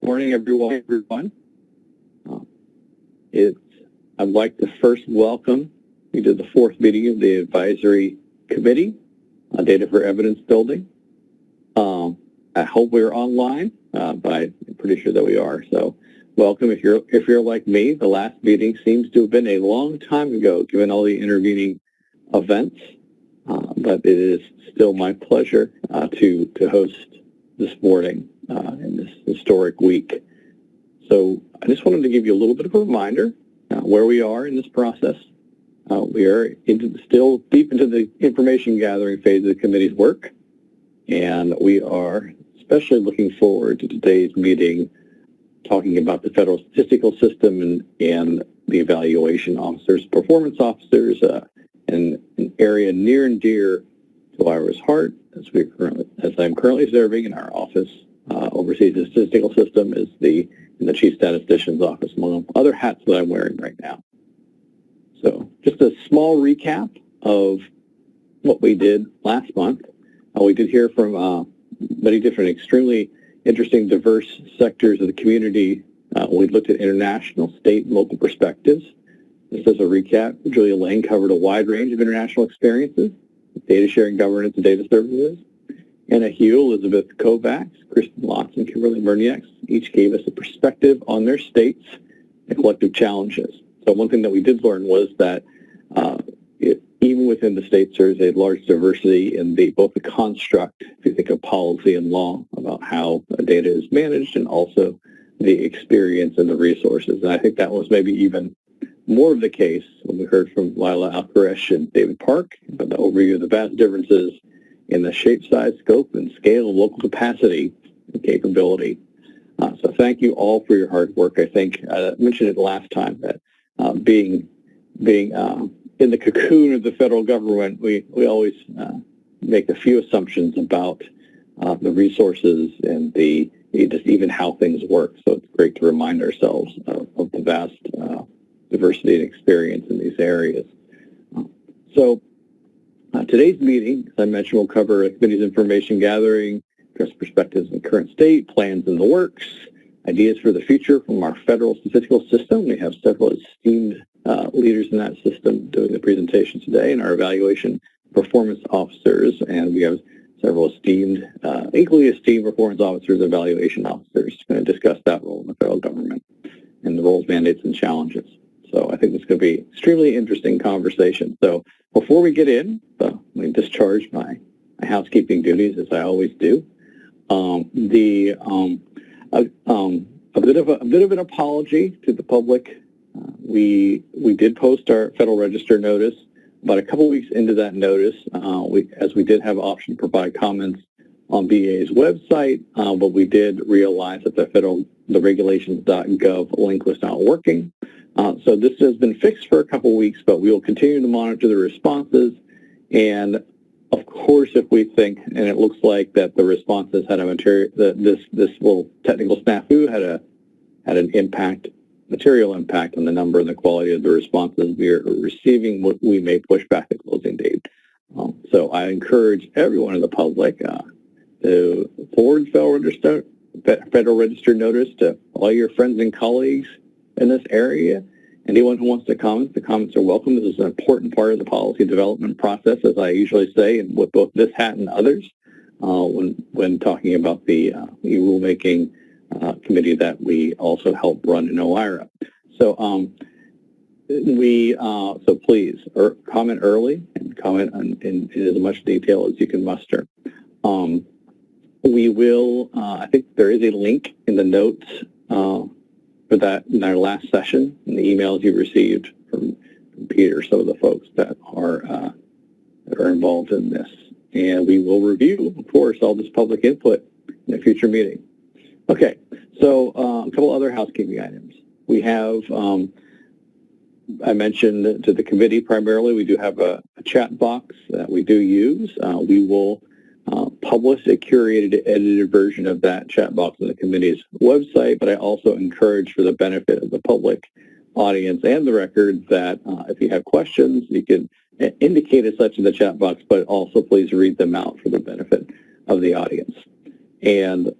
Morning, everyone. I'd like to first welcome you to the fourth meeting of the Advisory Committee on Data for Evidence Building. I hope we're online, but I'm pretty sure that we are. So, welcome. If you're like me, the last meeting seems to have been a long time ago, given all the intervening events. But it is still my pleasure to host this morning in this historic week. So I just wanted to give you a little bit of a reminder where we are in this process. We are still deep into the information gathering phase of the committee's work, and we are especially looking forward to today's meeting talking about the federal statistical system and the evaluation officers, performance officers, and an area near and dear to Ira's heart as I'm currently serving in our office oversees the statistical system in the Chief Statistician's office, among other hats that I'm wearing right now. So just a small recap of what we did last month. We did hear from many different extremely interesting, diverse sectors of the community. We looked at international, state, and local perspectives. Just as a recap, Julia Lane covered a wide range of international experiences, data sharing, governance, and data services. Anna Hugh, Elizabeth Kovacs, Kristen Lotz, and Kimberly Merniax each gave us a perspective on their states and collective challenges. So one thing that we did learn was that even within the states, there's a large diversity in both the construct, if you think of policy and law, about how data is managed, and also the experience and the resources. And I think that was maybe even more of the case when we heard from Lila Alcaresh and David Park about the overview of the vast differences in the shape, size, scope, and scale of local capacity and capability. So thank you all for your hard work. I think I mentioned it last time that being in the cocoon of the federal government, we always make a few assumptions about the resources and just even how things work. So it's great to remind ourselves of the vast diversity and experience in these areas. So today's meeting, as I mentioned, will cover the committee's information gathering, address perspectives in the current state, plans in the works, ideas for the future from our federal statistical system. We have several esteemed leaders in that system doing the presentation today, and our evaluation performance officers, and we have several esteemed, equally esteemed performance officers, evaluation officers, going to discuss that role in the federal government and the roles, mandates, and challenges. So I think this is going to be extremely interesting conversation. So before we get in, let me discharge my housekeeping duties as I always do. A bit of an apology to the public. We did post our Federal Register notice, but a couple weeks into that notice, as we did have option to provide comments on BA's website, but we did realize that the regulations.gov link was not working. So this has been fixed for a couple weeks, but we will continue to monitor the responses. And of course, if we think, and it looks like that the responses had this little technical snafu had an material impact on the number and the quality of the responses we are receiving, we may push back the closing date. So I encourage everyone in the public to forward Federal Register notice to all your friends and colleagues in this area. Anyone who wants to comment, the comments are welcome. This is an important part of the policy development process, as I usually say, and with both this hat and others, when talking about the rulemaking committee that we also help run in OIRA. So so please comment early and comment in as much detail as you can muster. We will, I think there is a link in the notes for that in our last session, in the emails you received from Peter, some of the folks that are involved in this. And we will review, of course, all this public input in a future meeting. Okay, so a couple other housekeeping items. We have, I mentioned to the committee primarily, we do have a chat box that we do use. We will publish a curated, edited version of that chat box on the committee's website, but I also encourage, for the benefit of the public audience and the record, that if you have questions, you can indicate as such in the chat box, but also please read them out for the benefit of the audience. And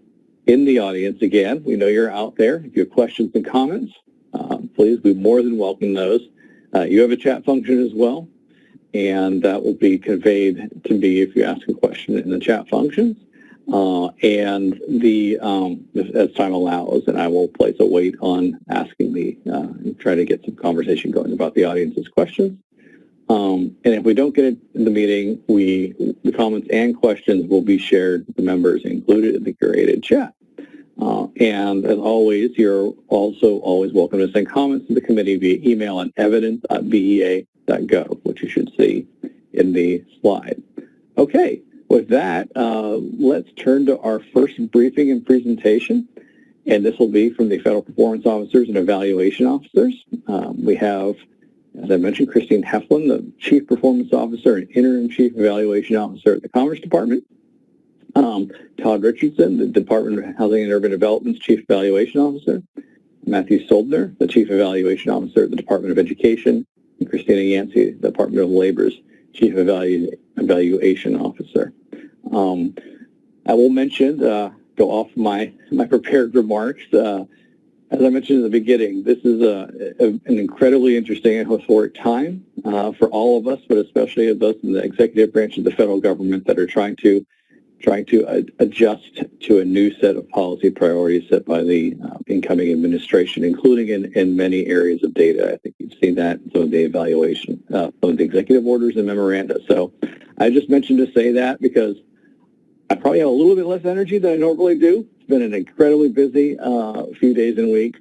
in the audience, again, we know you're out there. If you have questions and comments, please, we more than welcome those. You have a chat function as well, and that will be conveyed to me if you ask a question in the chat functions. And as time allows, and I will place a weight on asking and try to get some conversation going about the audience's questions. And if we don't get it in the meeting, the comments and questions will be shared with the members included in the curated chat. And as always, you're also always welcome to send comments to the committee via email at evidence@bea.gov, which you should see in the slide. Okay, with that, let's turn to our first briefing and presentation. And this will be from the Federal Performance Officers and Evaluation Officers. We have, as I mentioned, Christine Heflin, the Chief Performance Officer and Interim Chief Evaluation Officer at the Commerce Department. Todd Richardson, the Department of Housing and Urban Development's Chief Evaluation Officer. Matthew Soldner, the Chief Evaluation Officer at the Department of Education. And Christina Yancey, the Department of Labor's Chief Evaluation Officer. I will mention, go off my prepared remarks. As I mentioned in the beginning, this is an incredibly interesting and historic time for all of us, but especially of those in the executive branch of the federal government that are trying to adjust to a new set of policy priorities set by the incoming administration, including in many areas of data. I think you've seen that in some of the evaluation, some of the executive orders and memoranda. So I just mentioned to say that because I probably have a little bit less energy than I normally do. It's been an incredibly busy few days and weeks,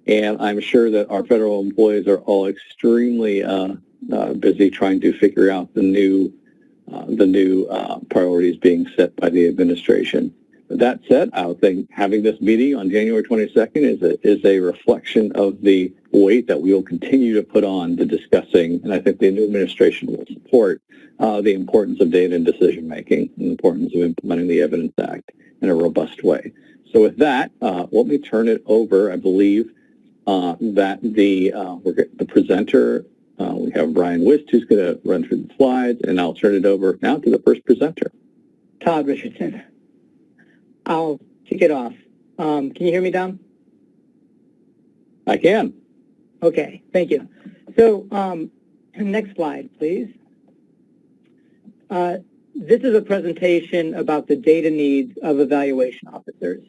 and I'm sure that our federal employees are all extremely busy trying to figure out the new priorities being set by the administration. But that said, I would think having this meeting on January 22nd is a reflection of the weight that we will continue to put on to discussing, and I think the new administration will support the importance of data and decision making and the importance of implementing the Evidence Act in a robust way. So with that, let me turn it over. I believe that the presenter, we have Brian Wist, who's going to run through the slides, and I'll turn it over now to the first presenter. Todd Richardson. I'll kick it off. Can you hear me, Dom? I can. Okay, thank you. So next slide, please. This is a presentation about the data needs of evaluation officers.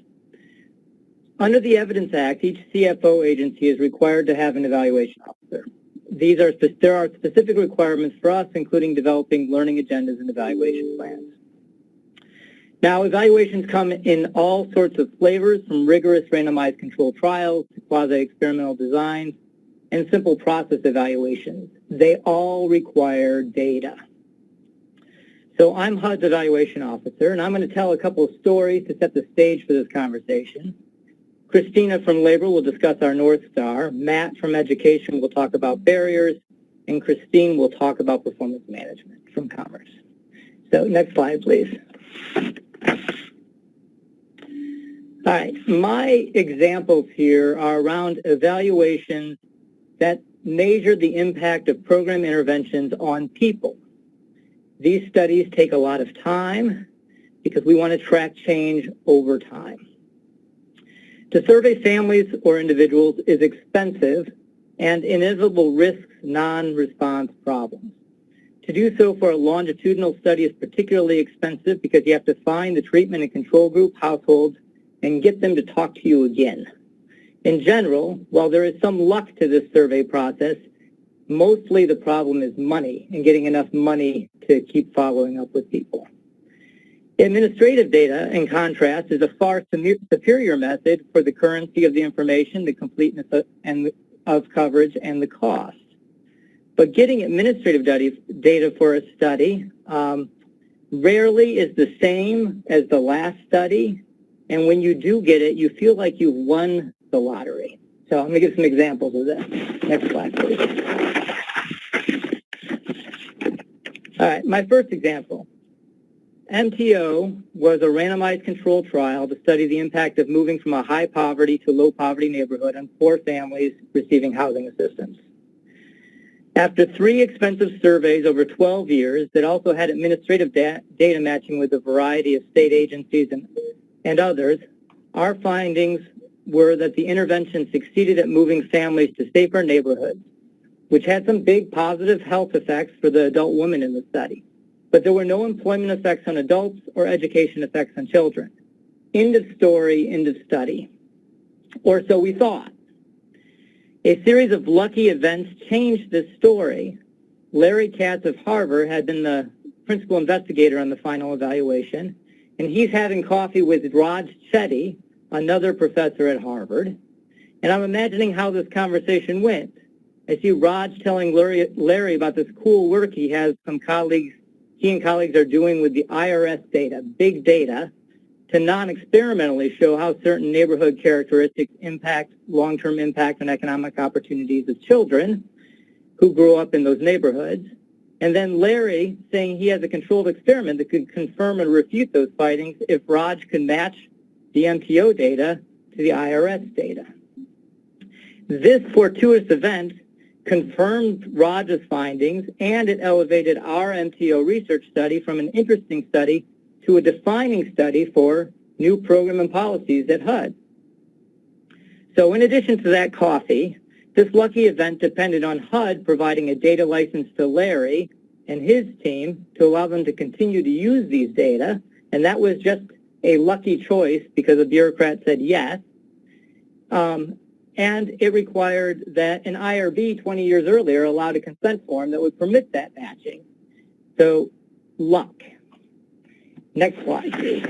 Under the Evidence Act, each CFO agency is required to have an evaluation officer. There are specific requirements for us, including developing learning agendas and evaluation plans. Now, evaluations come in all sorts of flavors, from rigorous randomized controlled trials to quasi-experimental designs and simple process evaluations. They all require data. So I'm HUD's evaluation officer, and I'm going to tell a couple of stories to set the stage for this conversation. Christina from Labor will discuss our North Star. Matt from Education will talk about barriers, and Christine will talk about performance management from Commerce. So next slide, please. All right, my examples here are around evaluations that measure the impact of program interventions on people. These studies take a lot of time because we want to track change over time. To survey families or individuals is expensive and inevitable risks non-response problems. To do so for a longitudinal study is particularly expensive because you have to find the treatment and control group households and get them to talk to you again. In general, while there is some luck to this survey process, mostly the problem is money and getting enough money to keep following up with people. Administrative data, in contrast, is a far superior method for the currency of the information, the completeness of coverage, and the cost. But getting administrative data for a study rarely is the same as the last study, and when you do get it, you feel like you've won the lottery. So I'm going to give some examples of this. Next slide, please. All right, my first example. MTO was a randomized controlled trial to study the impact of moving from a high poverty to low poverty neighborhood on poor families receiving housing assistance. After 3 expensive surveys over 12 years that also had administrative data matching with a variety of state agencies and others, our findings were that the intervention succeeded at moving families to safer neighborhoods, which had some big positive health effects for the adult women in the study. But there were no employment effects on adults or education effects on children. End of story, end of study. Or so we thought. A series of lucky events changed this story. Larry Katz of Harvard had been the principal investigator on the final evaluation, and he's having coffee with Raj Chetty, another professor at Harvard. And I'm imagining how this conversation went. I see Raj telling Larry about this cool work he and colleagues are doing with the IRS data, big data, to non-experimentally show how certain neighborhood characteristics impact long-term impact on economic opportunities of children who grow up in those neighborhoods. And then Larry saying he has a controlled experiment that could confirm and refute those findings if Raj can match the MTO data to the IRS data. This fortuitous event confirmed Raj's findings, and it elevated our MTO research study from an interesting study to a defining study for new program and policies at HUD. So in addition to that coffee, this lucky event depended on HUD providing a data license to Larry and his team to allow them to continue to use these data, and that was just a lucky choice because a bureaucrat said yes. And it required that an IRB 20 years earlier allowed a consent form that would permit that matching. So, luck. Next slide, please.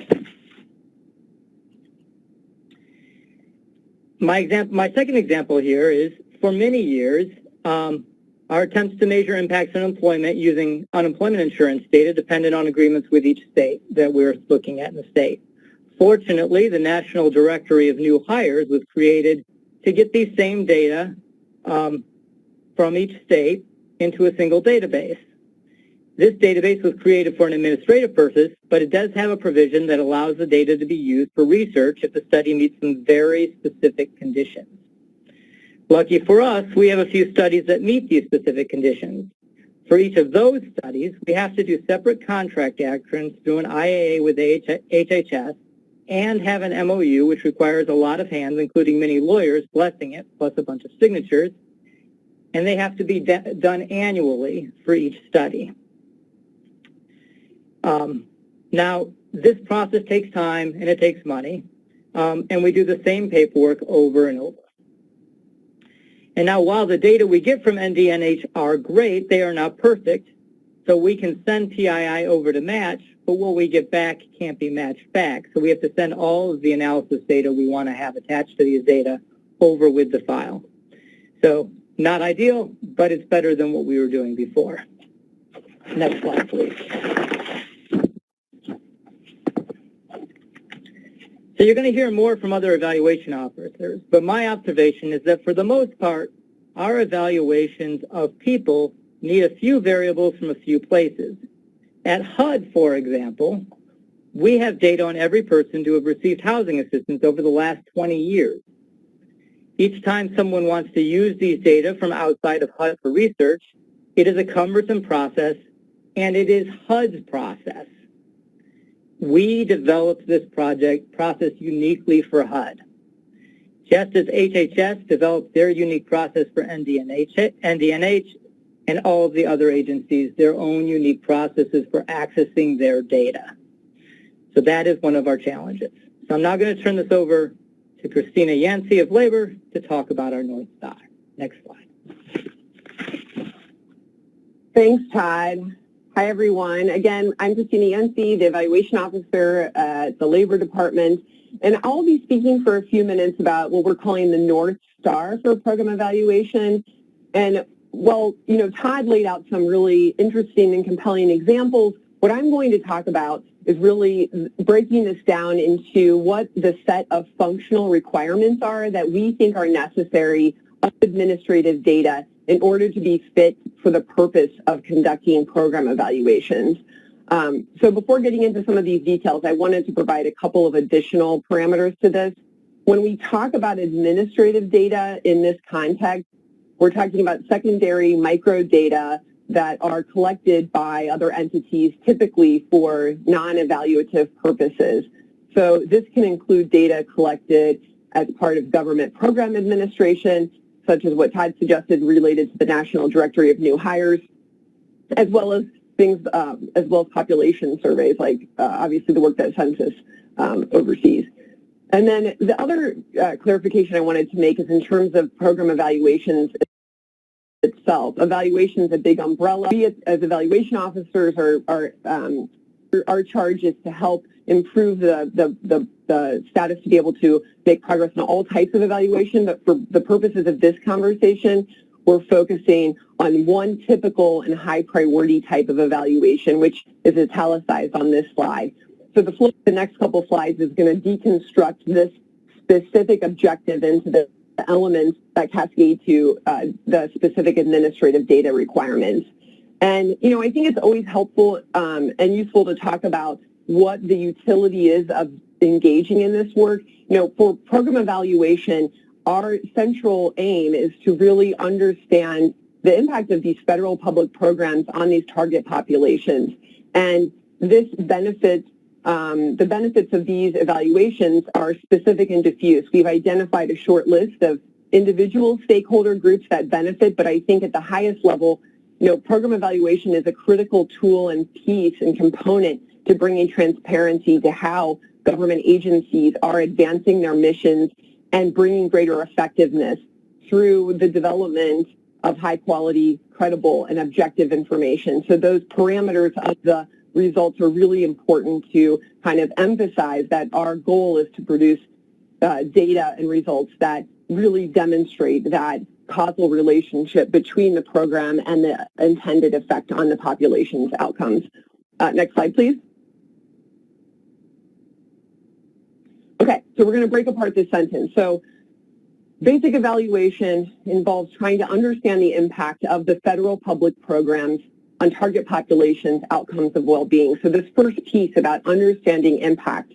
My second example here is, for many years, our attempts to measure impacts on employment using unemployment insurance data depended on agreements with each state that we were looking at in the state. Fortunately, the National Directory of New Hires was created to get these same data from each state into a single database. This database was created for an administrative purpose, but it does have a provision that allows the data to be used for research if the study meets some very specific conditions. Lucky for us, we have a few studies that meet these specific conditions. For each of those studies, we have to do separate contract actions through an IAA with HHS and have an MOU, which requires a lot of hands, including many lawyers blessing it, plus a bunch of signatures, and they have to be done annually for each study. Now, this process takes time and it takes money, and we do the same paperwork over and over. And now, while the data we get from NDNH are great, they are not perfect, so we can send PII over to match, but what we get back can't be matched back. So we have to send all of the analysis data we want to have attached to these data over with the file. So not ideal, but it's better than what we were doing before. Next slide, please. So you're going to hear more from other evaluation officers, but my observation is that for the most part, our evaluations of people need a few variables from a few places. At HUD, for example, we have data on every person to have received housing assistance over the last 20 years. Each time someone wants to use these data from outside of HUD for research, it is a cumbersome process, and it is HUD's process. We developed this process uniquely for HUD. Just as HHS developed their unique process for NDNH and all of the other agencies, their own unique processes for accessing their data. So that is one of our challenges. So I'm now going to turn this over to Christina Yancey of Labor to talk about our North Star. Next slide. Thanks, Todd. Hi, everyone. Again, I'm Christina Yancey, the Evaluation Officer at the Labor Department, and I'll be speaking for a few minutes about what we're calling the North Star for program evaluation. And well, you know, Todd laid out some really interesting and compelling examples. What I'm going to talk about is really breaking this down into what the set of functional requirements are that we think are necessary of administrative data in order to be fit for the purpose of conducting program evaluations. So before getting into some of these details, I wanted to provide a couple of additional parameters to this. When we talk about administrative data in this context, we're talking about secondary microdata that are collected by other entities, typically for non-evaluative purposes. So this can include data collected as part of government program administration, such as what Todd suggested related to the National Directory of New Hires, as well as things, as well as population surveys, like obviously the work that Census oversees. And then the other clarification I wanted to make is in terms of program evaluations itself. Evaluation is a big umbrella. We as evaluation officers our charge is to help improve the status to be able to make progress in all types of evaluation, but for the purposes of this conversation, we're focusing on one typical and high priority type of evaluation, which is italicized on this slide. So the next couple slides is going to deconstruct this specific objective into the elements that cascade to the specific administrative data requirements. And, you know, I think it's always helpful and useful to talk about what the utility is of engaging in this work. You know, for program evaluation, our central aim is to really understand the impact of these federal public programs on these target populations. And this benefits, the benefits of these evaluations are specific and diffuse. We've identified a short list of individual stakeholder groups that benefit, but I think at the highest level, you know, program evaluation is a critical tool and piece and component to bringing transparency to how government agencies are advancing their missions and bringing greater effectiveness through the development of high quality, credible, and objective information. So those parameters of the results are really important to kind of emphasize that our goal is to produce data and results that really demonstrate that causal relationship between the program and the intended effect on the population's outcomes. Next slide, please. Okay, so we're going to break apart this sentence. So basic evaluation involves trying to understand the impact of the federal public programs on target populations' outcomes of well-being. So this first piece about understanding impact,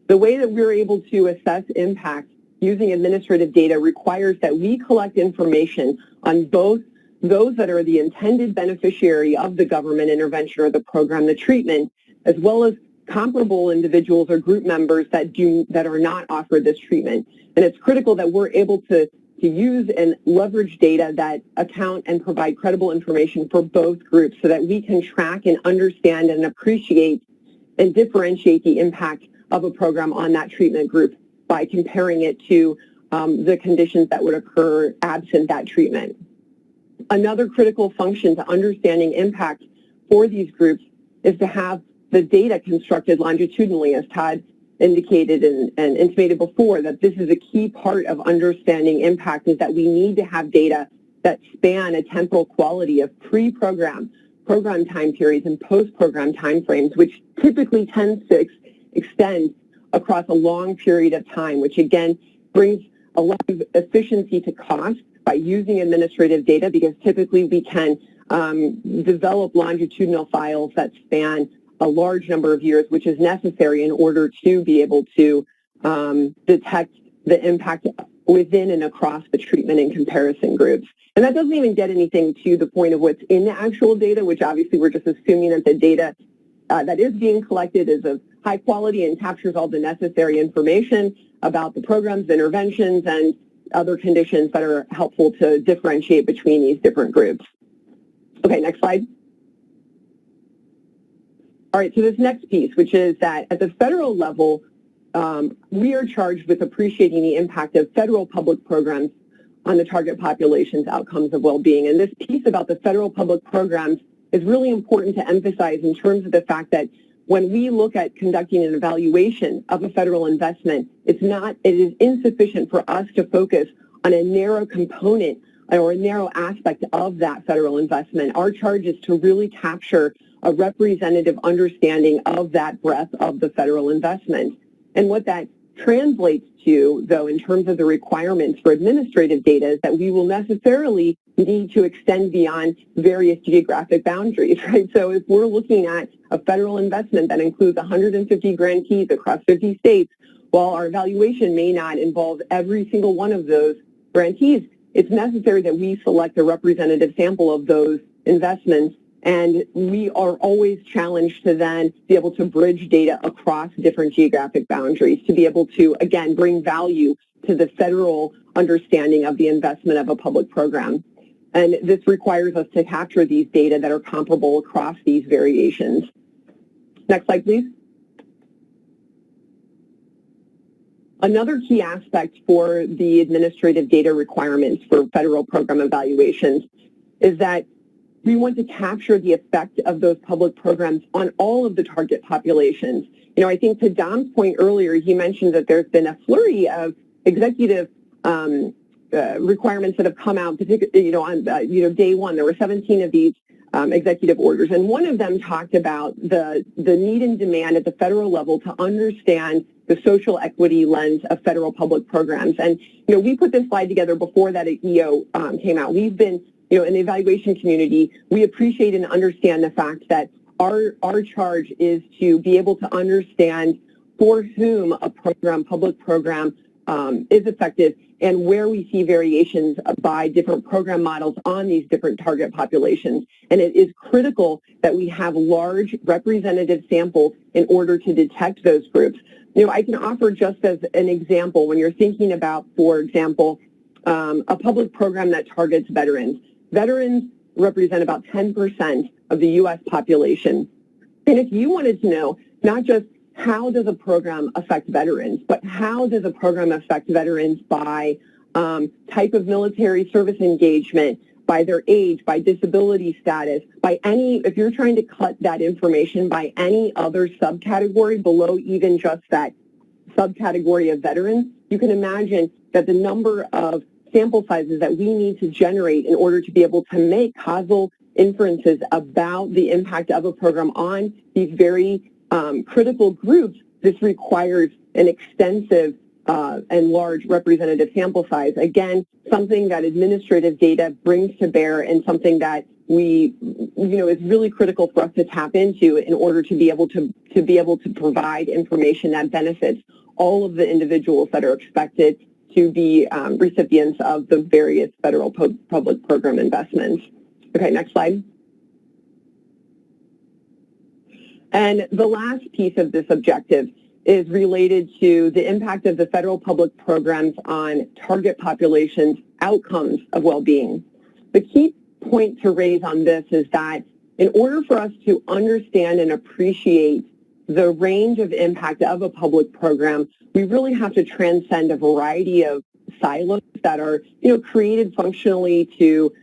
the way that we're able to assess impact using administrative data requires that we collect information on both those that are the intended beneficiary of the government intervention or the program, the treatment, as well as comparable individuals or group members that are not offered this treatment. And it's critical that we're able to use and leverage data that account and provide credible information for both groups so that we can track and understand and appreciate and differentiate the impact of a program on that treatment group by comparing it to the conditions that would occur absent that treatment. Another critical function to understanding impact for these groups is to have the data constructed longitudinally, as Todd indicated and intimated before, that this is a key part of understanding impact, is that we need to have data that span a temporal quality of pre-program, program time periods, and post-program time frames, which typically tends to extend across a long period of time, which again brings a lot of efficiency to cost by using administrative data, because typically we can develop longitudinal files that span a large number of years, which is necessary in order to be able to detect the impact within and across the treatment and comparison groups. And that doesn't even get anything to the point of what's in the actual data, which obviously we're just assuming that the data that is being collected is of high quality and captures all the necessary information about the programs, interventions, and other conditions that are helpful to differentiate between these different groups. Okay, next slide. All right, so this next piece, which is that at the federal level, we are charged with appreciating the impact of federal public programs on the target population's outcomes of well-being. And this piece about the federal public programs is really important to emphasize in terms of the fact that when we look at conducting an evaluation of a federal investment, it is insufficient for us to focus on a narrow component or a narrow aspect of that federal investment. Our charge is to really capture a representative understanding of that breadth of the federal investment. And what that translates to, though, in terms of the requirements for administrative data, is that we will necessarily need to extend beyond various geographic boundaries, right? So if we're looking at a federal investment that includes 150 grantees across 50 states, while our evaluation may not involve every single one of those grantees, it's necessary that we select a representative sample of those investments And we are always challenged to then be able to bridge data across different geographic boundaries to be able to, again, bring value to the federal understanding of the investment of a public program. And this requires us to capture these data that are comparable across these variations. Next slide, please. Another key aspect for the administrative data requirements for federal program evaluations is that we want to capture the effect of those public programs on all of the target populations. You know, I think to Dom's point earlier, he mentioned that there's been a flurry of executive requirements that have come out, particularly, on day one. There were 17 of these executive orders, and one of them talked about the need and demand at the federal level to understand the social equity lens of federal public programs. And we put this slide together before that EO came out. We've been, in the evaluation community, we appreciate and understand the fact that our charge is to be able to understand for whom a program, public program, is effective, and where we see variations by different program models on these different target populations. And it is critical that we have large representative samples in order to detect those groups. I can offer just as an example, when you're thinking about, for example, a public program that targets veterans. Veterans represent about 10% of the U.S. population. And if you wanted to know not just how does a program affect veterans, but how does a program affect veterans by type of military service engagement, by their age, by disability status, by if you're trying to cut that information by any other subcategory below even just that subcategory of veterans, you can imagine that the number of sample sizes that we need to generate in order to be able to make causal inferences about the impact of a program on these very critical groups, this requires an extensive and large representative sample size. Again, something that administrative data brings to bear, and something that is really critical for us to tap into in order to be able to provide information that benefits all of the individuals that are expected to be recipients of the various federal public program investments. Okay, next slide. And the last piece of this objective is related to the impact of the federal public programs on target populations' outcomes of well-being. The key point to raise on this is that in order for us to understand and appreciate the range of impact of a public program, we really have to transcend a variety of silos that are, created functionally to,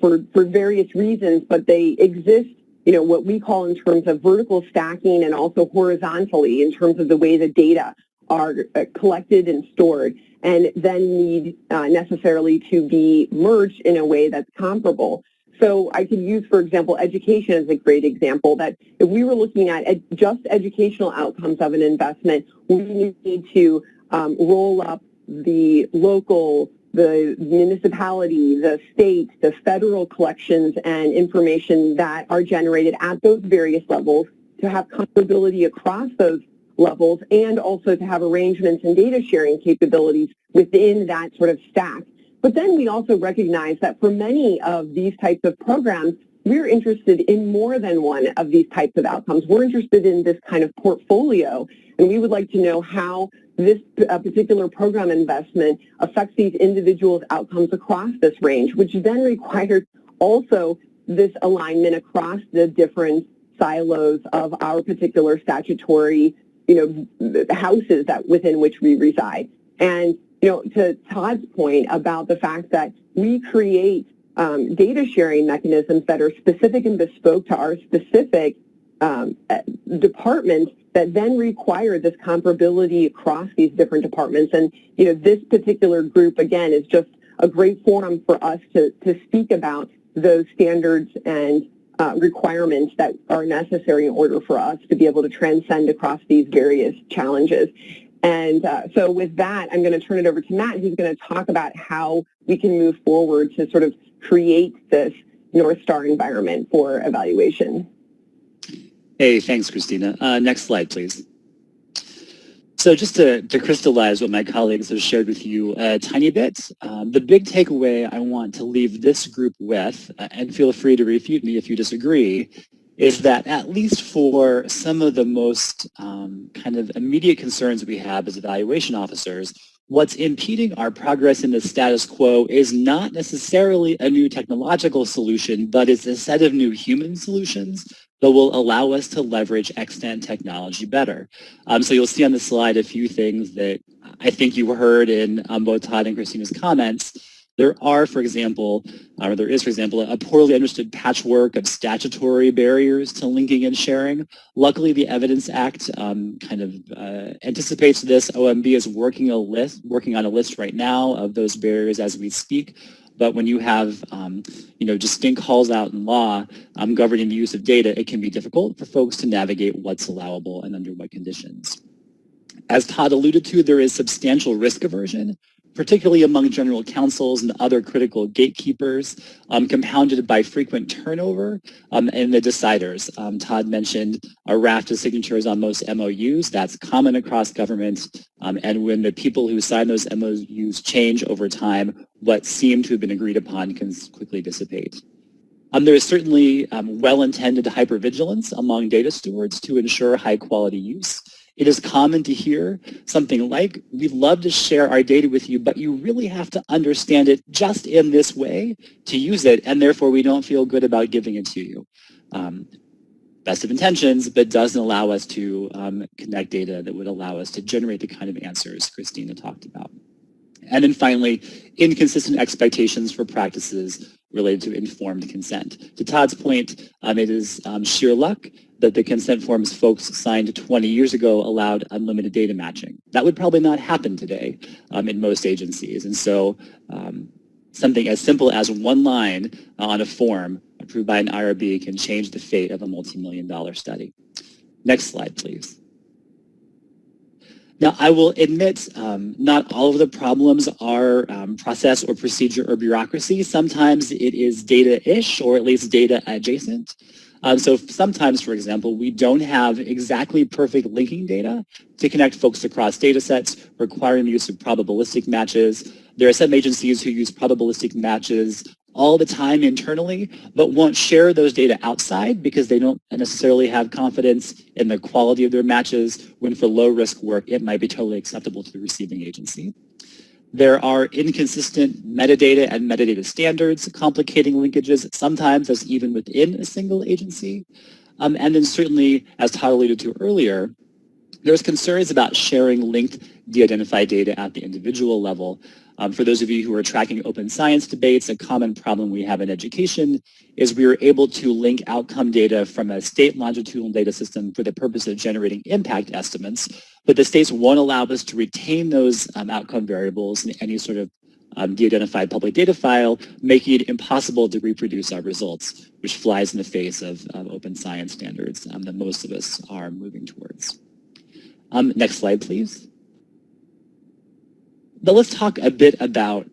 for various reasons, but they exist, what we call in terms of vertical stacking, and also horizontally in terms of the way the data are collected and stored, and then need necessarily to be merged in a way that's comparable. So I could use, for example, education as a great example, that if we were looking at just educational outcomes of an investment, we need to roll up the local, the municipality, the state, the federal collections and information that are generated at those various levels, to have comparability across those levels, and also to have arrangements and data sharing capabilities within that sort of stack. But then we also recognize that for many of these types of programs, we're interested in more than one of these types of outcomes. We're interested in this kind of portfolio, and we would like to know how this particular program investment affects these individuals' outcomes across this range, which then requires also this alignment across the different silos of our particular statutory, houses that within which we reside. And to Todd's point about the fact that we create data sharing mechanisms that are specific and bespoke to our specific departments, that then require this comparability across these different departments. And this particular group, again, is just a great forum for us to speak about those standards and requirements that are necessary in order for us to be able to transcend across these various challenges. And so with that, I'm going to turn it over to Matt, who's going to talk about how we can move forward to sort of create this North Star environment for evaluation. Hey, thanks, Christina. Next slide, please. So just to crystallize what my colleagues have shared with you a tiny bit, the big takeaway I want to leave this group with, and feel free to refute me if you disagree, is that at least for some of the most kind of immediate concerns we have as evaluation officers, what's impeding our progress in the status quo is not necessarily a new technological solution, but it's a set of new human solutions that will allow us to leverage extant technology better. So you'll see on the slide a few things that I think you heard in both Todd and Christina's comments. There are, for example, or there is, for example, a poorly understood patchwork of statutory barriers to linking and sharing. Luckily, the Evidence Act anticipates this. OMB is working on a list right now of those barriers as we speak. But when you have, distinct calls out in law governing the use of data, it can be difficult for folks to navigate what's allowable and under what conditions. As Todd alluded to, there is substantial risk aversion, particularly among general counsels and other critical gatekeepers, compounded by frequent turnover in the deciders. Todd mentioned a raft of signatures on most MOUs. That's common across government. And when the people who sign those MOUs change over time, what seemed to have been agreed upon can quickly dissipate. There is certainly well-intended hypervigilance among data stewards to ensure high-quality use. It is common to hear something like, we'd love to share our data with you, but you really have to understand it just in this way to use it, and therefore we don't feel good about giving it to you. Best of intentions, but doesn't allow us to connect data that would allow us to generate the kind of answers Christina talked about. And then finally, inconsistent expectations for practices related to informed consent. To Todd's point, it is sheer luck that the consent forms folks signed 20 years ago allowed unlimited data matching. That would probably not happen today in most agencies. And so something as simple as one line on a form approved by an IRB can change the fate of a multi-million-dollar study. Next slide, please. Now, I will admit not all of the problems are process or procedure or bureaucracy. Sometimes it is data-ish or at least data adjacent. So sometimes, for example, we don't have exactly perfect linking data to connect folks across data sets requiring the use of probabilistic matches. There are some agencies who use probabilistic matches all the time internally, but won't share those data outside because they don't necessarily have confidence in the quality of their matches, when for low-risk work, it might be totally acceptable to the receiving agency. There are inconsistent metadata and metadata standards complicating linkages. Sometimes that's even within a single agency. And then certainly, as Todd alluded to earlier, there's concerns about sharing linked de-identified data at the individual level. For those of you who are tracking open science debates, a common problem we have in education is we are able to link outcome data from a state longitudinal data system for the purpose of generating impact estimates, but the states won't allow us to retain those outcome variables in any sort of de-identified public data file, making it impossible to reproduce our results, which flies in the face of open science standards that most of us are moving towards. Next slide, please. But let's talk a bit about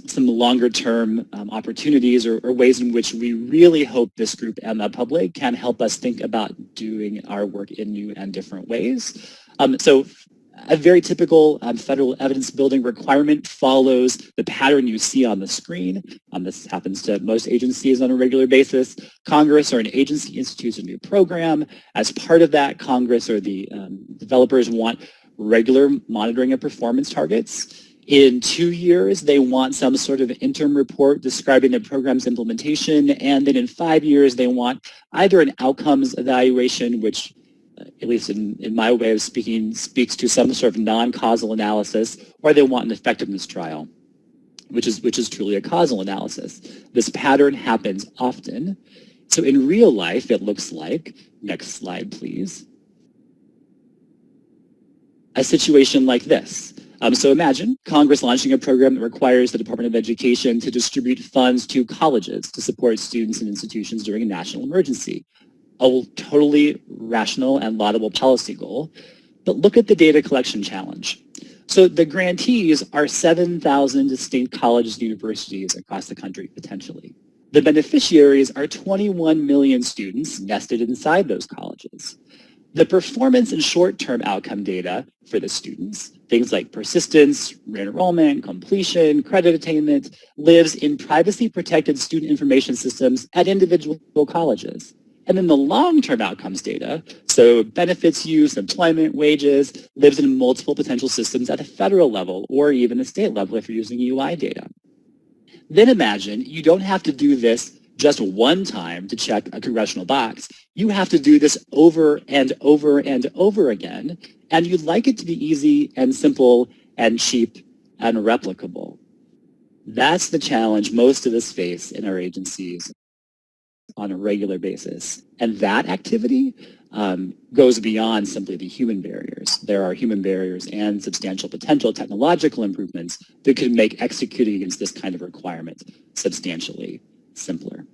some longer-term opportunities or ways in which we really hope this group and the public can help us think about doing our work in new and different ways. So a very typical federal evidence building requirement follows the pattern you see on the screen. This happens to most agencies on a regular basis. Congress or an agency institutes a new program. As part of that, Congress or the developers want regular monitoring of performance targets. In 2 years, they want some sort of interim report describing the program's implementation. And then in 5 years, they want either an outcomes evaluation, which at least in my way of speaking, speaks to some sort of non-causal analysis, or they want an effectiveness trial, which is truly a causal analysis. This pattern happens often. So in real life, it looks like, next slide, please, a situation like this. So imagine Congress launching a program that requires the Department of Education to distribute funds to colleges to support students and institutions during a national emergency. A totally rational and laudable policy goal. But look at the data collection challenge. So the grantees are 7,000 distinct colleges and universities across the country, potentially. The beneficiaries are 21 million students nested inside those colleges. The performance and short-term outcome data for the students, things like persistence, re-enrollment, completion, credit attainment, lives in privacy-protected student information systems at individual colleges. And then the long-term outcomes data, so benefits use, employment, wages, lives in multiple potential systems at a federal level or even a state level if you're using UI data. Then imagine you don't have to do this just one time to check a congressional box. You have to do this over and over and over again, and you'd like it to be easy and simple and cheap and replicable. That's the challenge most of us face in our agencies on a regular basis. And that activity goes beyond simply the human barriers. There are human barriers and substantial potential technological improvements that could make executing against this kind of requirement substantially simpler.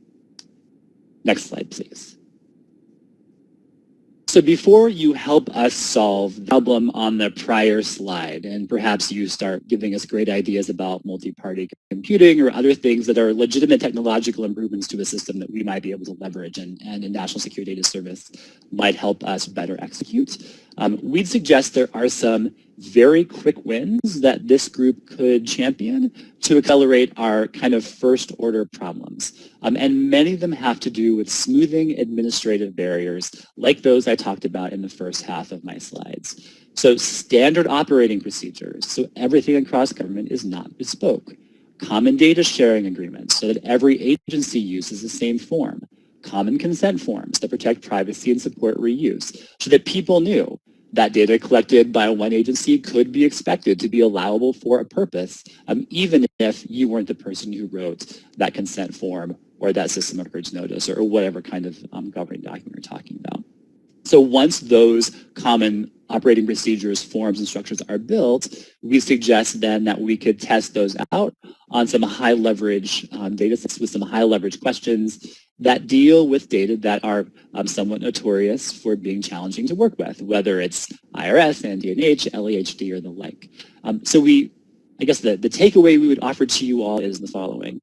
Next slide, please. So before you help us solve the problem on the prior slide, and perhaps you start giving us great ideas about multi-party computing or other things that are legitimate technological improvements to a system that we might be able to leverage and a National Security Data Service might help us better execute, we'd suggest there are some very quick wins that this group could champion to accelerate our kind of first order problems. And many of them have to do with smoothing administrative barriers like those I talked about in the first half of my slides. So standard operating procedures, so everything across government is not bespoke. Common data sharing agreements so that every agency uses the same form. Common consent forms that protect privacy and support reuse so that people knew that data collected by one agency could be expected to be allowable for a purpose, even if you weren't the person who wrote that consent form or that system of records notice or whatever kind of governing document we're talking about. So once those common operating procedures, forms, and structures are built, we suggest then that we could test those out on some high leverage data sets with some high leverage questions that deal with data that are somewhat notorious for being challenging to work with, whether it's IRS, NDNH, LEHD, or the like. So I guess the takeaway we would offer to you all is the following.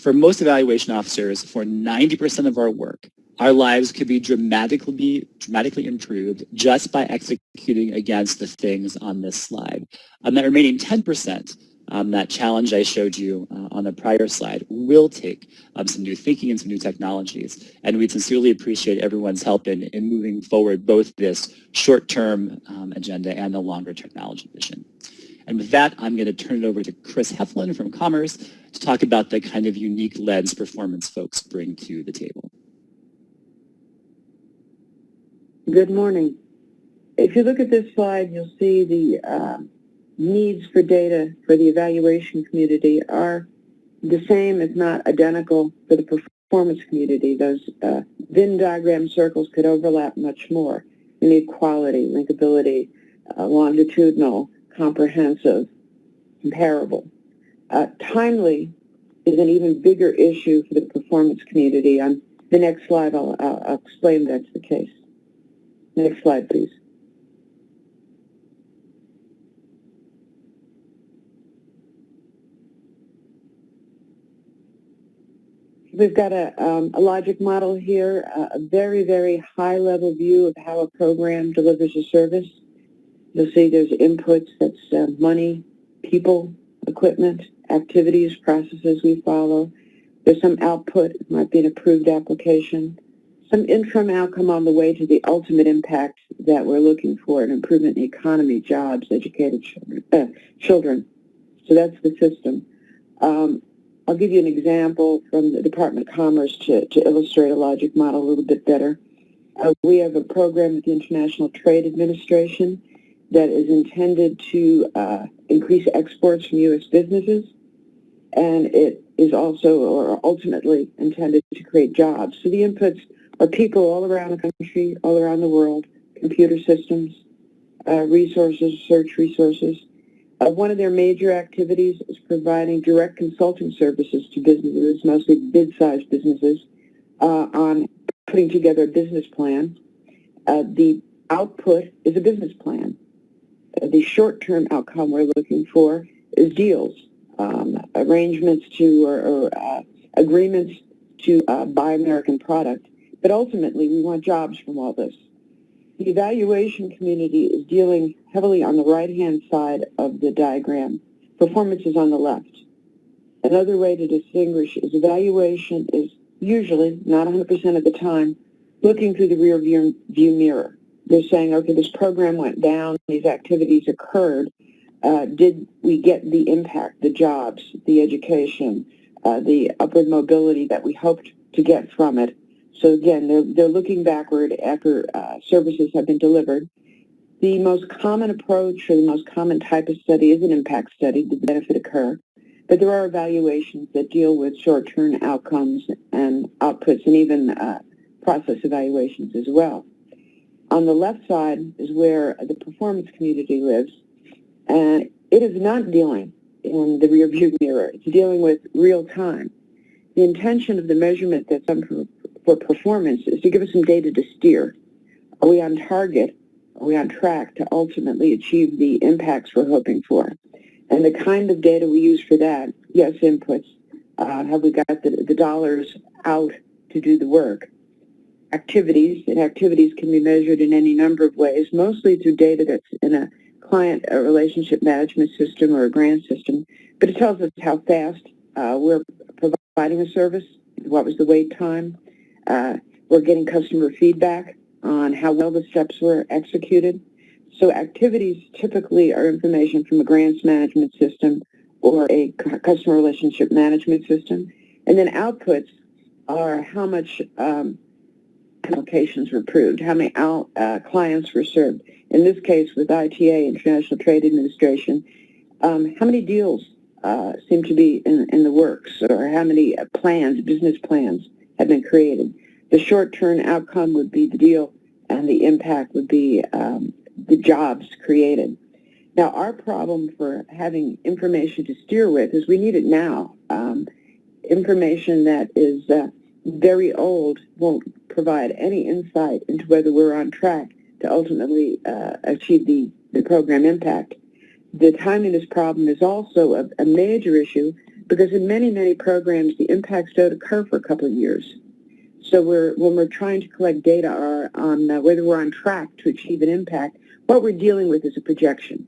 For most evaluation officers, for 90% of our work, our lives could be dramatically improved just by executing against the things on this slide. That remaining 10%, that challenge I showed you on the prior slide, will take some new thinking and some new technologies. And we sincerely appreciate everyone's help in moving forward both this short-term agenda and the longer technology vision. And with that, I'm going to turn it over to Chris Heflin from Commerce to talk about the kind of unique lens performance folks bring to the table. Good morning. If you look at this slide, you'll see the needs for data for the evaluation community are the same, if not identical, for the performance community. Those Venn diagram circles could overlap much more. You need quality, linkability, longitudinal, comprehensive, comparable. Timely is an even bigger issue for the performance community. On the next slide, I'll explain that's the case. Next slide, please. We've got a logic model here, a very, very high-level view of how a program delivers a service. You'll see there's inputs, that's money, people, equipment, activities, processes we follow. There's some output, it might be an approved application. Some interim outcome on the way to the ultimate impact that we're looking for, an improvement in the economy, jobs, educated children. So that's the system. I'll give you an example from the Department of Commerce to illustrate a logic model a little bit better. We have a program with the International Trade Administration that is intended to increase exports from U.S. businesses, and it is also, or ultimately, intended to create jobs. So the inputs are people all around the country, all around the world, computer systems, resources, search resources. One of their major activities is providing direct consulting services to businesses, mostly bid-sized businesses, on putting together a business plan. The output is a business plan. The short-term outcome we're looking for is deals, arrangements to, or agreements to buy American product. But ultimately, we want jobs from all this. The evaluation community is dealing heavily on the right-hand side of the diagram. Performance is on the left. Another way to distinguish is evaluation is usually, not 100% of the time, looking through the rear view mirror. They're saying, okay, this program went down, these activities occurred. Did we get the impact, the jobs, the education, the upward mobility that we hoped to get from it? So again, they're looking backward after services have been delivered. The most common approach or the most common type of study is an impact study. Did the benefit occur? But there are evaluations that deal with short-term outcomes and outputs and even process evaluations as well. On the left side is where the performance community lives, and it is not dealing in the rearview mirror. It's dealing with real time. The intention of the measurement that's done for performance is to give us some data to steer. Are we on target? Are we on track to ultimately achieve the impacts we're hoping for? And the kind of data we use for that, yes, inputs. Have we got the dollars out to do the work? Activities, and activities can be measured in any number of ways, mostly through data that's in a client relationship management system or a grant system, but it tells us how fast we're providing a service, what was the wait time. We're getting customer feedback on how well the steps were executed. So activities typically are information from a grants management system or a customer relationship management system. And then outputs are how much applications were approved, how many clients were served. In this case, with ITA, International Trade Administration, how many deals seem to be in the works, or how many business plans have been created. The short-term outcome would be the deal, and the impact would be the jobs created. Now, our problem for having information to steer with is we need it now. Information that is very old won't provide any insight into whether we're on track to ultimately achieve the program impact. The timeliness problem is also a major issue because in many, many programs, the impacts don't occur for a couple of years. So when we're trying to collect data on whether we're on track to achieve an impact, what we're dealing with is a projection.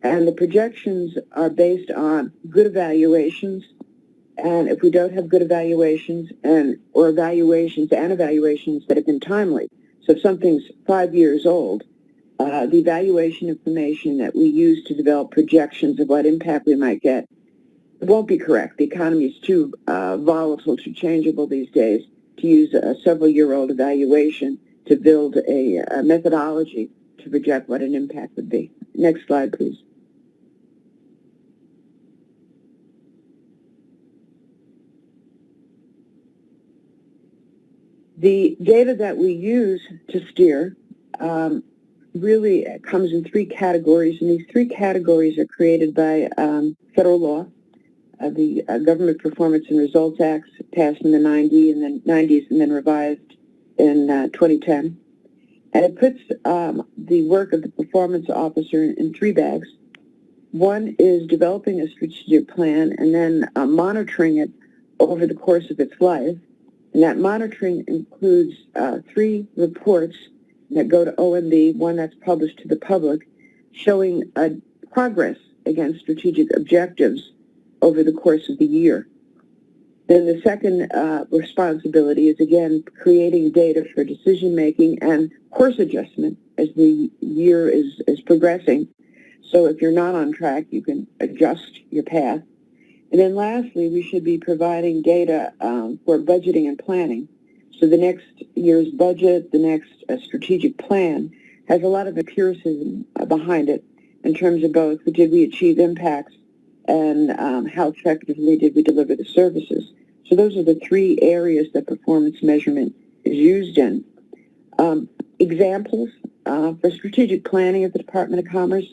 And the projections are based on good evaluations. And if we don't have good evaluations or evaluations that have been timely, so if something's 5 years old, the evaluation information that we use to develop projections of what impact we might get won't be correct. The economy is too volatile, too changeable these days to use a several-year-old evaluation to build a methodology to project what an impact would be. Next slide, please. The data that we use to steer really comes in three categories, and these three categories are created by federal law. The Government Performance and Results Act passed in the 90s and then revised in 2010. And it puts the work of the performance officer in three bags. One is developing a strategic plan and then monitoring it over the course of its life. And that monitoring includes three reports that go to OMB, one that's published to the public, showing progress against strategic objectives over the course of the year. Then the second responsibility is, again, creating data for decision-making and course adjustment as the year is progressing. So if you're not on track, you can adjust your path. And then lastly, we should be providing data for budgeting and planning. So the next year's budget, the next strategic plan, has a lot of empiricism behind it in terms of both did we achieve impacts and how effectively did we deliver the services. So those are the three areas that performance measurement is used in. Examples for strategic planning at the Department of Commerce,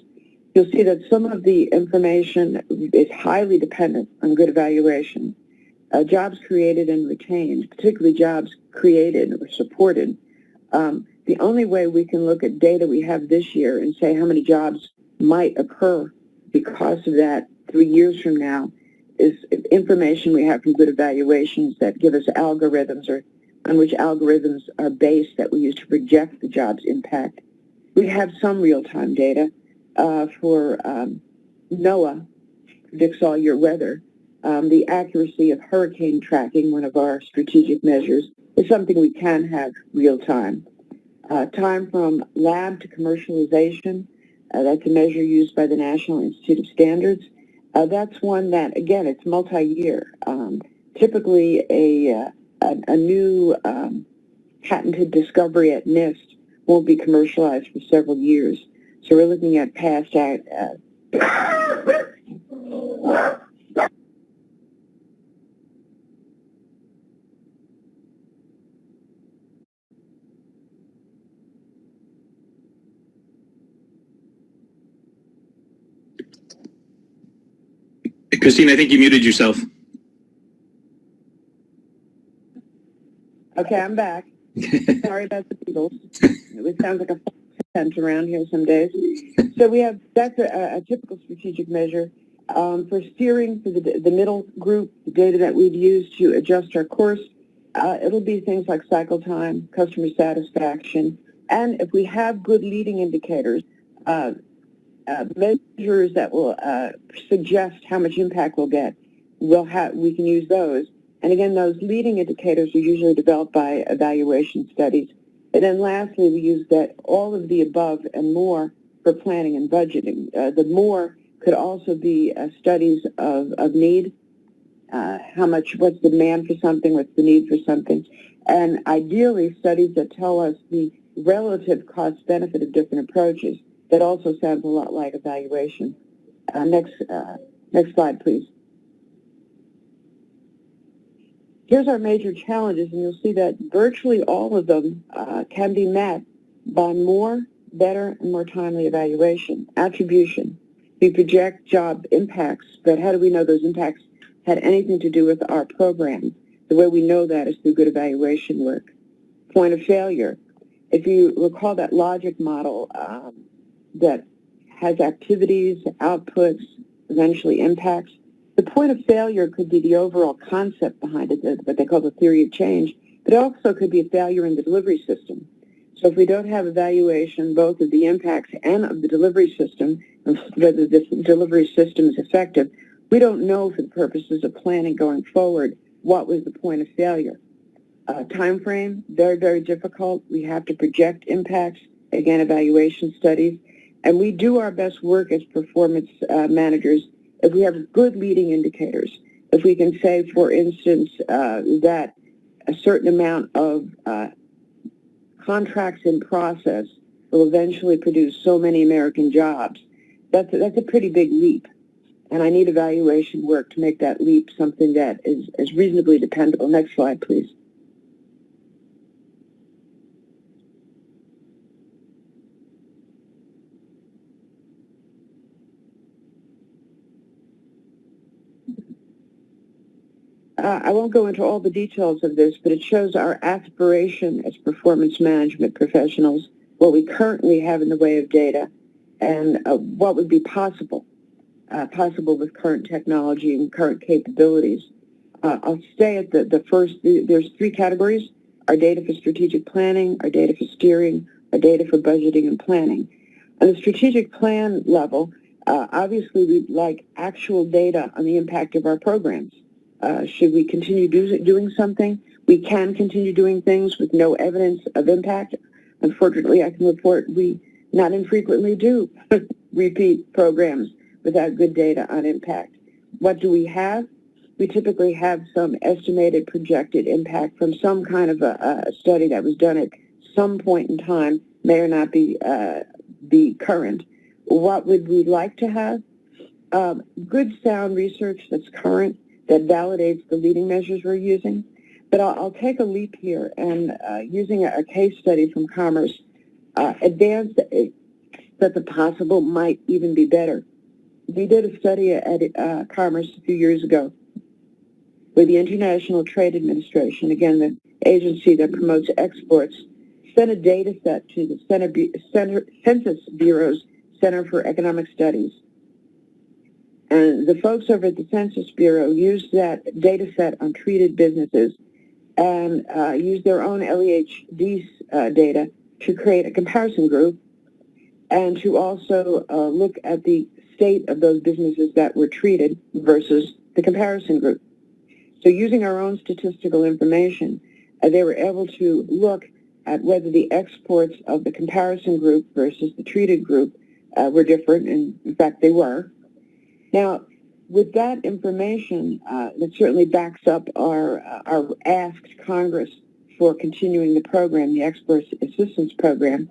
you'll see that some of the information is highly dependent on good evaluation. Jobs created and retained, particularly jobs created or supported. The only way we can look at data we have this year and say how many jobs might occur because of that 3 years from now is information we have from good evaluations that give us algorithms or on which algorithms are based that we use to project the job's impact. We have some real-time data for NOAA, predicts all your weather. The accuracy of hurricane tracking, one of our strategic measures, is something we can have real-time. Time from lab to commercialization, that's a measure used by the National Institute of Standards. That's one that, again, it's multi-year. Typically, a new patented discovery at NIST won't be commercialized for several years. So we're looking at past Christine, I think you muted yourself. Okay, I'm back. Sorry about the Beatles. It sounds like a tent around here some days. So that's a typical strategic measure. For steering for the middle group, the data that we've used to adjust our course, it'll be things like cycle time, customer satisfaction, and if we have good leading indicators, measures that will suggest how much impact we'll get, we can use those. And again, those leading indicators are usually developed by evaluation studies. And then lastly, we use that all of the above and more for planning and budgeting. The more could also be studies of need, what's the demand for something, what's the need for something, and ideally studies that tell us the relative cost benefit of different approaches. That also sounds a lot like evaluation. Next slide, please. Here's our major challenges, and you'll see that virtually all of them can be met by more, better, and more timely evaluation. Attribution. We project job impacts, but how do we know those impacts had anything to do with our program? The way we know that is through good evaluation work. Point of failure. If you recall that logic model that has activities, outputs, eventually impacts, the point of failure could be the overall concept behind it, what they call the theory of change, but it also could be a failure in the delivery system. So if we don't have evaluation both of the impacts and of the delivery system, and whether this delivery system is effective, we don't know for the purposes of planning going forward what was the point of failure. Time frame, very, very difficult. We have to project impacts, again, evaluation studies, and we do our best work as performance managers if we have good leading indicators. If we can say, for instance, that a certain amount of contracts in process will eventually produce so many American jobs, that's a pretty big leap. And I need evaluation work to make that leap something that is reasonably dependable. Next slide, please. I won't go into all the details of this, but it shows our aspiration as performance management professionals, what we currently have in the way of data, and what would be possible with current technology and current capabilities. I'll stay at the first. There's three categories: our data for strategic planning, our data for steering, our data for budgeting and planning. On the strategic plan level, obviously we'd like actual data on the impact of our programs. Should we continue doing something? We can continue doing things with no evidence of impact. Unfortunately, I can report we not infrequently do repeat programs without good data on impact. What do we have? We typically have some estimated projected impact from some kind of a study that was done at some point in time, may or not be current. What would we like to have? Good sound research that's current, that validates the leading measures we're using. But I'll take a leap here and using a case study from Commerce, advance that the possible might even be better. We did a study at Commerce a few years ago where the International Trade Administration, again, the agency that promotes exports, sent a data set to the Census Bureau's Center for Economic Studies. And the folks over at the Census Bureau used that data set on treated businesses and use their own LEHD data to create a comparison group and to also look at the state of those businesses that were treated versus the comparison group. So using our own statistical information, they were able to look at whether the exports of the comparison group versus the treated group were different, and in fact they were. Now, with that information, that certainly backs up our ask to Congress for continuing the program, the Export Assistance Program,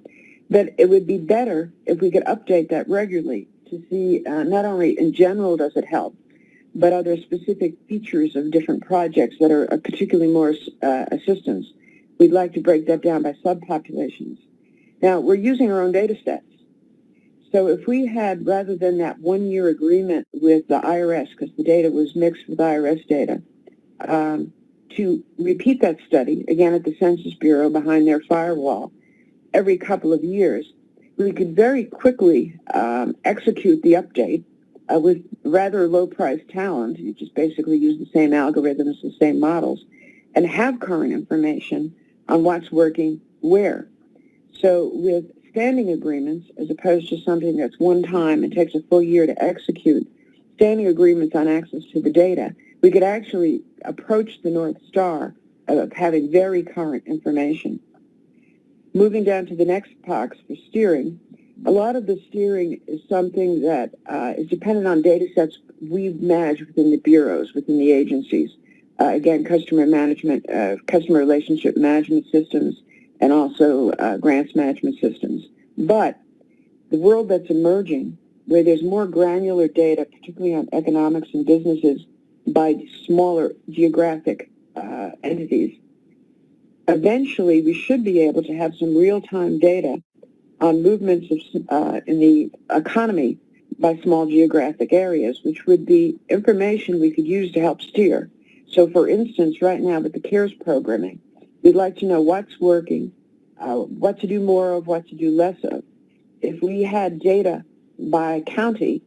but it would be better if we could update that regularly to see not only in general does it help, but are there specific features of different projects that are particularly more assistance. We'd like to break that down by subpopulations. Now, we're using our own data sets. So if we had, rather than that one-year agreement with the IRS, because the data was mixed with IRS data, to repeat that study, again at the Census Bureau behind their firewall, every couple of years, we could very quickly execute the update with rather low-priced talent. You just basically use the same algorithms, the same models, and have current information on what's working where. So with standing agreements, as opposed to something that's one time and takes a full year to execute, standing agreements on access to the data, we could actually approach the North Star of having very current information. Moving down to the next box for steering, a lot of the steering is something that is dependent on data sets we've managed within the bureaus, within the agencies. Again, customer management, customer relationship management systems, and also grants management systems. But the world that's emerging, where there's more granular data, particularly on economics and businesses by smaller geographic entities, eventually we should be able to have some real-time data on movements of, in the economy by small geographic areas, which would be information we could use to help steer. So for instance, right now with the CARES programming, we'd like to know what's working, what to do more of, what to do less of. If we had data by county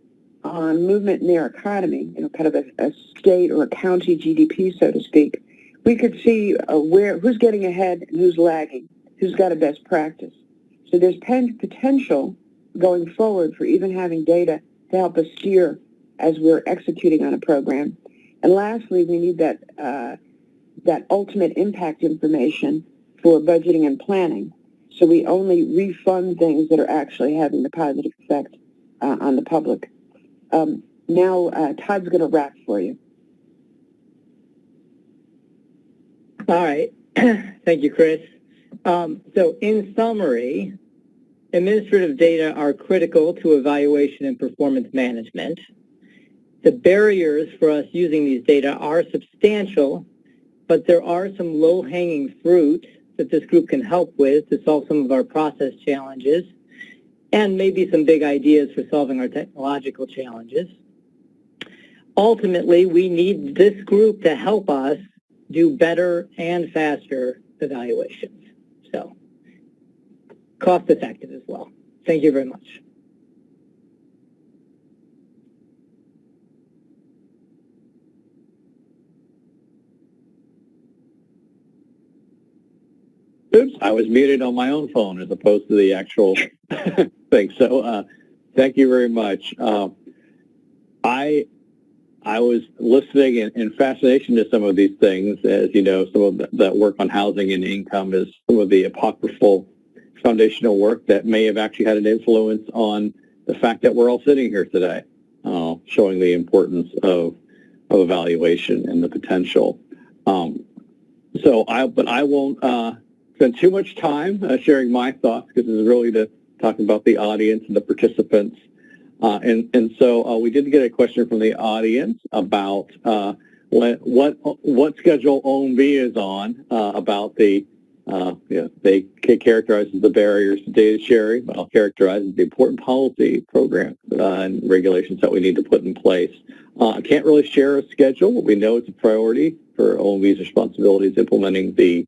on movement in their economy, kind of a state or a county GDP, so to speak, we could see who's getting ahead and who's lagging, who's got a best practice. So there's potential going forward for even having data to help us steer as we're executing on a program. And lastly, we need that ultimate impact information for budgeting and planning. So we only refund things that are actually having the positive effect on the public. Now, Todd's going to wrap for you. All right. Thank you, Chris. So in summary, administrative data are critical to evaluation and performance management. The barriers for us using these data are substantial, but there are some low-hanging fruit that this group can help with to solve some of our process challenges, and maybe some big ideas for solving our technological challenges. Ultimately, we need this group to help us do better and faster evaluations. So, cost-effective as well. Thank you very much. Oops, I was muted on my own phone as opposed to the actual thing. So thank you very much. I was listening in fascination to some of these things. As you know, some of that work on housing and income is some of the apocryphal foundational work that may have actually had an influence on the fact that we're all sitting here today, showing the importance of evaluation and the potential. But I won't spend too much time sharing my thoughts, because it's really to talk about the audience and the participants. And so we did get a question from the audience about what schedule OMB is on, about the, they characterize the barriers to data sharing, but I'll characterize the important policy programs and regulations that we need to put in place. I can't really share a schedule, but we know it's a priority for OMB's responsibilities implementing the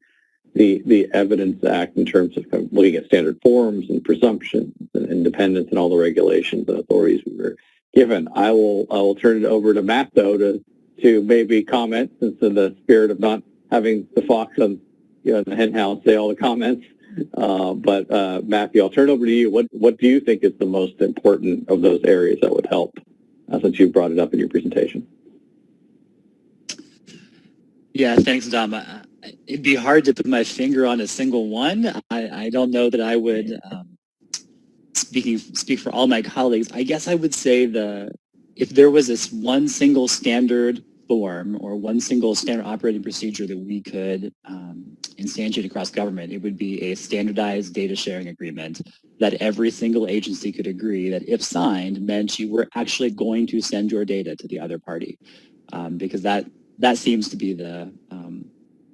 Evidence Act in terms of looking at standard forms and presumptions and independence and all the regulations and authorities we were given. I will turn it over to Matt, though, to maybe comment, since in the spirit of not having the fox on in the hen house say all the comments. But Matthew, I'll turn it over to you. What do you think is the most important of those areas that would help, since you brought it up in your presentation? Yeah, thanks, Dom. It'd be hard to put my finger on a single one. I don't know that I would speak for all my colleagues. I guess I would say if there was this one single standard form or one single standard operating procedure that we could instantiate across government, it would be a standardized data sharing agreement that every single agency could agree that if signed meant you were actually going to send your data to the other party, because that seems to be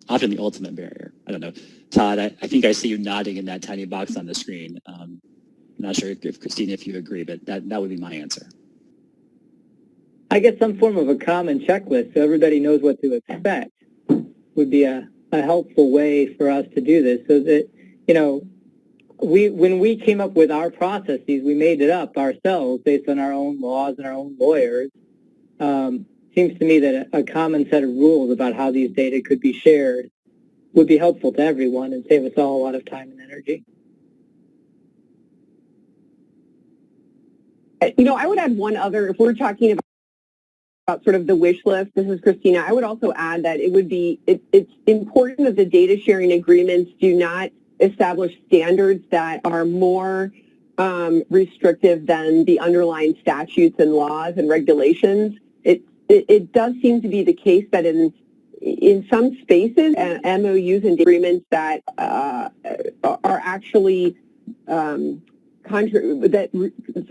often the ultimate barrier. I don't know. Todd, I think I see you nodding in that tiny box on the screen. I'm not sure if Christina, if you agree, but that would be my answer. I guess some form of a common checklist so everybody knows what to expect would be a helpful way for us to do this, so that, when we came up with our processes, we made it up ourselves based on our own laws and our own lawyers. Seems to me that a common set of rules about how these data could be shared would be helpful to everyone and save us all a lot of time and energy. I would add one other, if we're talking about sort of the wish list, this is Christina, I would also add that it's important that the data sharing agreements do not establish standards that are more restrictive than the underlying statutes and laws and regulations. It does seem to be the case that in some spaces, MOUs and agreements that are actually that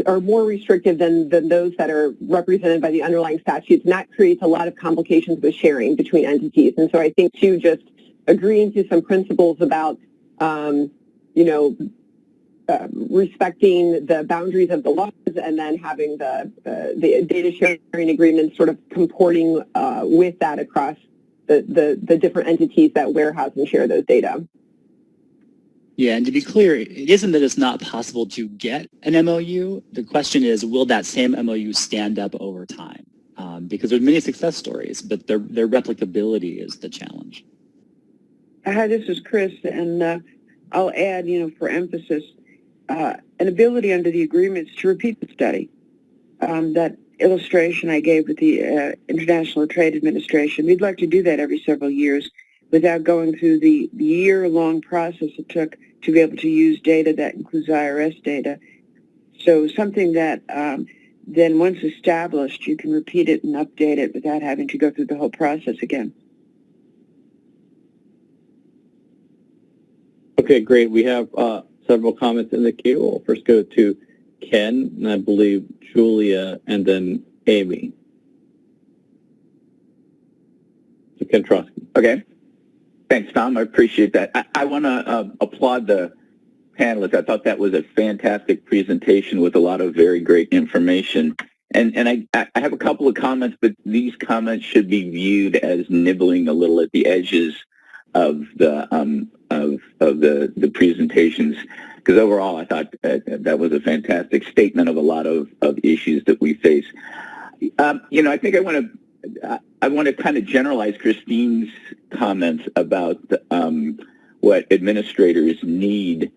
are more restrictive than those that are represented by the underlying statutes, and that creates a lot of complications with sharing between entities. And so I think, too, just agreeing to some principles about, respecting the boundaries of the laws, and then having the data sharing agreements sort of comporting with that across the different entities that warehouse and share those data. Yeah, and to be clear, it isn't that it's not possible to get an MOU. The question is, will that same MOU stand up over time? Because there's many success stories, but their replicability is the challenge. Hi, this is Chris, and I'll add, for emphasis, an ability under the agreements to repeat the study. That illustration I gave with the International Trade Administration, we'd like to do that every several years without going through the year-long process it took to be able to use data that includes IRS data. So something that then once established, you can repeat it and update it without having to go through the whole process again. Okay, great. We have several comments in the queue. We'll first go to Ken, and I believe Julia, and then Amy. So Ken Trosky. Okay. Thanks, Tom. I appreciate that. I want to applaud the panelists. I thought that was a fantastic presentation with a lot of very great information. And I have a couple of comments, but these comments should be viewed as nibbling a little at the edges of the presentations, because overall I thought that was a fantastic statement of a lot of issues that we face. I think I want to kind of generalize Christine's comments about what administrators need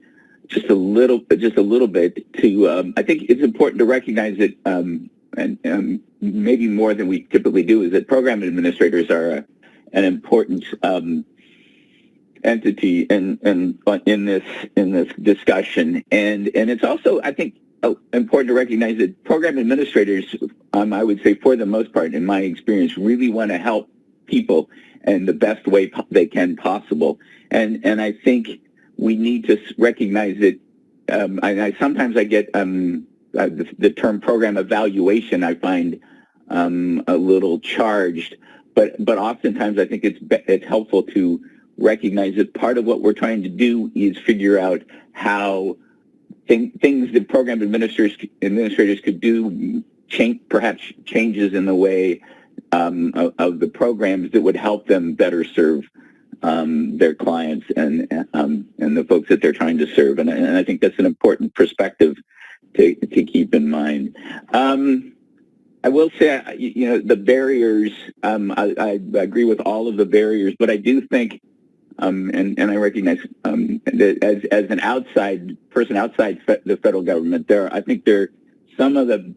just a little bit to. I think it's important to recognize that, and maybe more than we typically do, is that program administrators are an important entity in this discussion, and it's also, I think, important to recognize that program administrators, I would say for the most part, in my experience, really want to help people in the best way they can possible. And I think we need to recognize that. Sometimes I get the term program evaluation, I find a little charged, but oftentimes I think it's helpful to recognize that part of what we're trying to do is figure out how things that program administrators could do, perhaps changes in the way of the programs that would help them better serve their clients and the folks that they're trying to serve. And I think that's an important perspective to keep in mind. I will say, the barriers, I agree with all of the barriers, but I do think, and I recognize that as an outside person outside the federal government, I think there are some of the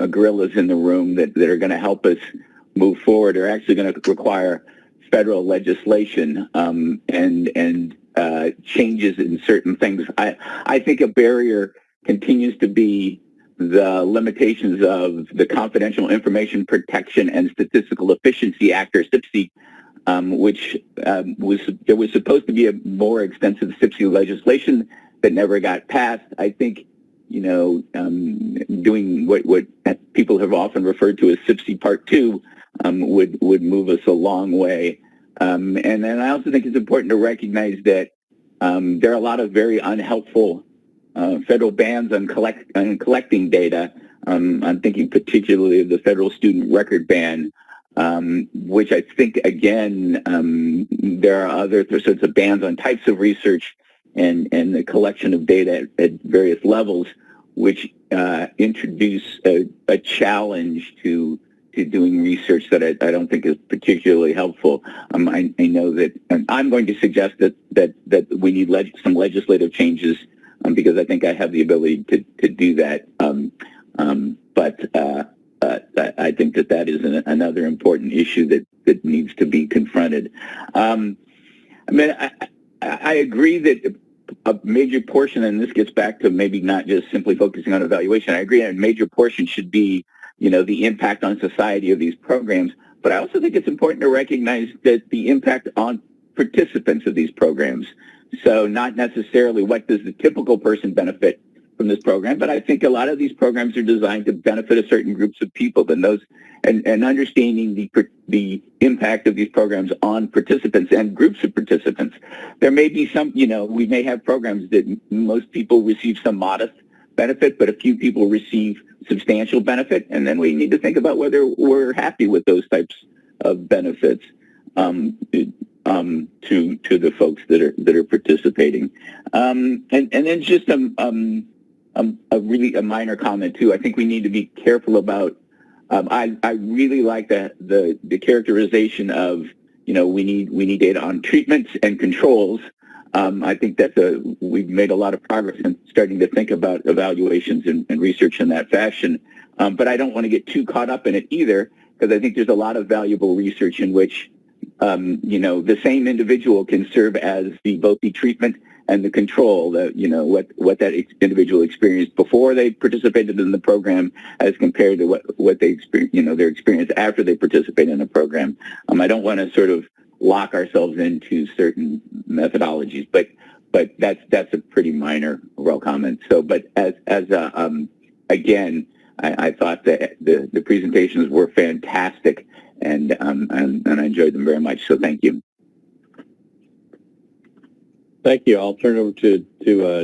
gorillas in the room that are going to help us move forward are actually going to require federal legislation and changes in certain things. I think a barrier continues to be the limitations of the Confidential Information Protection and Statistical Efficiency Act, or CIPSE, which there was supposed to be a more extensive CIPSE legislation that never got passed. I think, doing what people have often referred to as CIPSE Part 2 would move us a long way. And then I also think it's important to recognize that there are a lot of very unhelpful federal bans on collecting data. I'm thinking particularly of the federal student record ban, which I think, again, there are other sorts of bans on types of research and the collection of data at various levels, which introduce a challenge to doing research that I don't think is particularly helpful. I know that, and I'm going to suggest that we need some legislative changes because I think I have the ability to do that. But I think that is another important issue that needs to be confronted. I agree that a major portion, and this gets back to maybe not just simply focusing on evaluation, I agree a major portion should be, the impact on society of these programs. But I also think it's important to recognize that the impact on participants of these programs. So not necessarily what does the typical person benefit from this program, but I think a lot of these programs are designed to benefit a certain groups of people, and understanding the impact of these programs on participants and groups of participants. There may be some, we may have programs that most people receive some modest benefit, but a few people receive substantial benefit, and then we need to think about whether we're happy with those types of benefits to the folks that are participating. And then just a minor comment too. I think we need to be careful about. I really like the characterization of we need data on treatments and controls. I think we've made a lot of progress in starting to think about evaluations and research in that fashion. But I don't want to get too caught up in it either, because I think there's a lot of valuable research in which the same individual can serve as both the treatment and the control, what that individual experienced before they participated in the program as compared to what they experienced, their experience after they participate in the program. I don't want to sort of lock ourselves into certain methodologies, but that's a pretty minor overall comment. So, but again, I thought that the presentations were fantastic, and I enjoyed them very much. So thank you. Thank you. I'll turn it over to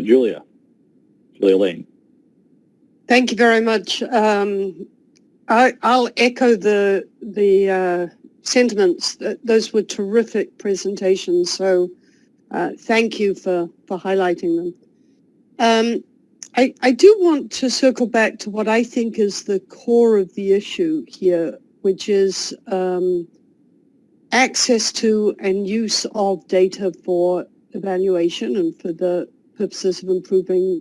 Julia Lane. Thank you very much. I'll echo the sentiments. Those were terrific presentations. So thank you for highlighting them. I do want to circle back to what I think is the core of the issue here, which is access to and use of data for evaluation and for the purposes of improving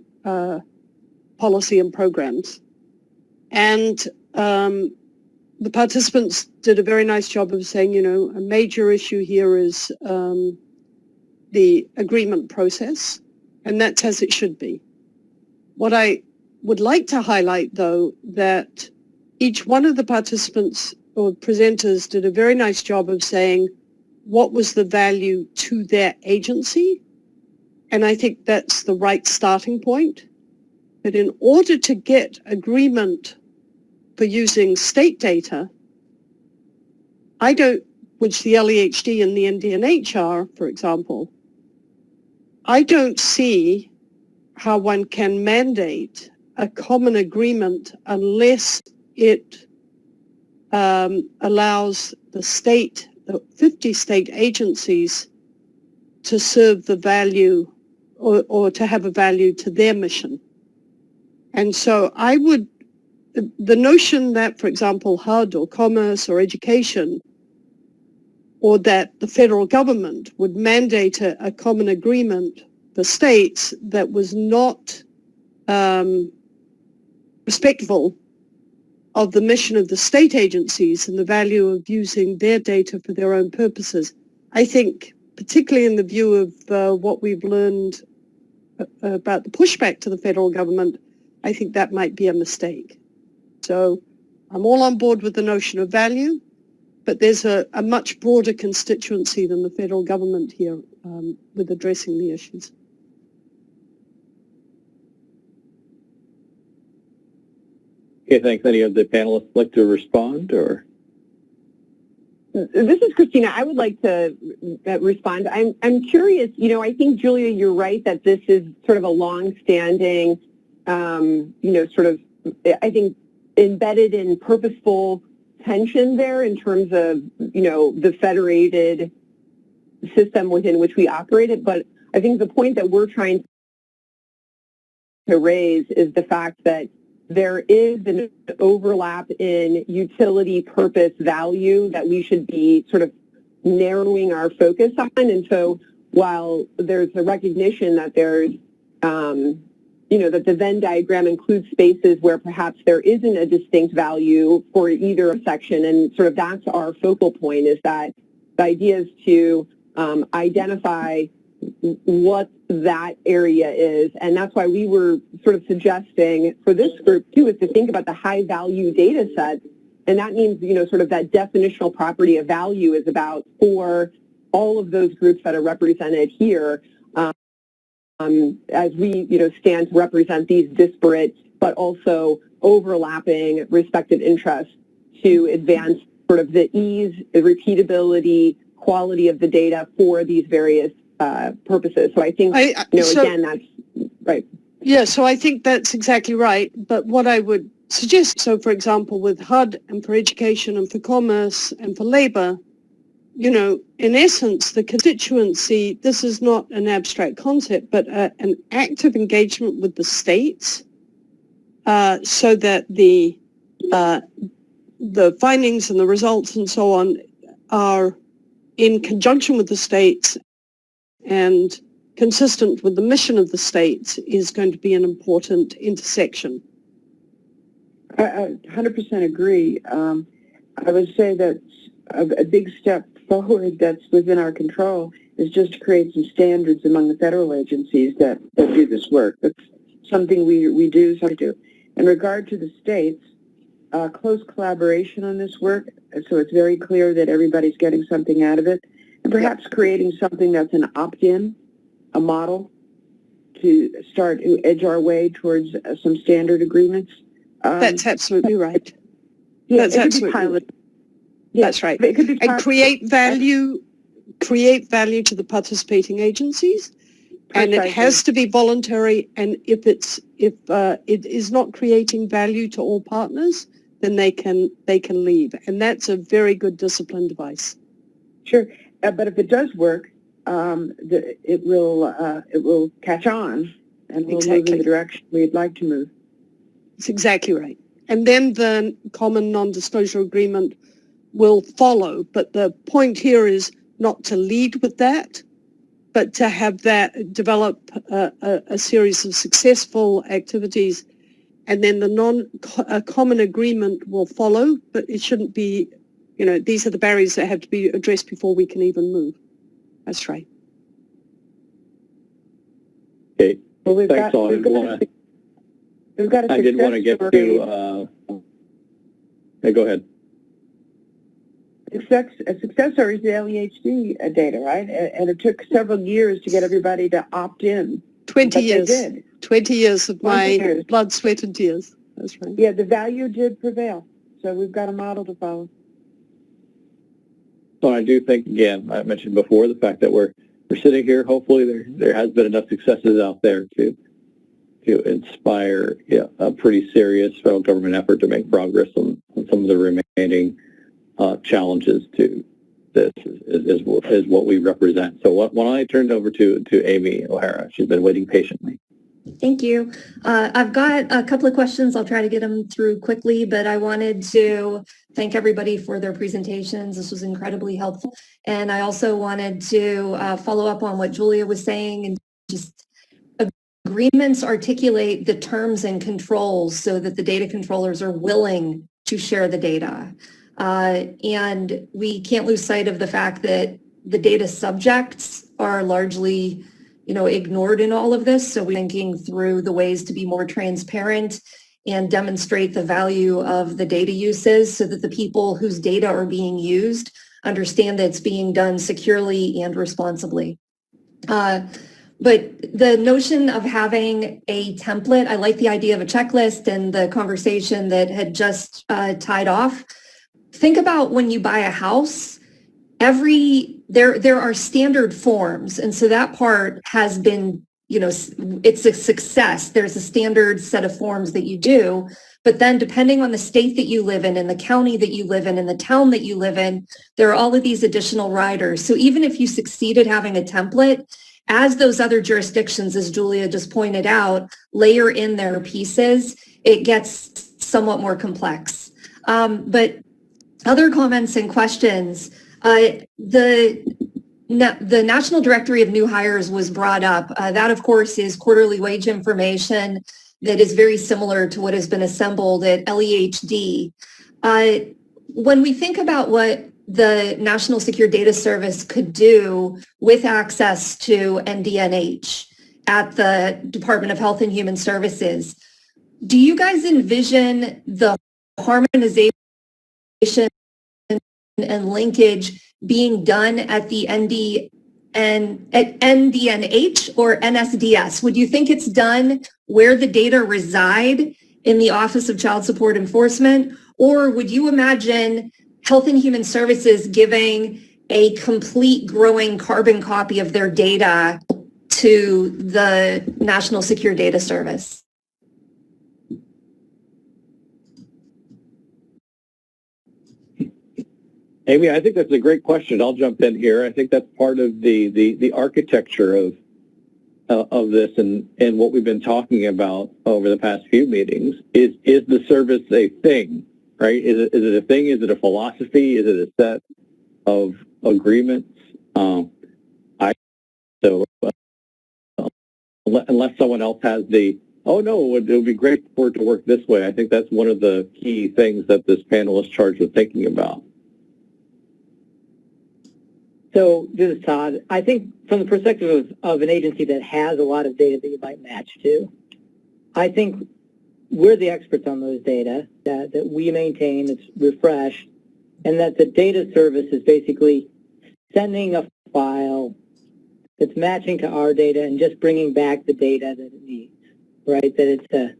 policy and programs. And the participants did a very nice job of saying, a major issue here is the agreement process, and that's as it should be. What I would like to highlight, though, that each one of the participants or presenters did a very nice job of saying what was the value to their agency, and I think that's the right starting point. But in order to get agreement for using state data, which the LEHD and the NDNH are, for example, I don't see how one can mandate a common agreement unless it allows the 50 state agencies to serve the value or to have a value to their mission. And so I would the notion that, for example, HUD or commerce or education, or that the federal government would mandate a common agreement for states that was not respectful of the mission of the state agencies and the value of using their data for their own purposes. I think, particularly in the view of what we've learned about the pushback to the federal government, I think that might be a mistake. So I'm all on board with the notion of value, but there's a much broader constituency than the federal government here with addressing the issues. Okay, thanks. Any of the panelists like to respond, or? This is Christina. I would like to respond. I'm curious, I think, Julia, you're right that this is sort of a long-standing, sort of, I think, embedded in purposeful tension there in terms of, the federated system within which we operate it. But I think the point that we're trying to raise is the fact that there is an overlap in utility, purpose, value that we should be sort of narrowing our focus on. And so while there's a recognition that there's, that the Venn diagram includes spaces where perhaps there isn't a distinct value for either section, and sort of that's our focal point, is that the idea is to identify what that area is. And that's why we were sort of suggesting for this group too, is to think about the high value data set. And that means, sort of that definitional property of value is about for all of those groups that are represented here, as we, stand to represent these disparate but also overlapping respective interests to advance sort of the ease, the repeatability, quality of the data for these various purposes. So I think, again, that's right. Yeah, so I think that's exactly right. But what I would suggest, so for example, with HUD and for education and for commerce and for labor, in essence, the constituency, this is not an abstract concept, but an active engagement with the states so that the findings and the results and so on are in conjunction with the states and consistent with the mission of the states is going to be an important intersection. I 100% agree. I would say that a big step forward that's within our control is just to create some standards among the federal agencies that do this work. That's something we do. In regard to the states, close collaboration on this work, so it's very clear that everybody's getting something out of it, and perhaps creating something that's an opt-in, a model to start to edge our way towards some standard agreements. That's absolutely right. Yeah, that's absolutely right. Yeah, that's right. It could be and create value to the participating agencies. And it has to be voluntary, and if it is not creating value to all partners, then they can leave, and that's a very good discipline device. Sure, but if it does work, it will catch on, and we'll move in the direction we'd like to move. That's exactly right. And then the common non-disclosure agreement will follow, but the point here is not to lead with that, but to have that develop a series of successful activities, and then a common agreement will follow, but it shouldn't be, these are the barriers that have to be addressed before we can even move. That's right. Okay. Well, thanks all. I did want to get to, go ahead. A success story is the LEHD data, right? And it took several years to get everybody to opt in. 20 years. They did. 20 years of my blood, sweat, and tears. That's right. Yeah, the value did prevail. So we've got a model to follow. So I do think, again, I mentioned before the fact that we're sitting here. Hopefully there has been enough successes out there to inspire a pretty serious federal government effort to make progress on some of the remaining challenges to this is what we represent. So why don't I turn it over to Amy O'Hara? She's been waiting patiently. Thank you. I've got a couple of questions. I'll try to get them through quickly, but I wanted to thank everybody for their presentations. This was incredibly helpful. And I also wanted to follow up on what Julia was saying, and just agreements articulate the terms and controls so that the data controllers are willing to share the data. And we can't lose sight of the fact that the data subjects are largely ignored in all of this. So we're thinking through the ways to be more transparent and demonstrate the value of the data uses so that the people whose data are being used understand that it's being done securely and responsibly. But the notion of having a template, I like the idea of a checklist and the conversation that had just tied off. Think about when you buy a house. There are standard forms, and so that part has been, it's a success. There's a standard set of forms that you do, but then depending on the state that you live in and the county that you live in and the town that you live in, there are all of these additional riders. So even if you succeed at having a template, as those other jurisdictions, as Julia just pointed out, layer in their pieces, it gets somewhat more complex. But other comments and questions. The National Directory of New Hires was brought up. That, of course, is quarterly wage information that is very similar to what has been assembled at LEHD. When we think about what the National Secure Data Service could do with access to NDNH at the Department of Health and Human Services, do you guys envision the harmonization and linkage being done at the NDNH or NSDS? Would you think it's done where the data reside in the Office of Child Support Enforcement? Or would you imagine Health and Human Services giving a complete growing carbon copy of their data to the National Secure Data Service? Amy, I think that's a great question. I'll jump in here. I think that's part of the architecture of this and what we've been talking about over the past few meetings. Is the service a thing, right? Is it a thing? Is it a philosophy? Is it a set of agreements? Unless someone else has oh no, it would be great for it to work this way. I think that's one of the key things that this panel is charged with thinking about. So this is Todd. I think from the perspective of an agency that has a lot of data that you might match to, I think we're the experts on those data that we maintain, it's refreshed, and that the data service is basically sending a file that's matching to our data and just bringing back the data that it needs, right? That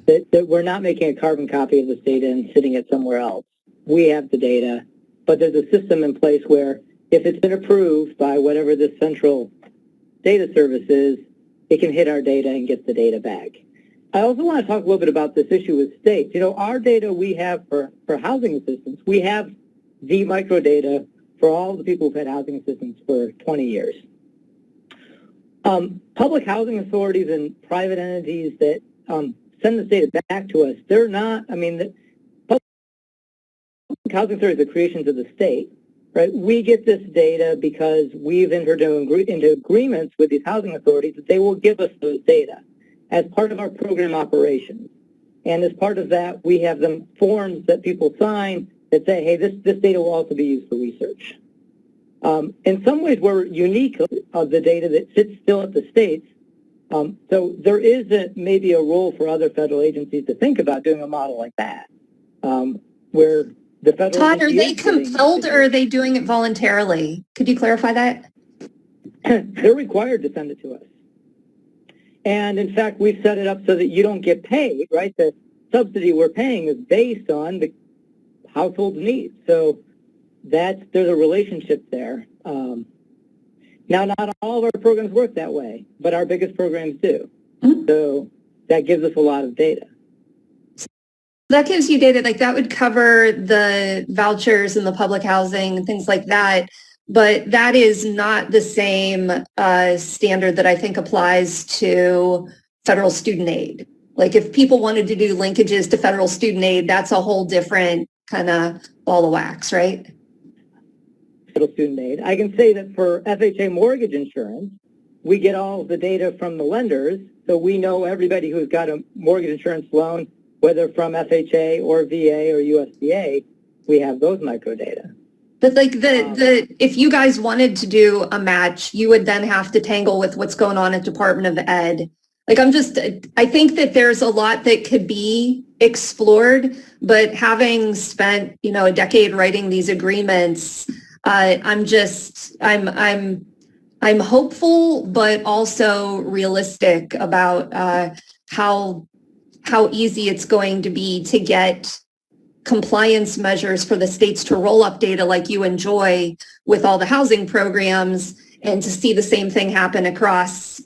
that we're not making a carbon copy of this data and sitting it somewhere else. We have the data, but there's a system in place where if it's been approved by whatever this central data service is, it can hit our data and get the data back. I also want to talk a little bit about this issue with states. Our data we have for housing assistance, we have the microdata for all the people who've had housing assistance for 20 years. Public housing authorities and private entities that send this data back to us, they're not, the public housing authorities are creations of the state. Right, we get this data because we've entered into agreements with these housing authorities that they will give us those data as part of our program operations. And as part of that, we have them forms that people sign that say, hey, this data will also be used for research. In some ways, we're unique of the data that sits still at the states. So there is maybe a role for other federal agencies to think about doing a model like that, where the federal Todd, are they compelled or are they doing it voluntarily? Could you clarify that? They're required to send it to us. And in fact, we've set it up so that you don't get paid, right? The subsidy we're paying is based on the household's needs. So there's a relationship there. Now, not all of our programs work that way, but our biggest programs do. Mm-hmm. So that gives us a lot of data. That gives you data, like that would cover the vouchers and the public housing and things like that, but that is not the same standard that I think applies to federal student aid. Like if people wanted to do linkages to federal student aid, that's a whole different kind of ball of wax, right? Federal student aid. I can say that for FHA mortgage insurance, we get all the data from the lenders, so we know everybody who's got a mortgage insurance loan, whether from FHA or VA or USDA, we have those microdata. But like if you guys wanted to do a match, you would then have to tangle with what's going on at Department of Ed. Like I think that there's a lot that could be explored, but having spent, a decade writing these agreements, I'm hopeful, but also realistic about how easy it's going to be to get compliance measures for the states to roll up data like you enjoy with all the housing programs, and to see the same thing happen across,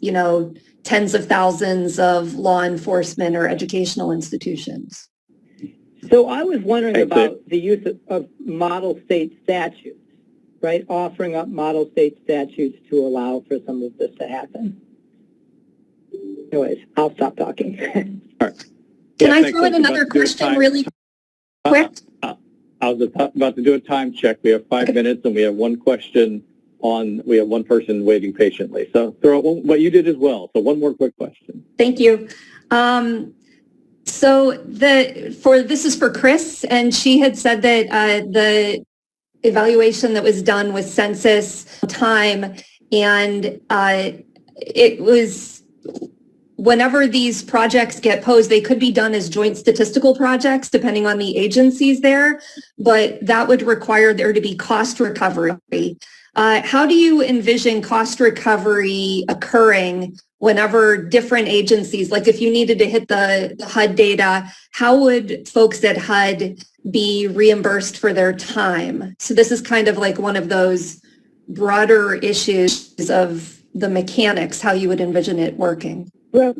tens of thousands of law enforcement or educational institutions. So I was wondering about the use of model state statutes, right? Offering up model state statutes to allow for some of this to happen. Anyways, I'll stop talking. All right. Can I throw in another question really quick? I was about to do a time check. We have 5 minutes, and we have one question we have one person waiting patiently. So throw what you did as well. So one more quick question. Thank you. So this is for Chris, and she had said that the evaluation that was done with census time, and it was whenever these projects get posed, they could be done as joint statistical projects depending on the agencies there, but that would require there to be cost recovery. How do you envision cost recovery occurring whenever different agencies, like if you needed to hit the HUD data, how would folks at HUD be reimbursed for their time? So this is kind of like one of those broader issues of the mechanics, how you would envision it working. Well,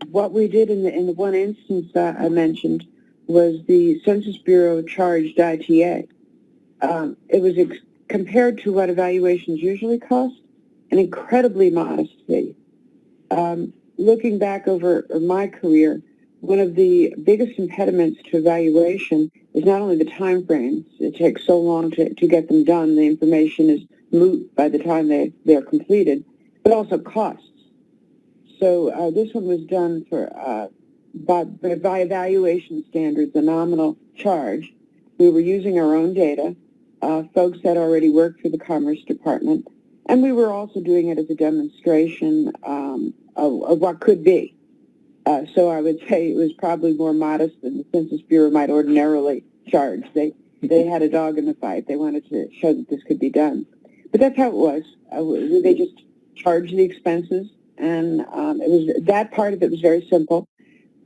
what we did in the one instance that I mentioned was the Census Bureau charged ITA. It was compared to what evaluations usually cost, an incredibly modest fee. Looking back over my career, one of the biggest impediments to evaluation is not only the time frames. It takes so long to get them done. The information is moot by the time they're completed, but also costs. So this one was done by evaluation standards, a nominal charge. We were using our own data. Folks that already worked for the Commerce Department, and we were also doing it as a demonstration of what could be. So I would say it was probably more modest than the Census Bureau might ordinarily charge. They had a dog in the fight. They wanted to show that this could be done. But that's how it was. They just charged the expenses, and that part of it was very simple.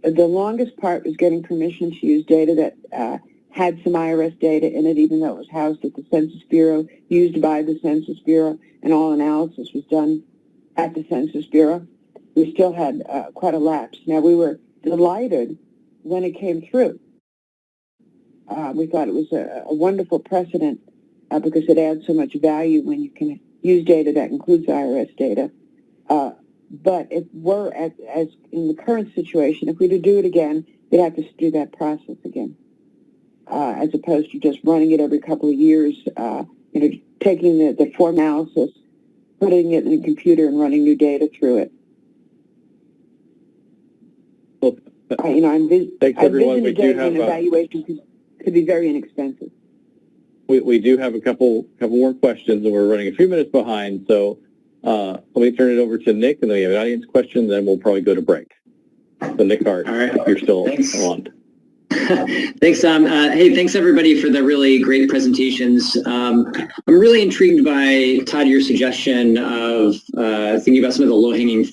The longest part was getting permission to use data that had some IRS data in it, even though it was housed at the Census Bureau, used by the Census Bureau, and all analysis was done at the Census Bureau. We still had quite a lapse. Now, we were delighted when it came through. We thought it was a wonderful precedent because it adds so much value when you can use data that includes IRS data. But if we're, as in the current situation, if we were to do it again, we'd have to do that process again. As opposed to just running it every couple of years, taking the form analysis, putting it in a computer and running new data through it. Well, I envision a day when evaluation could be very inexpensive. We do have a couple more questions, and we're running a few minutes behind. So let me turn it over to Nick, and then we have an audience question, then we'll probably go to break. So Nick Hart, all right. If you're still on. Thanks, Tom. Hey, thanks everybody for the really great presentations. I'm really intrigued by, Todd, your suggestion of thinking about some of the low-hanging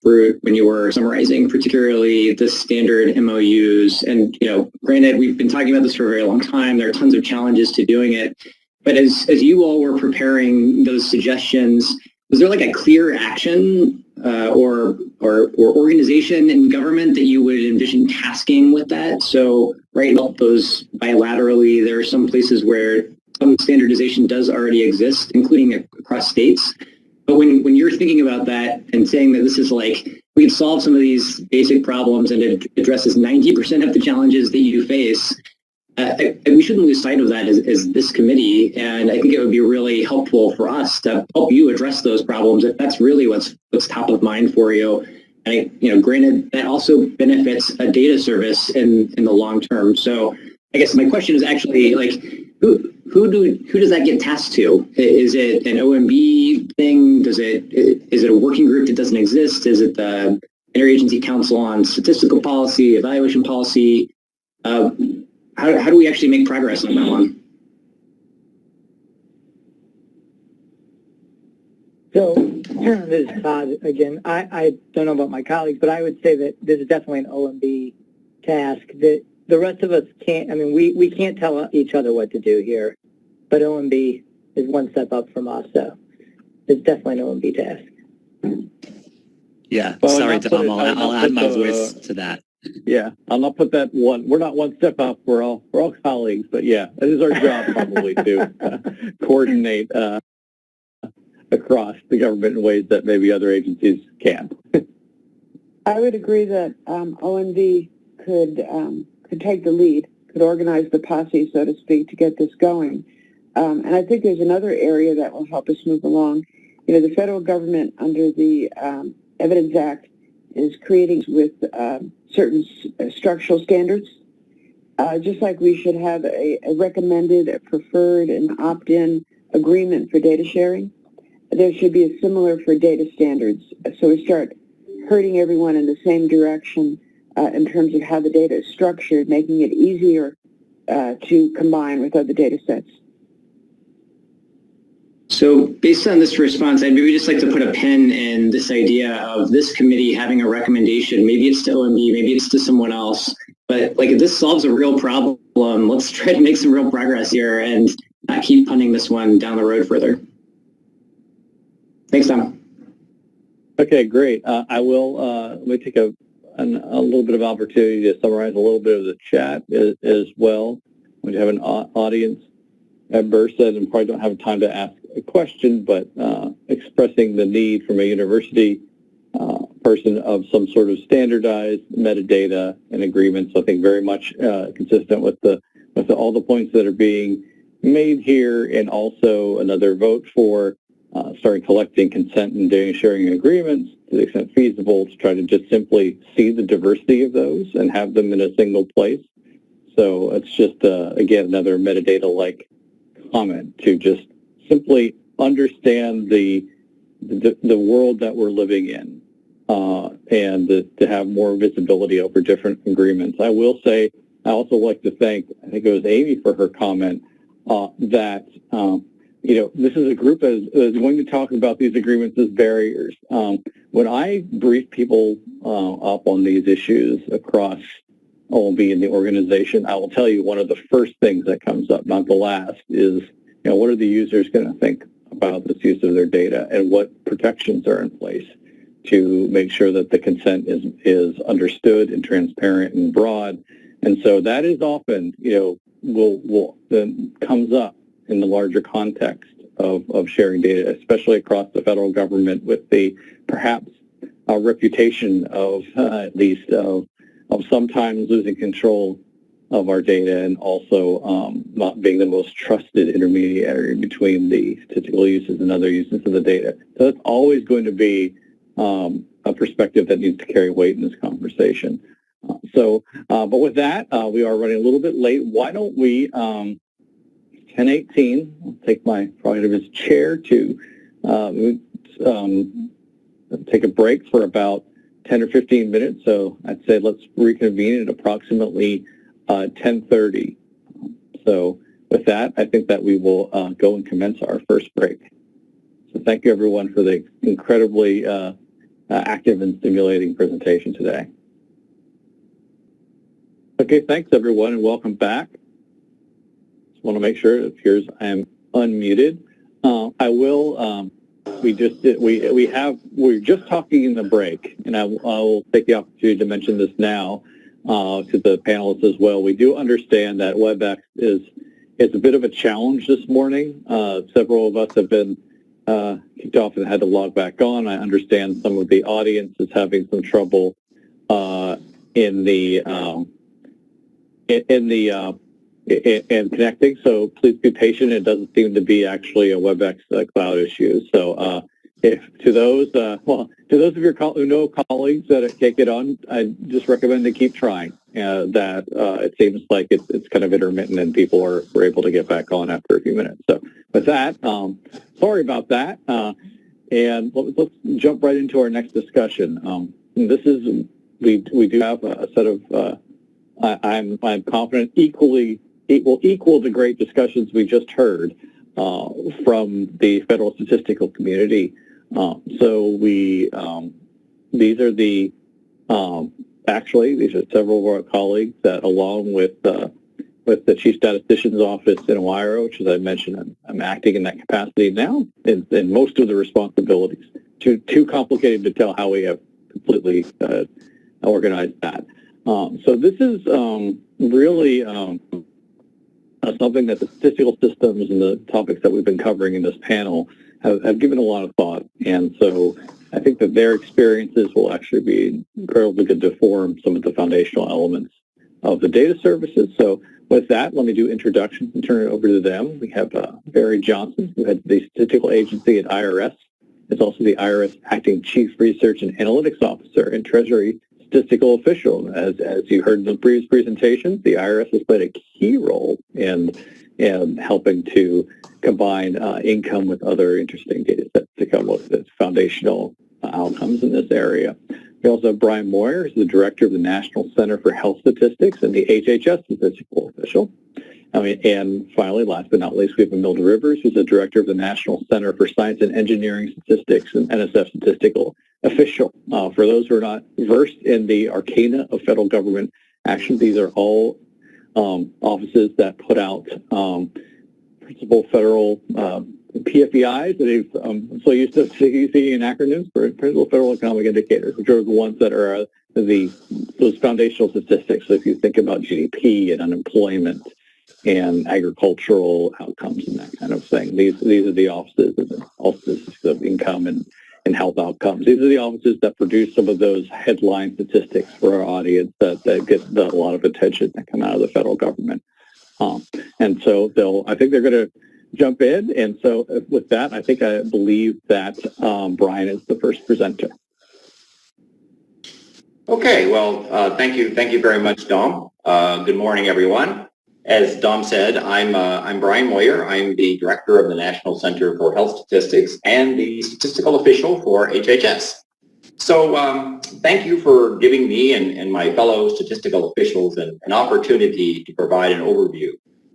fruit when you were summarizing, particularly the standard MOUs. And, granted, we've been talking about this for a very long time. There are tons of challenges to doing it. But as you all were preparing those suggestions, was there like a clear action or organization in government that you would envision tasking with that? So right now, those bilaterally, there are some places where some standardization does already exist, including across states. But when you're thinking about that and saying that this is like, we could solve some of these basic problems and it addresses 90% of the challenges that you face. We shouldn't lose sight of that as this committee, and I think it would be really helpful for us to help you address those problems if that's really what's top of mind for you. And granted, that also benefits a data service in the long term. So I guess my question is actually who does that get tasked to? Is it an OMB thing? Is it a working group that doesn't exist? Is it the Interagency Council on Statistical Policy, Evaluation Policy? How do we actually make progress on that one? So this is Todd again. I don't know about my colleagues, but I would say that this is definitely an OMB task that the rest of us can't. I mean, we can't tell each other what to do here, but OMB is one step up from us, so it's definitely an OMB task. Yeah, Well, sorry, I'll Tom. I'll add my voice to that. Yeah, I'll not put that one. We're not one step up. We're all colleagues, but yeah, it is our job probably to coordinate across the government in ways that maybe other agencies can't. I would agree that OMB could take the lead, could organize the posse, so to speak, to get this going. And I think there's another area that will help us move along. The federal government under the Evidence Act is creating with certain structural standards. Just like we should have a recommended, a preferred, and opt-in agreement for data sharing, there should be a similar for data standards. So we start herding everyone in the same direction in terms of how the data is structured, making it easier to combine with other data sets. So based on this response, I'd maybe just like to put a pin in this idea of this committee having a recommendation. Maybe it's to OMB, maybe it's to someone else. But if this solves a real problem, let's try to make some real progress here and not keep punting this one down the road further. Thanks, Tom. Okay, great. I will let me take a little bit of opportunity to summarize a little bit of the chat as well. We have an audience at Bursa and probably don't have time to ask a question, but expressing the need from a university person of some sort of standardized metadata and agreements. I think very much consistent with all the points that are being made here, and also another vote for starting collecting consent and data sharing agreements to the extent feasible to try to just simply see the diversity of those and have them in a single place. So it's just, again, another metadata-like comment to just simply understand the world that we're living in and to have more visibility over different agreements. I will say, I also like to thank, I think it was Amy for her comment that, this is a group that is going to talk about these agreements as barriers. When I brief people up on these issues across OMB in the organization, I will tell you one of the first things that comes up, not the last, is what are the users going to think about this use of their data and what protections are in place to make sure that the consent is understood and transparent and broad. And so that is often, comes up in the larger context of sharing data, especially across the federal government with the perhaps reputation of at least of sometimes losing control of our data and also not being the most trusted intermediary between the statistical uses and other uses of the data. So that's always going to be a perspective that needs to carry weight in this conversation. But with that, we are running a little bit late. Why don't we, 10:18, I'll take my prerogative as chair to take a break for about 10 or 15 minutes. So I'd say let's reconvene at approximately 10:30. So with that, I think that we will go and commence our first break. So thank you everyone for the incredibly active and stimulating presentation today. Okay, thanks everyone and welcome back. Just want to make sure it appears I am unmuted. I will, we're just talking in the break, and I will take the opportunity to mention this now to the panelists as well. We do understand that WebEx is a bit of a challenge this morning. Several of us have been kicked off and had to log back on. I understand some of the audience is having some trouble in connecting. So please be patient. It doesn't seem to be actually a WebEx cloud issue. So if to those of your who know colleagues that can't get on, I just recommend to keep trying. It seems like it's kind of intermittent and people were able to get back on after a few minutes. So with that, sorry about that. And let's jump right into our next discussion. This is we do have a set of I'm confident it will equal the great discussions we just heard from the federal statistical community. These are the these are several of our colleagues that, along with the Chief Statistician's Office in Ohio, which, as I mentioned, I'm acting in that capacity now in most of the responsibilities. Too complicated to tell how we have completely organized that. So this is really something that the statistical systems and the topics that we've been covering in this panel have given a lot of thought. And so I think that their experiences will actually be incredibly good to form some of the foundational elements of the data services. So with that, let me do introductions and turn it over to them. We have Barry Johnson, who heads the statistical agency at IRS. Is also the IRS Acting Chief Research and Analytics Officer and Treasury Statistical Official. As you heard in the previous presentation, the IRS has played a key role in helping to combine income with other interesting data sets to come up with foundational outcomes in this area. We also have Brian Moyer, who's the Director of the National Center for Health Statistics and the HHS Statistical Official. And finally, last but not least, we have Imelda Rivers, who's the Director of the National Center for Science and Engineering Statistics and NSF Statistical Official. For those who are not versed in the arcana of federal government action, these are all offices that put out principal federal PFEIs that I'm so used to seeing acronyms for Principal Federal Economic Indicators, which are the ones that are those foundational statistics. So if you think about GDP and unemployment and agricultural outcomes and that kind of thing, these are the offices of income and health outcomes. These are the offices that produce some of those headline statistics for our audience that get a lot of attention that come out of the federal government. And so I think they're going to jump in. And so with that, I believe that Brian is the first presenter. Okay, well, thank you very much, Dom. Good morning, everyone. As Dom said, I'm Brian Moyer. I'm the Director of the National Center for Health Statistics and the Statistical Official for HHS. So thank you for giving me and my fellow statistical officials an opportunity to provide an overview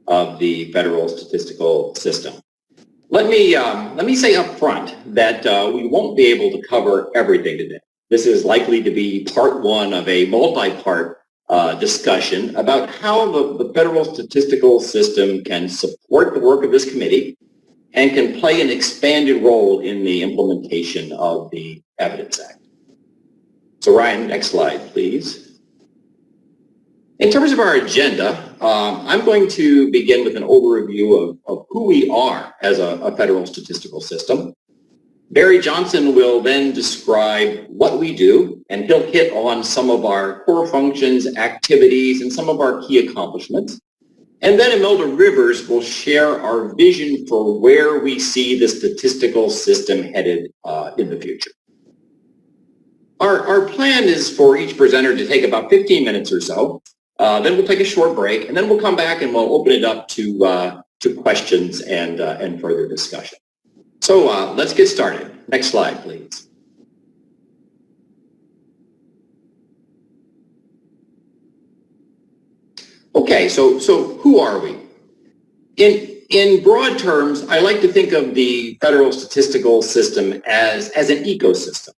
of the federal statistical system. Let me say up front that we won't be able to cover everything today. This is likely to be part one of a multi-part discussion about how the federal statistical system can support the work of this committee and can play an expanded role in the implementation of the Evidence Act. So Ryan, next slide, please. In terms of our agenda, I'm going to begin with an overview of who we are as a federal statistical system. Barry Johnson will then describe what we do, and he'll hit on some of our core functions, activities, and some of our key accomplishments. And then Imelda Rivers will share our vision for where we see the statistical system headed in the future. Our plan is for each presenter to take about 15 minutes or so. Then we'll take a short break, and then we'll come back and we'll open it up to questions and further discussion. So let's get started. Next slide, please. Okay, so who are we? In broad terms, I like to think of the federal statistical system as an ecosystem.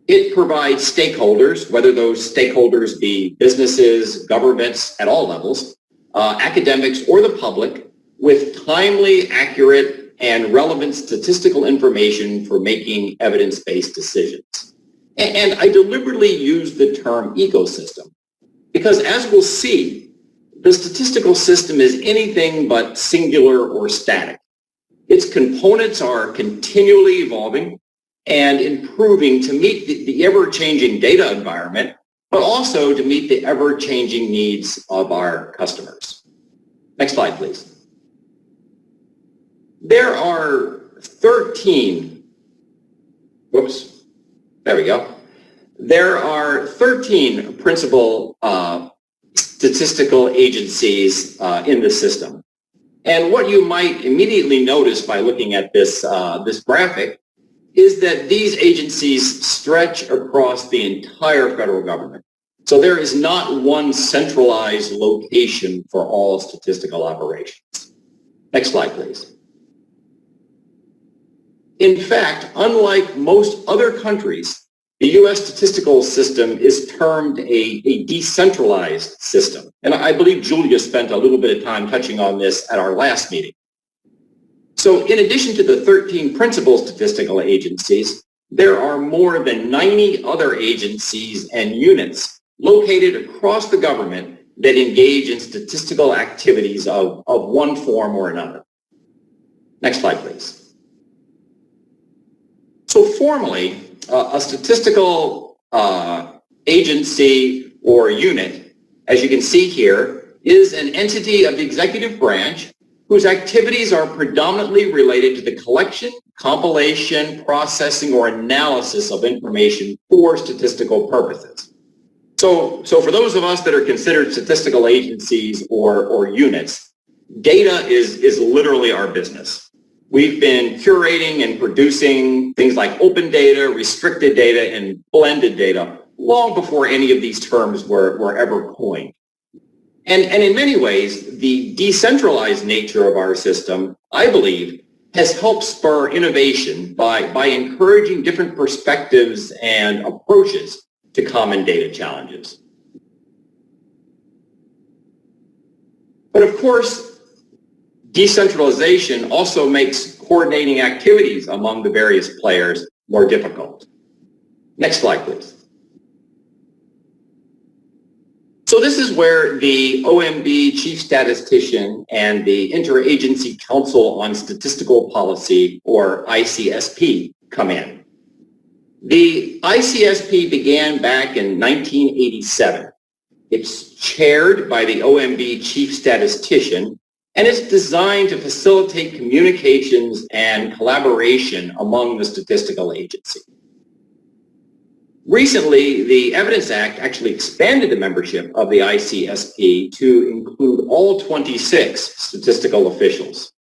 It provides stakeholders, whether those stakeholders be businesses, governments at all levels, academics, or the public, with timely, accurate, and relevant statistical information for making evidence-based decisions. And I deliberately use the term ecosystem because, as we'll see, the statistical system is anything but singular or static. Its components are continually evolving and improving to meet the ever-changing data environment, but also to meet the ever-changing needs of our customers. Next slide, please. There are 13, whoops, there we go. There are 13 principal statistical agencies in the system. And what you might immediately notice by looking at this, this graphic is that these agencies stretch across the entire federal government. So there is not one centralized location for all statistical operations. Next slide, please. In fact, unlike most other countries, the U.S. statistical system is termed a decentralized system. And I believe Julia spent a little bit of time touching on this at our last meeting. So in addition to the 13 principal statistical agencies, there are more than 90 other agencies and units located across the government that engage in statistical activities of one form or another. Next slide, please. So formally, a statistical agency or unit, as you can see here, is an entity of the executive branch whose activities are predominantly related to the collection, compilation, processing, or analysis of information for statistical purposes. So for those of us that are considered statistical agencies or units, data is literally our business. We've been curating and producing things like open data, restricted data, and blended data long before any of these terms were ever coined. And in many ways, the decentralized nature of our system, I believe, has helped spur innovation by encouraging different perspectives and approaches to common data challenges. But of course, decentralization also makes coordinating activities among the various players more difficult. Next slide, please. So this is where the OMB Chief Statistician and the Interagency Council on Statistical Policy, or ICSP, come in. The ICSP began back in 1987. It's chaired by the OMB Chief Statistician, and it's designed to facilitate communications and collaboration among the statistical agency. Recently, the Evidence Act actually expanded the membership of the ICSP to include all 26 statistical officials.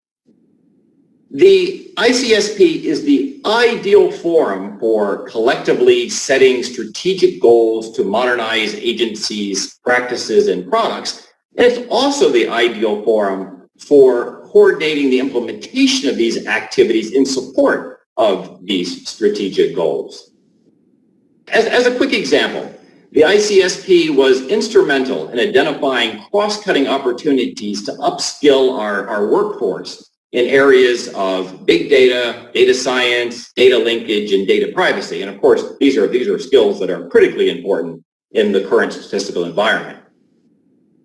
The ICSP is the ideal forum for collectively setting strategic goals to modernize agencies' practices and products, and it's also the ideal forum for coordinating the implementation of these activities in support of these strategic goals. As a quick example, the ICSP was instrumental in identifying cross-cutting opportunities to upskill our workforce in areas of big data, data science, data linkage, and data privacy. And of course, these are skills that are critically important in the current statistical environment.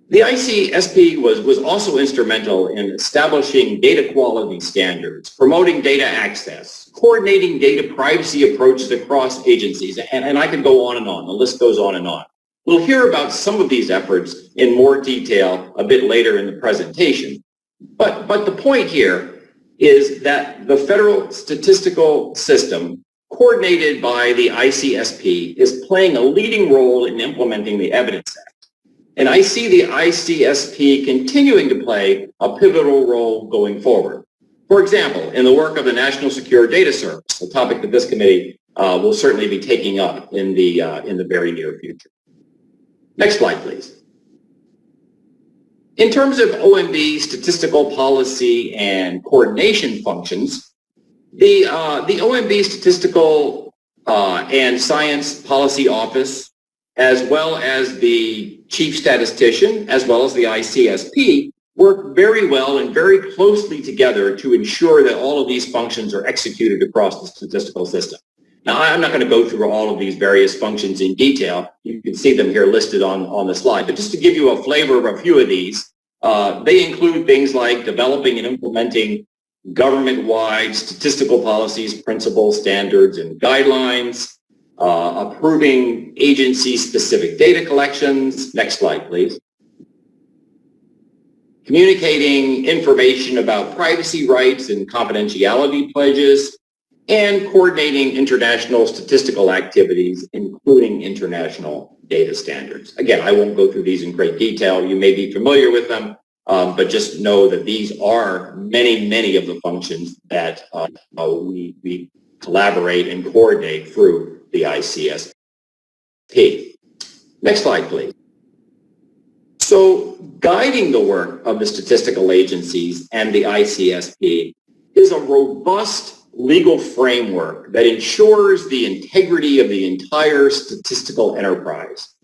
The ICSP was also instrumental in establishing data quality standards, promoting data access, coordinating data privacy approaches across agencies, and I could go on and on. The list goes on and on. We'll hear about some of these efforts in more detail a bit later in the presentation. But the point here is that the federal statistical system, coordinated by the ICSP, is playing a leading role in implementing the Evidence Act. And I see the ICSP continuing to play a pivotal role going forward. For example, in the work of the National Secure Data Service, a topic that this committee will certainly be taking up in the very near future. Next slide, please. In terms of OMB statistical policy and coordination functions, the OMB Statistical and Science Policy Office, as well as the Chief Statistician, as well as the ICSP, work very well and very closely together to ensure that all of these functions are executed across the statistical system. Now, I'm not going to go through all of these various functions in detail. You can see them here listed on the slide. But just to give you a flavor of a few of these, they include things like developing and implementing government-wide statistical policies, principles, standards, and guidelines, approving agency-specific data collections. Next slide, please. Communicating information about privacy rights and confidentiality pledges, and coordinating international statistical activities, including international data standards. Again, I won't go through these in great detail. You may be familiar with them, but just know that these are many of the functions that we collaborate and coordinate through the ICSP. Next slide, please. So guiding the work of the statistical agencies and the ICSP is a robust legal framework that ensures the integrity of the entire statistical enterprise.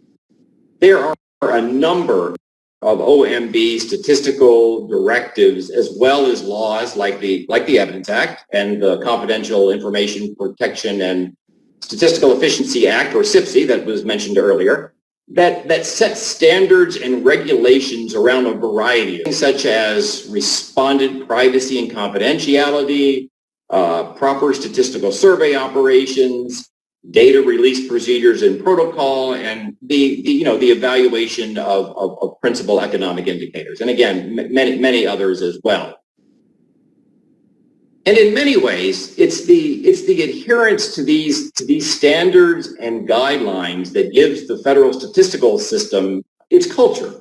There are a number of OMB statistical directives as well as laws like the Evidence Act and the Confidential Information Protection and Statistical Efficiency Act, or SIPSI, that was mentioned earlier, that set standards and regulations around a variety of things such as respondent privacy and confidentiality, proper statistical survey operations, data release procedures and protocol, and the evaluation of principal economic indicators, and again, many others as well. And in many ways, it's the adherence to these standards and guidelines that gives the federal statistical system its culture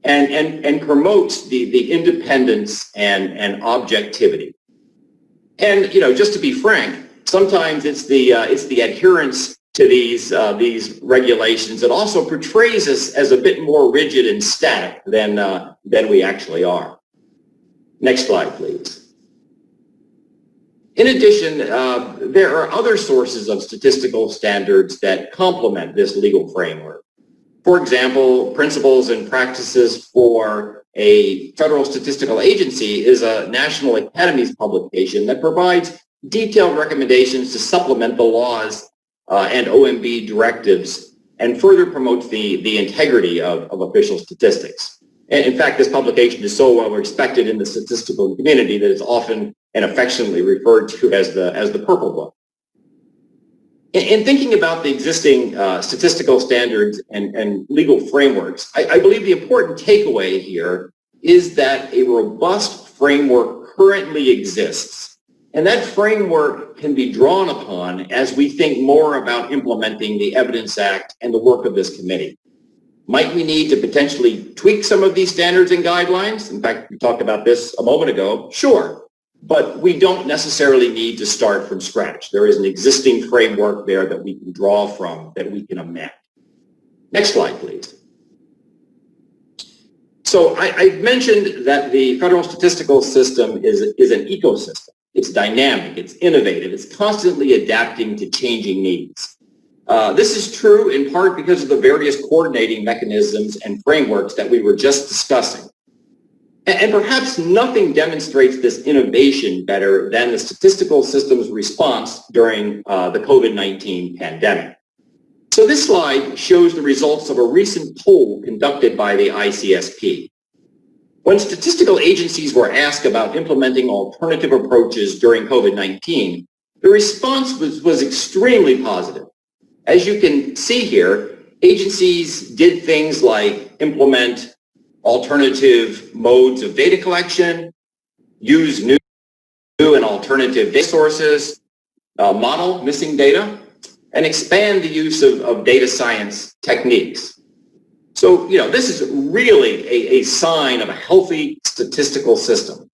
and promotes the independence and objectivity. And just to be frank, sometimes it's the adherence to these regulations that also portrays us as a bit more rigid and static than we actually are. Next slide, please. In addition, there are other sources of statistical standards that complement this legal framework. For example, Principles and Practices for a Federal Statistical Agency is a National Academies publication that provides detailed recommendations to supplement the laws and OMB directives and further promotes the integrity of official statistics. And in fact, this publication is so well respected in the statistical community that it's often and affectionately referred to as the Purple Book. In thinking about the existing statistical standards and legal frameworks, I believe the important takeaway here is that a robust framework currently exists, and that framework can be drawn upon as we think more about implementing the Evidence Act and the work of this committee. Might we need to potentially tweak some of these standards and guidelines? In fact, we talked about this a moment ago. Sure. But we don't necessarily need to start from scratch. There is an existing framework there that we can draw from, that we can amend. Next slide, please. So I mentioned that the federal statistical system is an ecosystem. It's dynamic, it's innovative, it's constantly adapting to changing needs. This is true in part because of the various coordinating mechanisms and frameworks that we were just discussing. And perhaps nothing demonstrates this innovation better than the statistical system's response during the COVID-19 pandemic. So this slide shows the results of a recent poll conducted by the ICSP. When statistical agencies were asked about implementing alternative approaches during COVID-19, the response was extremely positive. As you can see here, agencies did things like implement alternative modes of data collection, use new and alternative data sources, model missing data, and expand the use of data science techniques. So, this is really a sign of a healthy statistical system,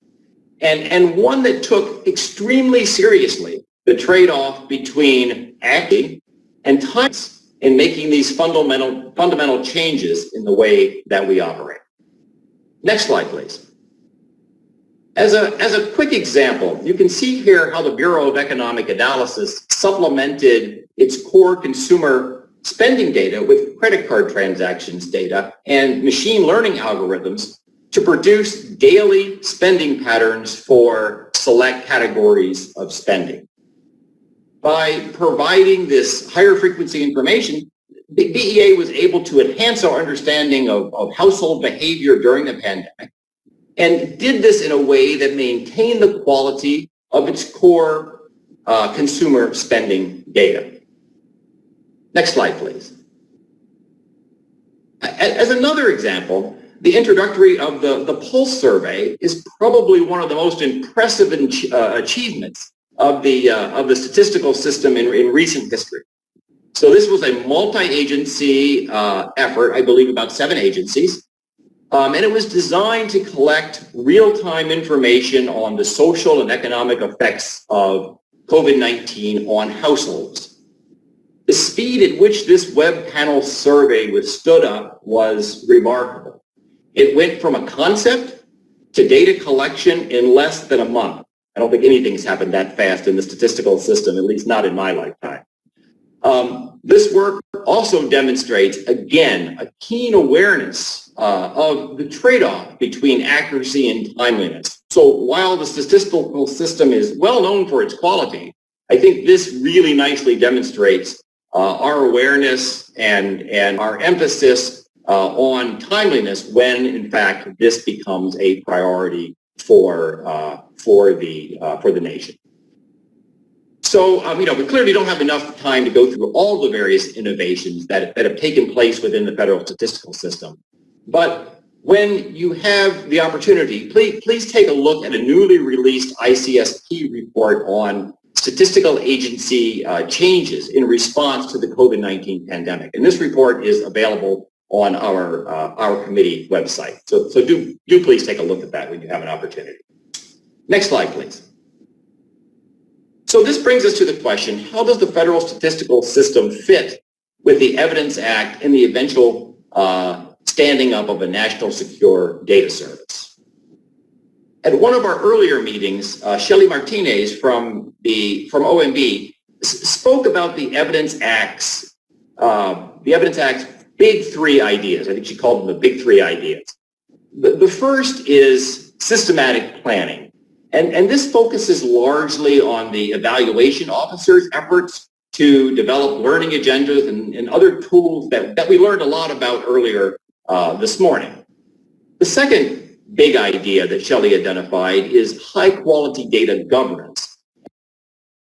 and one that took extremely seriously the trade-off between acting and time in making these fundamental changes in the way that we operate. Next slide, please. As a quick example, you can see here how the Bureau of Economic Analysis supplemented its core consumer spending data with credit card transactions data and machine learning algorithms to produce daily spending patterns for select categories of spending. By providing this higher frequency information, the BEA was able to enhance our understanding of household behavior during the pandemic and did this in a way that maintained the quality of its core consumer spending data. Next slide, please. As another example, the introductory of the Pulse survey is probably one of the most impressive achievements of the statistical system in recent history. So this was a multi-agency effort, I believe about 7 agencies, and it was designed to collect real-time information on the social and economic effects of COVID-19 on households. The speed at which this web panel survey was stood up was remarkable. It went from a concept to data collection in less than a month. I don't think anything's happened that fast in the statistical system, at least not in my lifetime. This work also demonstrates, again, a keen awareness of the trade-off between accuracy and timeliness. So while the statistical system is well known for its quality, I think this really nicely demonstrates our awareness and our emphasis on timeliness when, in fact, this becomes a priority for the nation. So, we clearly don't have enough time to go through all the various innovations that have taken place within the federal statistical system. But when you have the opportunity, please take a look at a newly released ICSP report on statistical agency changes in response to the COVID-19 pandemic. And this report is available on our committee website. So do please take a look at that when you have an opportunity. Next slide, please. So this brings us to the question, how does the federal statistical system fit with the Evidence Act and the eventual standing up of a national secure data service? At one of our earlier meetings, Shelley Martinez from OMB spoke about the Evidence Act's big 3 ideas. I think she called them the big 3 ideas. The first is systematic planning. And this focuses largely on the evaluation officer's efforts to develop learning agendas and other tools that we learned a lot about earlier this morning. The second big idea that Shelley identified is high-quality data governance.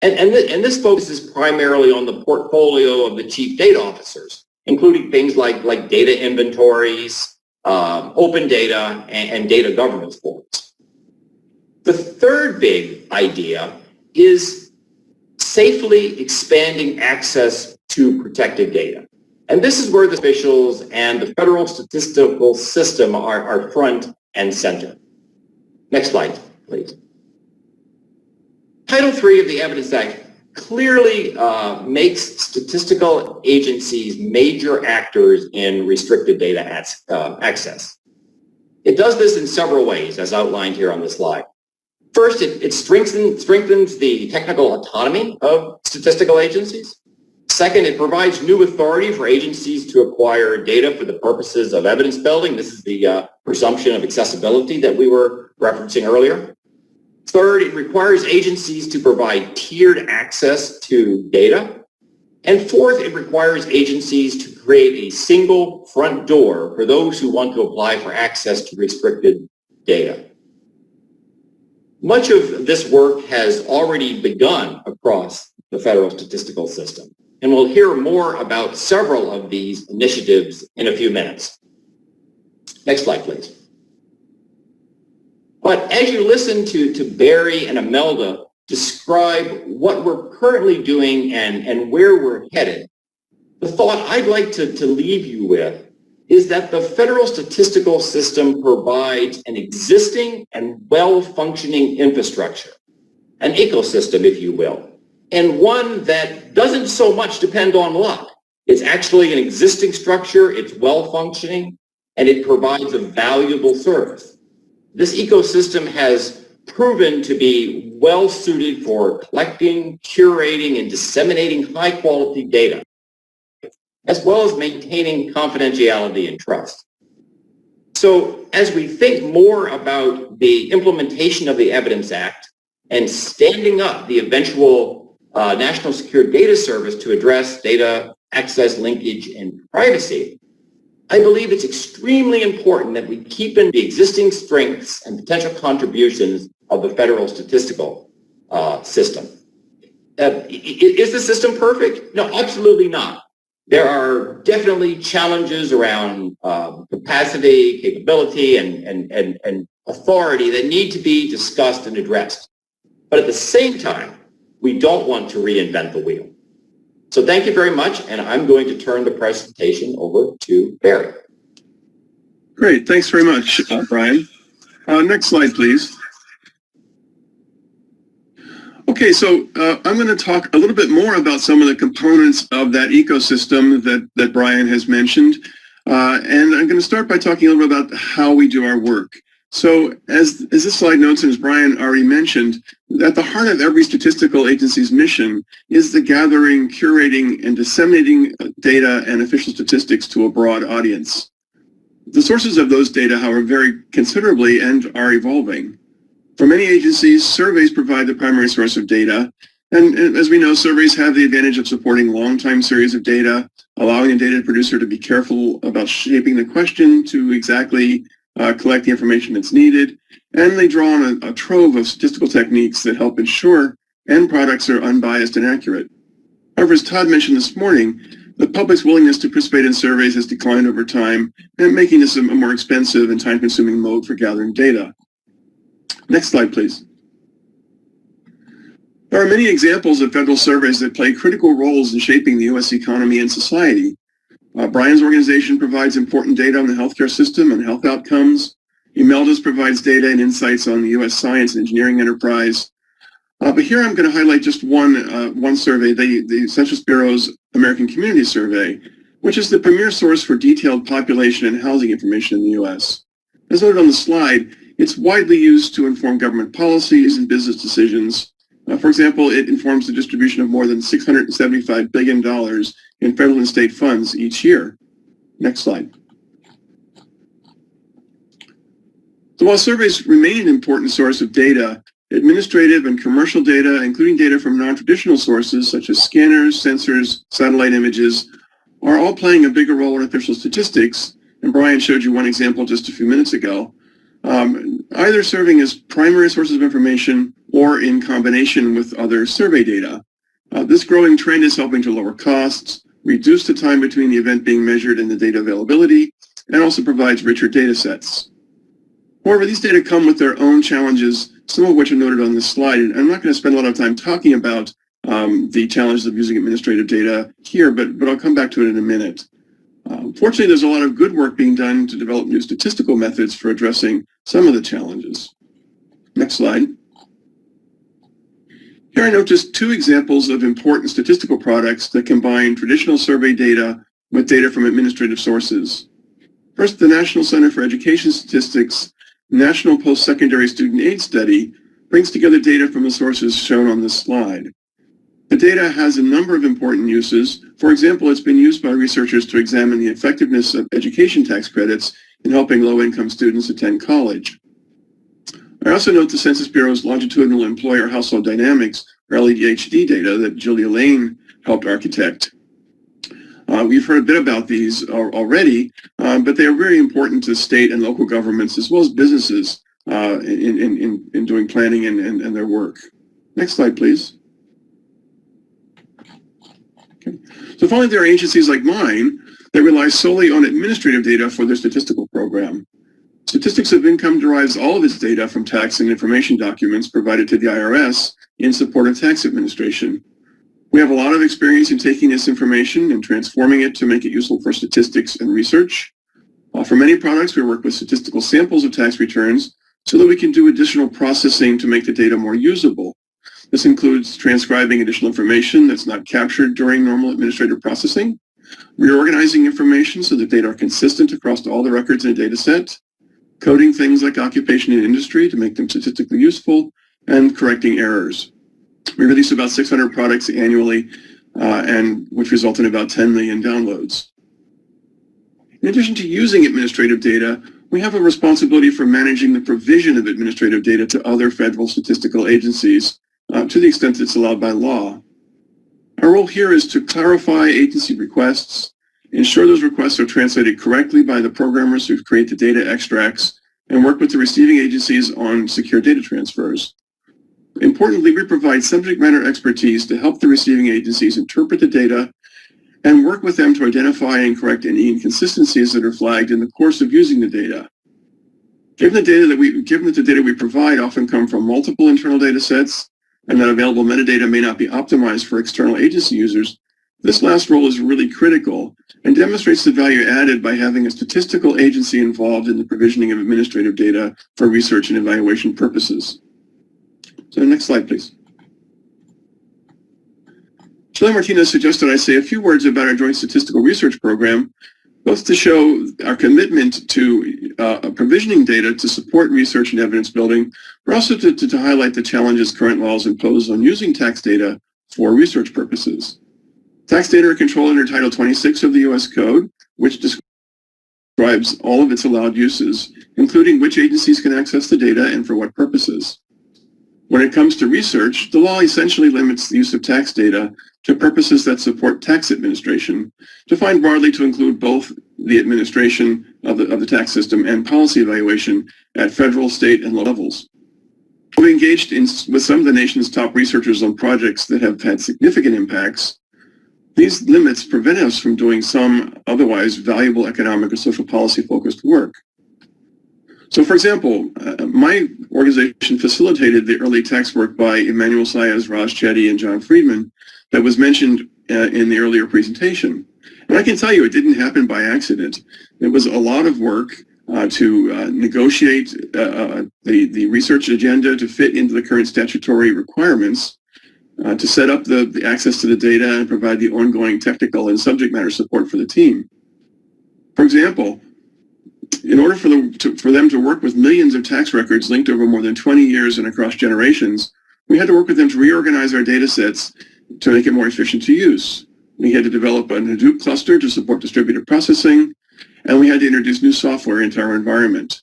And this focuses primarily on the portfolio of the chief data officers, including things like data inventories, open data, and data governance boards. The third big idea is safely expanding access to protected data. And this is where the officials and the federal statistical system are front and center. Next slide, please. Title III of the Evidence Act clearly makes statistical agencies major actors in restricted data access. It does this in several ways, as outlined here on the slide. First, it strengthens the technical autonomy of statistical agencies. Second, it provides new authority for agencies to acquire data for the purposes of evidence building. This is the presumption of accessibility that we were referencing earlier. Third, it requires agencies to provide tiered access to data. And fourth, it requires agencies to create a single front door for those who want to apply for access to restricted data. Much of this work has already begun across the federal statistical system, and we'll hear more about several of these initiatives in a few minutes. Next slide, please. But as you listen to Barry and Imelda describe what we're currently doing and where we're headed, the thought I'd like to leave you with is that the federal statistical system provides an existing and well-functioning infrastructure, an ecosystem, if you will, and one that doesn't so much depend on luck. It's actually an existing structure, it's well-functioning, and it provides a valuable service. This ecosystem has proven to be well-suited for collecting, curating, and disseminating high-quality data, as well as maintaining confidentiality and trust. So as we think more about the implementation of the Evidence Act and standing up the eventual National Secure Data Service to address data access, linkage, and privacy, I believe it's extremely important that we keep in the existing strengths and potential contributions of the federal statistical system. Is the system perfect? No, absolutely not. There are definitely challenges around capacity, capability, and authority that need to be discussed and addressed. But at the same time, we don't want to reinvent the wheel. So thank you very much, and I'm going to turn the presentation over to Barry. Great, thanks very much, Brian. Next slide, please. Okay, so I'm going to talk a little bit more about some of the components of that ecosystem that Brian has mentioned. And I'm going to start by talking a little bit about how we do our work. So as this slide notes, and as Brian already mentioned, at the heart of every statistical agency's mission is the gathering, curating, and disseminating data and official statistics to a broad audience. The sources of those data, however, vary considerably and are evolving. For many agencies, surveys provide the primary source of data. And as we know, surveys have the advantage of supporting long-time series of data, allowing a data producer to be careful about shaping the question to exactly collect the information that's needed. And they draw on a trove of statistical techniques that help ensure end products are unbiased and accurate. However, as Todd mentioned this morning, the public's willingness to participate in surveys has declined over time, and making this a more expensive and time-consuming mode for gathering data. Next slide, please. There are many examples of federal surveys that play critical roles in shaping the U.S. economy and society. Brian's organization provides important data on the healthcare system and health outcomes. Imelda's provides data and insights on the U.S. science and engineering enterprise. But here I'm going to highlight just one survey, the Census Bureau's American Community Survey, which is the premier source for detailed population and housing information in the U.S. As noted on the slide, it's widely used to inform government policies and business decisions. For example, it informs the distribution of more than $675 billion in federal and state funds each year. Next slide. So while surveys remain an important source of data, administrative and commercial data, including data from non-traditional sources such as scanners, sensors, satellite images, are all playing a bigger role in official statistics. And Brian showed you one example just a few minutes ago. Either serving as primary sources of information or in combination with other survey data. This growing trend is helping to lower costs, reduce the time between the event being measured and the data availability, and also provides richer data sets. However, these data come with their own challenges, some of which are noted on this slide, and I'm not going to spend a lot of time talking about the challenges of using administrative data here, but I'll come back to it in a minute. Fortunately, there's a lot of good work being done to develop new statistical methods for addressing some of the challenges. Next slide. Here I note just two examples of important statistical products that combine traditional survey data with data from administrative sources. First, the National Center for Education Statistics National Post-Secondary Student Aid Study brings together data from the sources shown on this slide. The data has a number of important uses. For example, it's been used by researchers to examine the effectiveness of education tax credits in helping low-income students attend college. I also note the Census Bureau's longitudinal employer household dynamics, or LEDHD data that Julia Lane helped architect. We've heard a bit about these already, but they are very important to state and local governments as well as businesses in doing planning and their work. Next slide, please. Okay. So finally, there are agencies like mine that rely solely on administrative data for their statistical program. Statistics of Income derives all of its data from tax and information documents provided to the IRS in support of tax administration. We have a lot of experience in taking this information and transforming it to make it useful for statistics and research. For many products, we work with statistical samples of tax returns so that we can do additional processing to make the data more usable. This includes transcribing additional information that's not captured during normal administrative processing, reorganizing information so that data are consistent across all the records in a data set, coding things like occupation and industry to make them statistically useful, and correcting errors. We release about 600 products annually, and which result in about 10 million downloads. In addition to using administrative data, we have a responsibility for managing the provision of administrative data to other federal statistical agencies to the extent it's allowed by law. Our role here is to clarify agency requests, ensure those requests are translated correctly by the programmers who create the data extracts, and work with the receiving agencies on secure data transfers. Importantly, we provide subject matter expertise to help the receiving agencies interpret the data and work with them to identify and correct any inconsistencies that are flagged in the course of using the data. Given that the data we provide often come from multiple internal data sets and that available metadata may not be optimized for external agency users, this last role is really critical and demonstrates the value added by having a statistical agency involved in the provisioning of administrative data for research and evaluation purposes. So next slide, please. Shelley Martinez suggested I say a few words about our joint statistical research program, both to show our commitment to provisioning data to support research and evidence building, but also to highlight the challenges current laws impose on using tax data for research purposes. Tax data are controlled under Title 26 of the U.S. Code, which describes all of its allowed uses, including which agencies can access the data and for what purposes. When it comes to research, the law essentially limits the use of tax data to purposes that support tax administration, defined broadly to include both the administration of the tax system and policy evaluation at federal, state, and local levels. We've engaged with some of the nation's top researchers on projects that have had significant impacts. These limits prevent us from doing some otherwise valuable economic or social policy-focused work. So, for example, my organization facilitated the early tax work by Emmanuel Saez, Raj Chetty, and John Friedman that was mentioned in the earlier presentation. And I can tell you it didn't happen by accident. It was a lot of work to negotiate the research agenda to fit into the current statutory requirements, to set up the access to the data and provide the ongoing technical and subject matter support for the team. For example, in order for them to work with millions of tax records linked over more than 20 years and across generations, we had to work with them to reorganize our data sets to make it more efficient to use. We had to develop a Hadoop cluster to support distributed processing, and we had to introduce new software into our environment.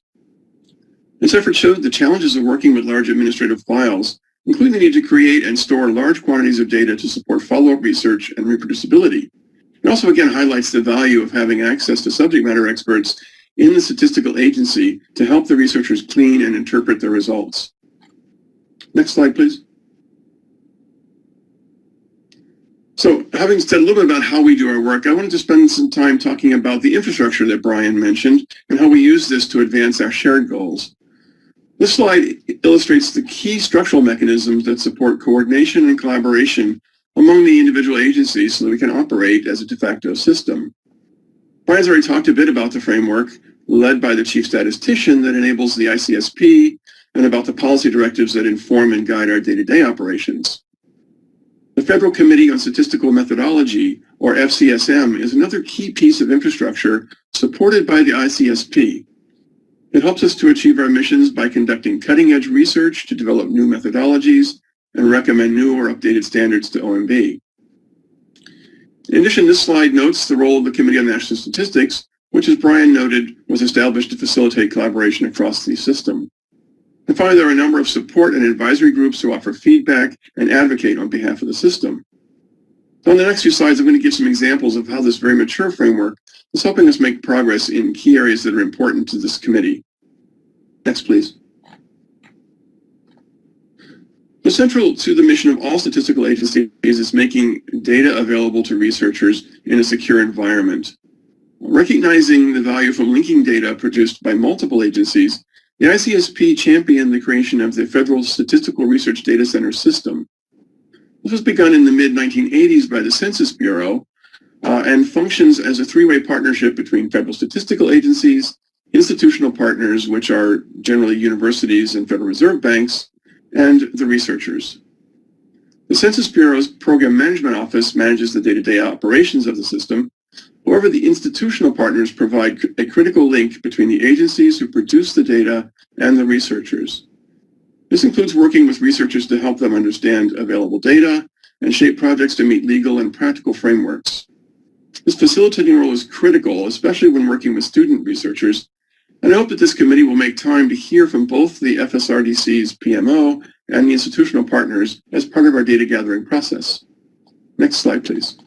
This effort showed the challenges of working with large administrative files, including the need to create and store large quantities of data to support follow-up research and reproducibility. It also again highlights the value of having access to subject matter experts in the statistical agency to help the researchers clean and interpret the results. Next slide, please. So, having said a little bit about how we do our work, I wanted to spend some time talking about the infrastructure that Brian mentioned and how we use this to advance our shared goals. This slide illustrates the key structural mechanisms that support coordination and collaboration among the individual agencies so that we can operate as a de facto system. Brian's already talked a bit about the framework led by the chief statistician that enables the ICSP and about the policy directives that inform and guide our day-to-day operations. The Federal Committee on Statistical Methodology, or FCSM, is another key piece of infrastructure supported by the ICSP. It helps us to achieve our missions by conducting cutting-edge research to develop new methodologies and recommend new or updated standards to OMB. In addition, this slide notes the role of the Committee on National Statistics, which, as Brian noted, was established to facilitate collaboration across the system. And finally, there are a number of support and advisory groups who offer feedback and advocate on behalf of the system. So on the next few slides, I'm going to give some examples of how this very mature framework is helping us make progress in key areas that are important to this committee. Next, please. So central to the mission of all statistical agencies is making data available to researchers in a secure environment. Recognizing the value from linking data produced by multiple agencies, the ICSP championed the creation of the Federal Statistical Research Data Center system. This was begun in the mid-1980s by the Census Bureau and functions as a three-way partnership between federal statistical agencies, institutional partners, which are generally universities and Federal Reserve banks, and the researchers. The Census Bureau's Program Management Office manages the day-to-day operations of the system. However, the institutional partners provide a critical link between the agencies who produce the data and the researchers. This includes working with researchers to help them understand available data and shape projects to meet legal and practical frameworks. This facilitating role is critical, especially when working with student researchers, and I hope that this committee will make time to hear from both the FSRDC's PMO and the institutional partners as part of our data gathering process. Next slide, please.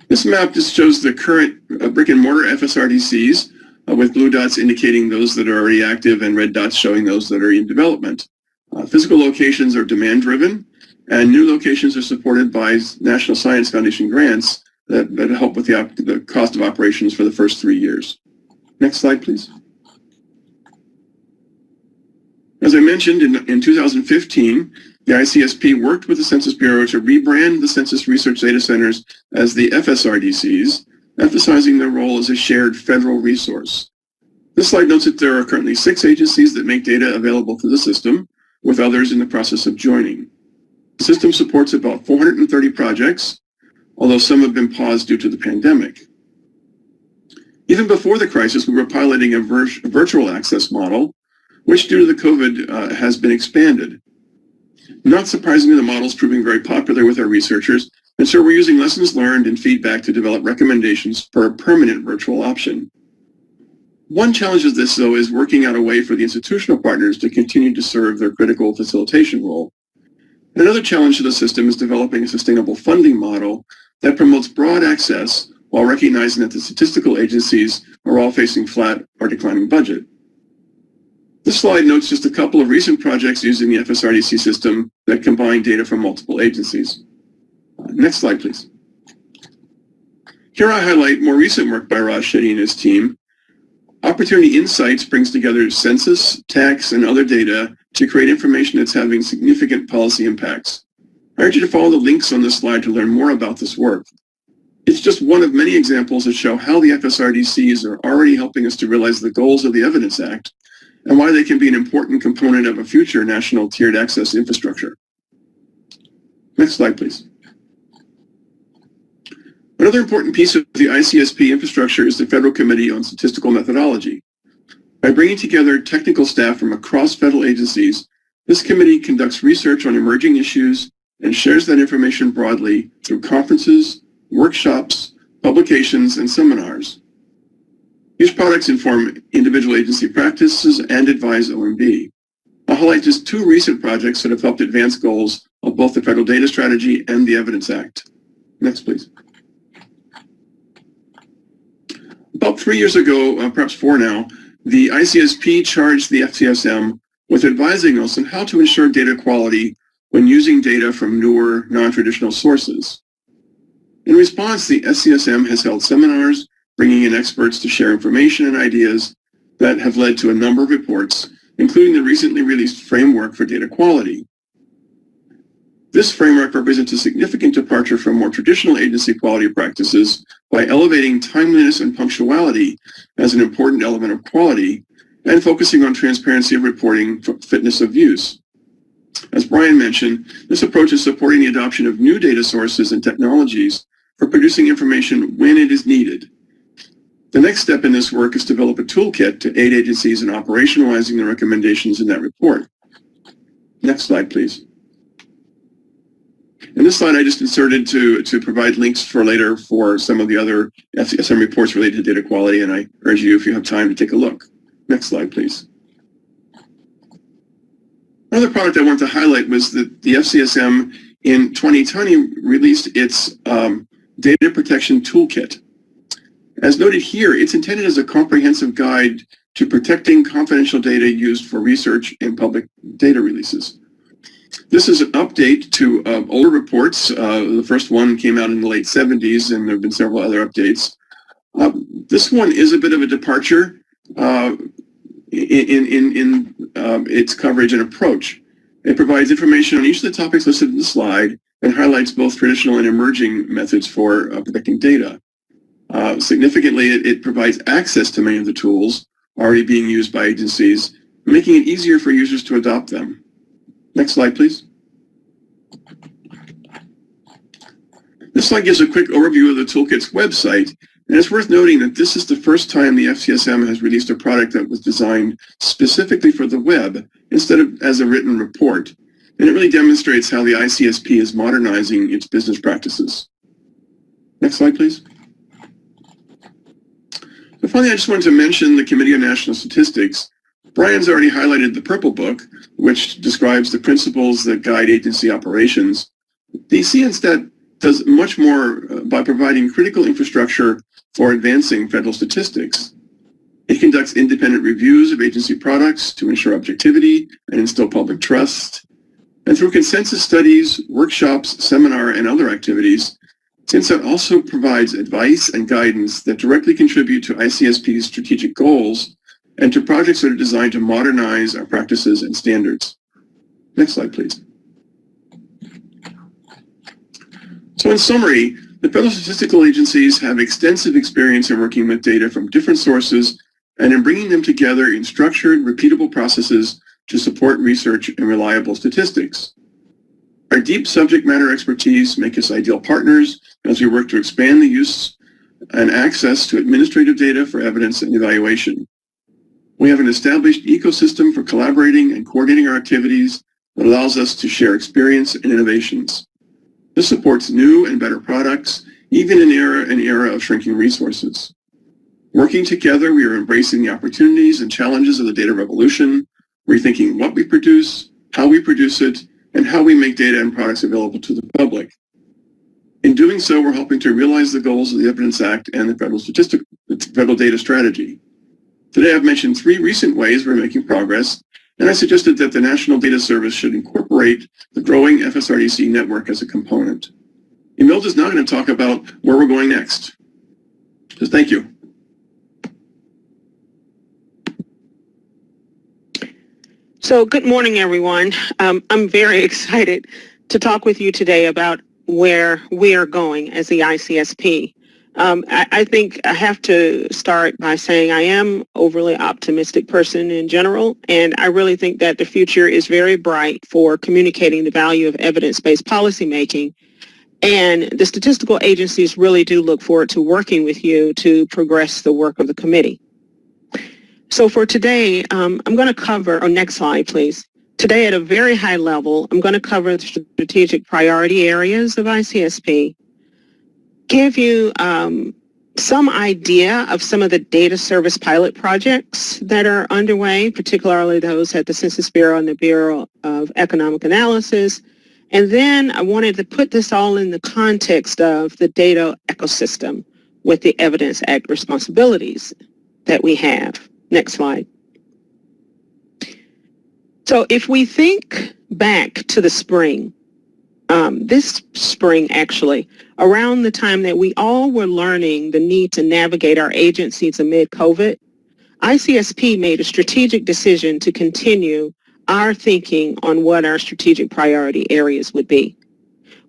This map just shows the current brick and mortar FSRDCs with blue dots indicating those that are already active and red dots showing those that are in development. Physical locations are demand driven, and new locations are supported by National Science Foundation grants that help with the cost of operations for the first 3 years. Next slide, please. As I mentioned, in 2015, the ICSP worked with the Census Bureau to rebrand the Census Research Data Centers as the FSRDCs, emphasizing their role as a shared federal resource. This slide notes that there are currently 6 agencies that make data available to the system, with others in the process of joining. The system supports about 430 projects, although some have been paused due to the pandemic. Even before the crisis, we were piloting a virtual access model, which due to the COVID has been expanded. Not surprisingly, the model is proving very popular with our researchers, and so we're using lessons learned and feedback to develop recommendations for a permanent virtual option. One challenge of this, though, is working out a way for the institutional partners to continue to serve their critical facilitation role. And another challenge to the system is developing a sustainable funding model that promotes broad access while recognizing that the statistical agencies are all facing flat or declining budget. This slide notes just a couple of recent projects using the FSRDC system that combine data from multiple agencies. Next slide, please. Here I highlight more recent work by Raj Shetty and his team. Opportunity Insights brings together census, tax, and other data to create information that's having significant policy impacts. I urge you to follow the links on this slide to learn more about this work. It's just one of many examples that show how the FSRDCs are already helping us to realize the goals of the Evidence Act and why they can be an important component of a future national tiered access infrastructure. Next slide, please. Another important piece of the ICSP infrastructure is the Federal Committee on Statistical Methodology. By bringing together technical staff from across federal agencies, this committee conducts research on emerging issues and shares that information broadly through conferences, workshops, publications, and seminars. These products inform individual agency practices and advise OMB. I'll highlight just 2 recent projects that have helped advance goals of both the Federal Data Strategy and the Evidence Act. Next, please. About 3 years ago, perhaps 4 now, the ICSP charged the FCSM with advising us on how to ensure data quality when using data from newer, non-traditional sources. In response, the SCSM has held seminars, bringing in experts to share information and ideas that have led to a number of reports, including the recently released Framework for Data Quality. This framework represents a significant departure from more traditional agency quality practices by elevating timeliness and punctuality as an important element of quality and focusing on transparency of reporting for fitness of use. As Brian mentioned, this approach is supporting the adoption of new data sources and technologies for producing information when it is needed. The next step in this work is to develop a toolkit to aid agencies in operationalizing the recommendations in that report. Next slide, please. In this slide, I just inserted to provide links for later for some of the other FCSM reports related to data quality, and I urge you, if you have time, to take a look. Next slide, please. Another product I want to highlight was that the FCSM in 2020 released its Data Protection Toolkit. As noted here, it's intended as a comprehensive guide to protecting confidential data used for research and public data releases. This is an update to older reports. The first one came out in the late 70s, and there have been several other updates. This one is a bit of a departure in its coverage and approach. It provides information on each of the topics listed in the slide and highlights both traditional and emerging methods for protecting data. Significantly, it provides access to many of the tools already being used by agencies, making it easier for users to adopt them. Next slide, please. This slide gives a quick overview of the toolkit's website, and it's worth noting that this is the first time the FCSM has released a product that was designed specifically for the web instead of as a written report, and it really demonstrates how the ICSP is modernizing its business practices. Next slide, please. So finally, I just wanted to mention the Committee on National Statistics. Brian's already highlighted the Purple Book, which describes the principles that guide agency operations. The CNSTAT does much more by providing critical infrastructure for advancing federal statistics. It conducts independent reviews of agency products to ensure objectivity and instill public trust. And through consensus studies, workshops, seminar, and other activities, CINSAT also provides advice and guidance that directly contribute to ICSP's strategic goals and to projects that are designed to modernize our practices and standards. Next slide, please. So in summary, the federal statistical agencies have extensive experience in working with data from different sources and in bringing them together in structured, repeatable processes to support research and reliable statistics. Our deep subject matter expertise make us ideal partners as we work to expand the use and access to administrative data for evidence and evaluation. We have an established ecosystem for collaborating and coordinating our activities that allows us to share experience and innovations. This supports new and better products, even in an era of shrinking resources. Working together, we are embracing the opportunities and challenges of the data revolution, rethinking what we produce, how we produce it, and how we make data and products available to the public. In doing so, we're helping to realize the goals of the Evidence Act and the Federal Data Strategy. Today, I've mentioned 3 recent ways we're making progress, and I suggested that the National Data Service should incorporate the growing FSRDC network as a component. Emil is now going to talk about where we're going next. So thank you. So good morning, everyone. I'm very excited to talk with you today about where we are going as the ICSP. I think I have to start by saying I am overly optimistic person in general, and I really think that the future is very bright for communicating the value of evidence-based policymaking. And the statistical agencies really do look forward to working with you to progress the work of the committee. So for today, I'm going to cover, next slide, please. Today at a very high level, I'm going to cover the strategic priority areas of ICSP, give you some idea of some of the data service pilot projects that are underway, particularly those at the Census Bureau and the Bureau of Economic Analysis. And then I wanted to put this all in the context of the data ecosystem with the Evidence Act responsibilities that we have. Next slide. So if we think back to the spring, this spring actually, around the time that we all were learning the need to navigate our agencies amid COVID, ICSP made a strategic decision to continue our thinking on what our strategic priority areas would be.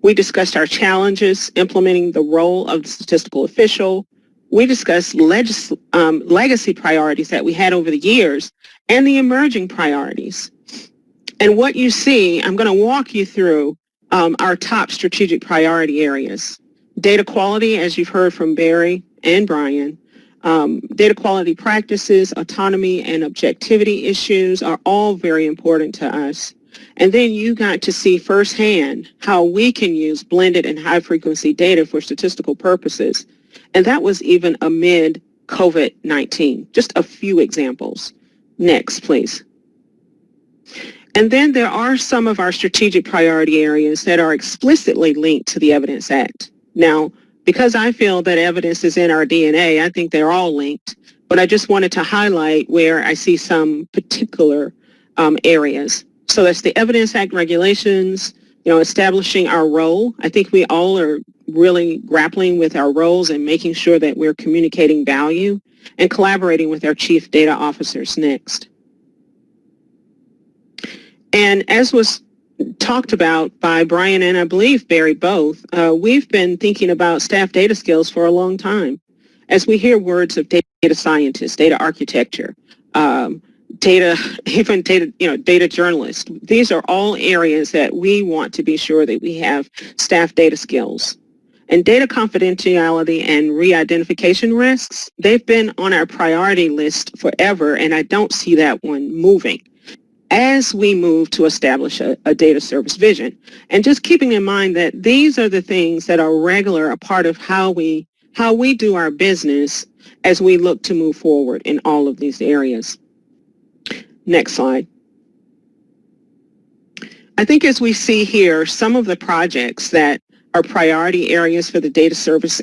We discussed our challenges implementing the role of the statistical official. We discussed legacy priorities that we had over the years and the emerging priorities. And what you see, I'm going to walk you through our top strategic priority areas. Data quality, as you've heard from Barry and Brian, data quality practices, autonomy, and objectivity issues are all very important to us. And then you got to see firsthand how we can use blended and high-frequency data for statistical purposes. And that was even amid COVID-19. Just a few examples. Next, please. And then there are some of our strategic priority areas that are explicitly linked to the Evidence Act. Now, because I feel that evidence is in our DNA, I think they're all linked, but I just wanted to highlight where I see some particular areas. So that's the Evidence Act regulations, establishing our role. I think we all are really grappling with our roles and making sure that we're communicating value and collaborating with our chief data officers next. And as was talked about by Brian and I believe Barry both, we've been thinking about staff data skills for a long time. As we hear words of data scientists, data architecture, data journalist, these are all areas that we want to be sure that we have staff data skills. And data confidentiality and re-identification risks, they've been on our priority list forever, and I don't see that one moving as we move to establish a data service vision. And just keeping in mind that these are the things that are regular, a part of how we do our business as we look to move forward in all of these areas. Next slide. I think as we see here, some of the projects that are priority areas for the data service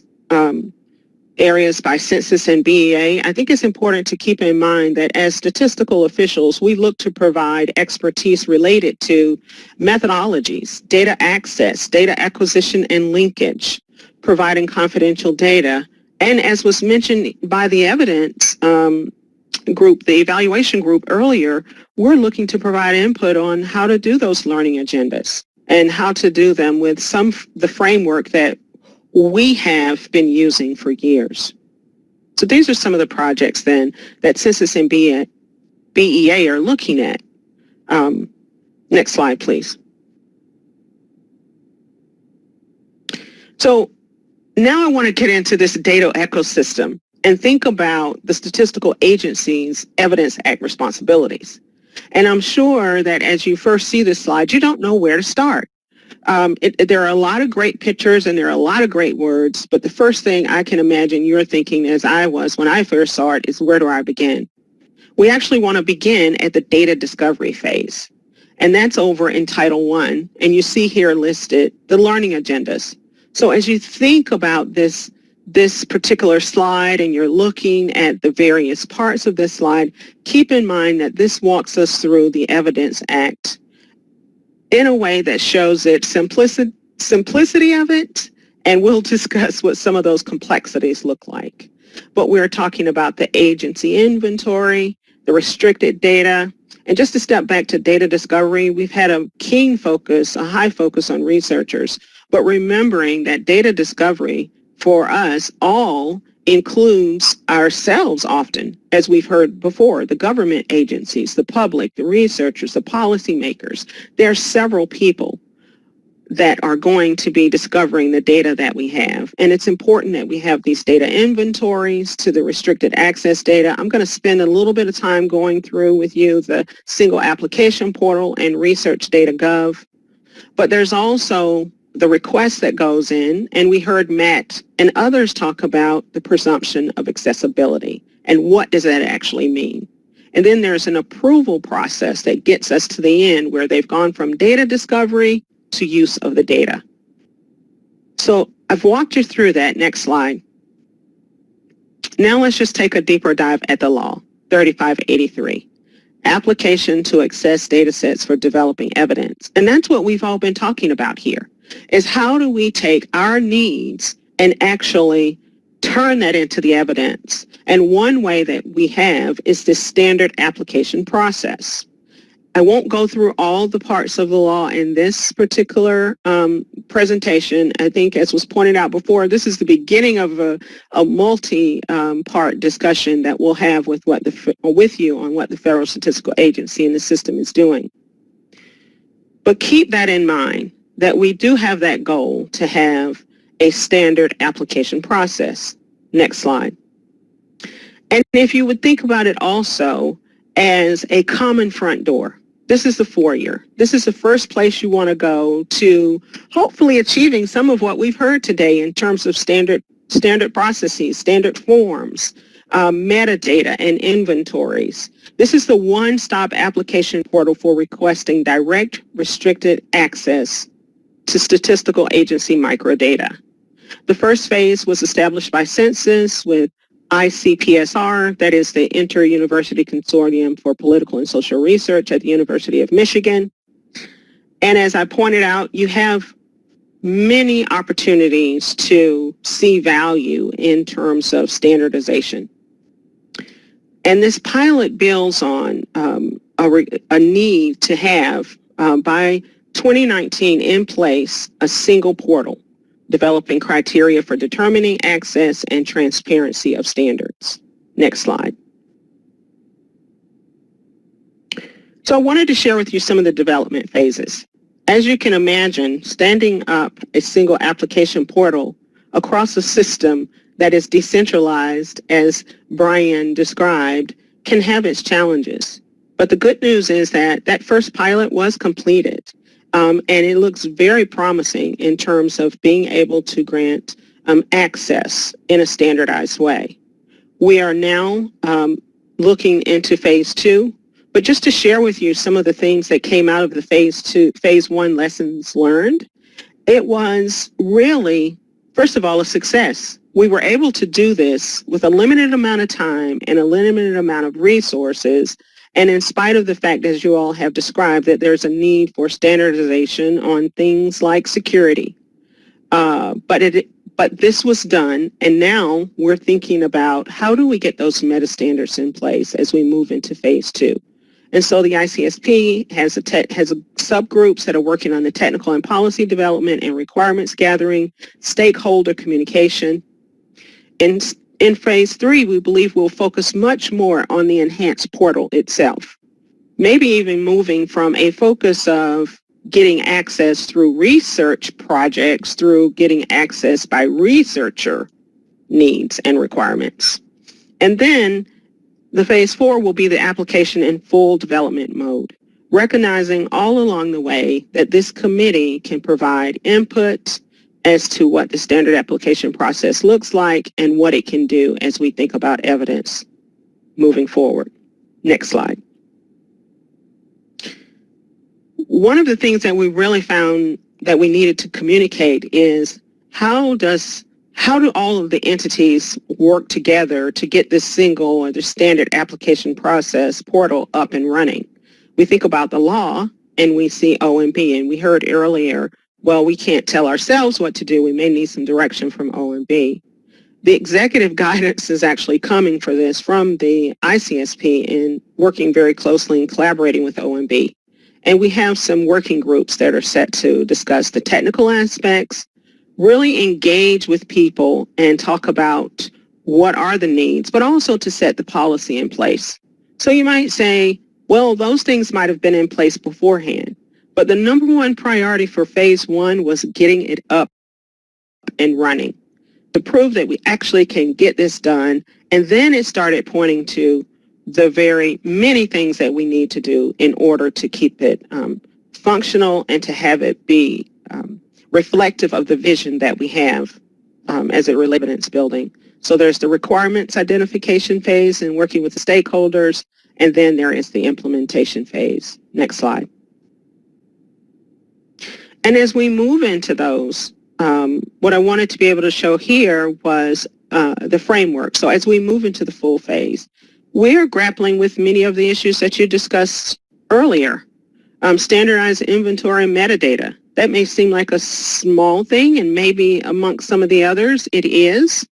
areas by census and BEA. I think it's important to keep in mind that as statistical officials, we look to provide expertise related to methodologies, data access, data acquisition and linkage, providing confidential data, and as was mentioned by the evidence group, the evaluation group earlier, we're looking to provide input on how to do those learning agendas and how to do them with the framework that we have been using for years. So these are some of the projects then that Census and BEA are looking at. Next slide, please. So now I want to get into this data ecosystem and think about the statistical agency's Evidence Act responsibilities. And I'm sure that as you first see this slide, you don't know where to start. There are a lot of great pictures and there are a lot of great words, but the first thing I can imagine you're thinking, as I was when I first saw it, is where do I begin? We actually want to begin at the data discovery phase, and that's over in Title I, and you see here listed the learning agendas. So as you think about this particular slide and you're looking at the various parts of this slide, keep in mind that this walks us through the Evidence Act in a way that shows its simplicity of it, and we'll discuss what some of those complexities look like. But we're talking about the agency inventory, the restricted data, and just to step back to data discovery, we've had a keen focus, a high focus on researchers, but remembering that data discovery for us all includes ourselves often, as we've heard before, the government agencies, the public, the researchers, the policymakers. There are several people that are going to be discovering the data that we have. And it's important that we have these data inventories to the restricted access data. I'm going to spend a little bit of time going through with you the single application portal and research.data.gov. But there's also the request that goes in, and we heard Matt and others talk about the presumption of accessibility and what does that actually mean. And then there's an approval process that gets us to the end where they've gone from data discovery to use of the data. So I've walked you through that. Next slide. Now let's just take a deeper dive at the law, 3583. Application to access data sets for developing evidence. And that's what we've all been talking about here, is how do we take our needs and actually turn that into the evidence? And one way that we have is this standard application process. I won't go through all the parts of the law in this particular presentation. I think, as was pointed out before, this is the beginning of a multi-part discussion that we'll have with you on what the Federal Statistical Agency and the system is doing. But keep that in mind, that we do have that goal to have a standard application process. Next slide. And if you would think about it also as a common front door, this is the foyer. This is the first place you want to go to hopefully achieving some of what we've heard today in terms of standard processes, standard forms, metadata, and inventories. This is the one-stop application portal for requesting direct restricted access to statistical agency microdata. The first phase was established by Census with ICPSR, that is the Inter-University Consortium for Political and Social Research at the University of Michigan. And as I pointed out, you have many opportunities to see value in terms of standardization. And this pilot builds on a need to have, by 2019, in place a single portal developing criteria for determining access and transparency of standards. Next slide. So I wanted to share with you some of the development phases. As you can imagine, standing up a single application portal across a system that is decentralized, as Brian described, can have its challenges. But the good news is that that first pilot was completed. And it looks very promising in terms of being able to grant access in a standardized way. We are now looking into phase 2, but just to share with you some of the things that came out of the phase 1 lessons learned, it was really, first of all, a success. We were able to do this with a limited amount of time and a limited amount of resources. And in spite of the fact, as you all have described, that there's a need for standardization on things like security. But this was done, and now we're thinking about how do we get those meta standards in place as we move into phase 2. And so the ICSP has subgroups that are working on the technical and policy development and requirements gathering, stakeholder communication. In phase 3, we believe we'll focus much more on the enhanced portal itself, maybe even moving from a focus of getting access through research projects through getting access by researcher needs and requirements. And then the phase 4 will be the application in full development mode, recognizing all along the way that this committee can provide input as to what the standard application process looks like and what it can do as we think about evidence moving forward. Next slide. One of the things that we really found that we needed to communicate is how do all of the entities work together to get this single or the standard application process portal up and running? We think about the law and we see OMB, and we heard earlier, well, we can't tell ourselves what to do. We may need some direction from OMB. The executive guidance is actually coming for this from the ICSP and working very closely and collaborating with OMB. And we have some working groups that are set to discuss the technical aspects, really engage with people and talk about what are the needs, but also to set the policy in place. So you might say, well, those things might have been in place beforehand, but the number one priority for phase 1 was getting it up and running to prove that we actually can get this done. And then it started pointing to the very many things that we need to do in order to keep it functional and to have it be reflective of the vision that we have as it relates to evidence building. So there's the requirements identification phase and working with the stakeholders, and then there is the implementation phase. Next slide. And as we move into those, what I wanted to be able to show here was the framework. So as we move into the full phase, we're grappling with many of the issues that you discussed earlier. Standardized inventory and metadata. That may seem like a small thing, and maybe amongst some of the others it is.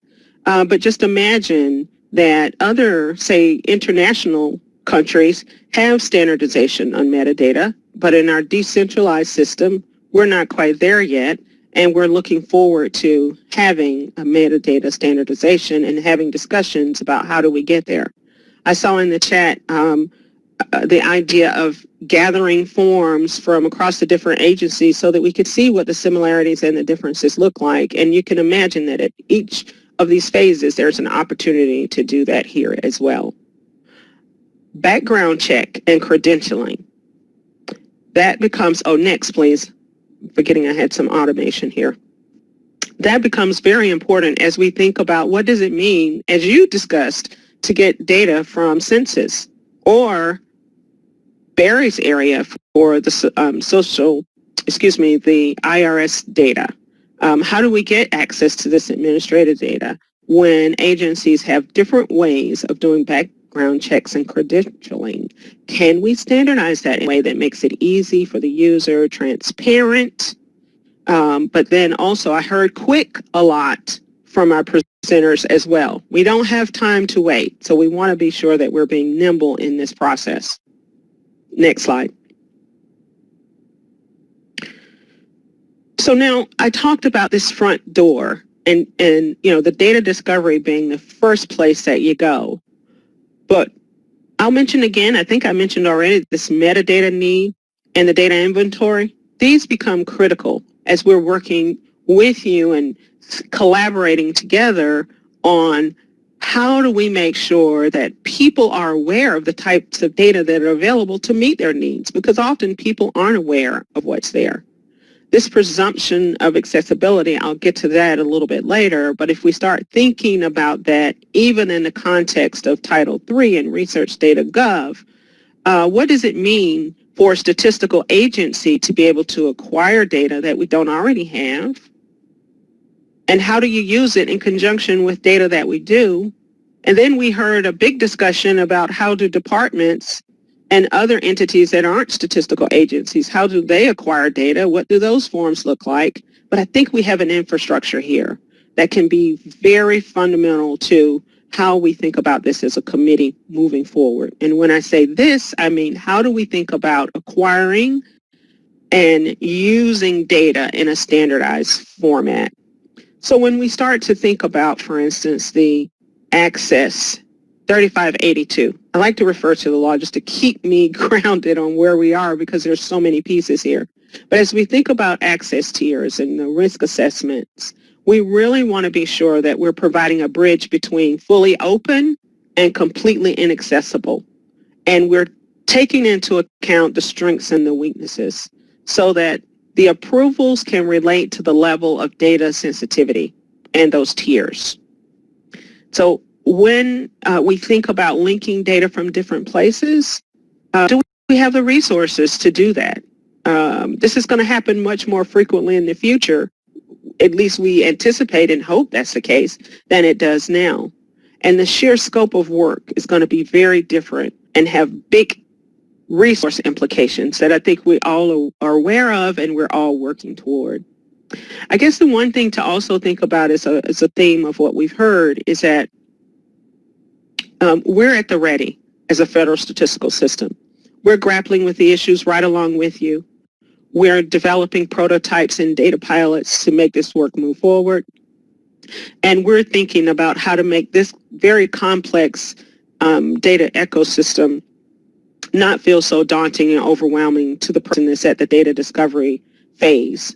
But just imagine that other, say, international countries have standardization on metadata, but in our decentralized system, we're not quite there yet. And we're looking forward to having a metadata standardization and having discussions about how do we get there. I saw in the chat the idea of gathering forms from across the different agencies so that we could see what the similarities and the differences look like. And you can imagine that at each of these phases, there's an opportunity to do that here as well. Background check and credentialing. That becomes, oh, next, please. Forgetting I had some automation here. That becomes very important as we think about what does it mean, as you discussed, to get data from census or Barry's area for the the IRS data. How do we get access to this administrative data when agencies have different ways of doing background checks and credentialing? Can we standardize that in a way that makes it easy for the user, transparent? But then also I heard quick a lot from our presenters as well. We don't have time to wait, so we want to be sure that we're being nimble in this process. Next slide. So now I talked about this front door and you know, the data discovery being the first place that you go. But I'll mention again, I think I mentioned already, this metadata need and the data inventory. These become critical as we're working with you and collaborating together on how do we make sure that people are aware of the types of data that are available to meet their needs, because often people aren't aware of what's there. This presumption of accessibility, I'll get to that a little bit later, but if we start thinking about that, even in the context of Title III and Research Data Gov, what does it mean for a statistical agency to be able to acquire data that we don't already have? And how do you use it in conjunction with data that we do? And then we heard a big discussion about how do departments and other entities that aren't statistical agencies, how do they acquire data? What do those forms look like? But I think we have an infrastructure here that can be very fundamental to how we think about this as a committee moving forward. And when I say this, I mean, how do we think about acquiring and using data in a standardized format? So when we start to think about, for instance, the Access 3582, I like to refer to the law just to keep me grounded on where we are because there's so many pieces here. But as we think about access tiers and the risk assessments, we really want to be sure that we're providing a bridge between fully open and completely inaccessible. And we're taking into account the strengths and the weaknesses so that the approvals can relate to the level of data sensitivity and those tiers. So when we think about linking data from different places, do we have the resources to do that? This is going to happen much more frequently in the future. At least we anticipate and hope that's the case than it does now. And the sheer scope of work is going to be very different and have big resource implications that I think we all are aware of and we're all working toward. I guess the one thing to also think about as a theme of what we've heard is that we're at the ready as a federal statistical system. We're grappling with the issues right along with you. We're developing prototypes and data pilots to make this work move forward. And we're thinking about how to make this very complex data ecosystem not feel so daunting and overwhelming to the person that's at the data discovery phase.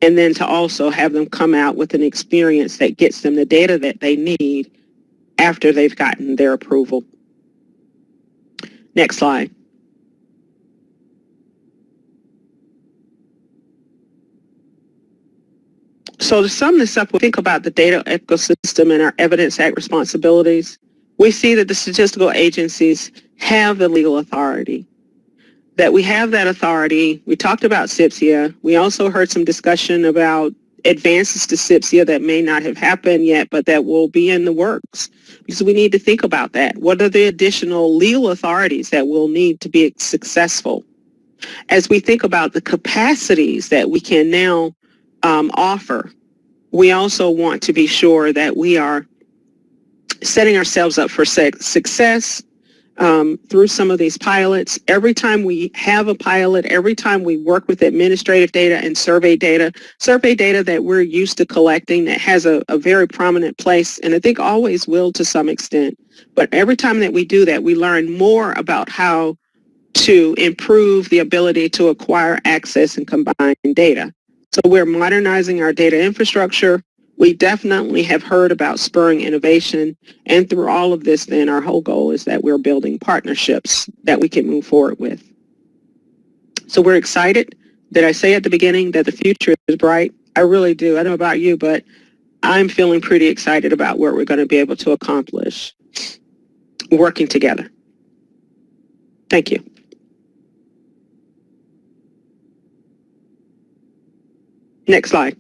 And then to also have them come out with an experience that gets them the data that they need after they've gotten their approval. Next slide. So to sum this up, we think about the data ecosystem and our Evidence Act responsibilities. We see that the statistical agencies have the legal authority, that we have that authority. We talked about SIPSIA. We also heard some discussion about advances to SIPSIA that may not have happened yet, but that will be in the works. Because we need to think about that. What are the additional legal authorities that we'll need to be successful? As we think about the capacities that we can now offer, we also want to be sure that we are setting ourselves up for success through some of these pilots. Every time we have a pilot, every time we work with administrative data and survey data that we're used to collecting that has a very prominent place, and I think always will to some extent. But every time that we do that, we learn more about how to improve the ability to acquire, access, and combine data. So we're modernizing our data infrastructure. We definitely have heard about spurring innovation, and through all of this, then our whole goal is that we're building partnerships that we can move forward with. So we're excited. Did I say at the beginning that the future is bright? I really do. I don't know about you, but I'm feeling pretty excited about what we're going to be able to accomplish working together. Thank you. Next slide.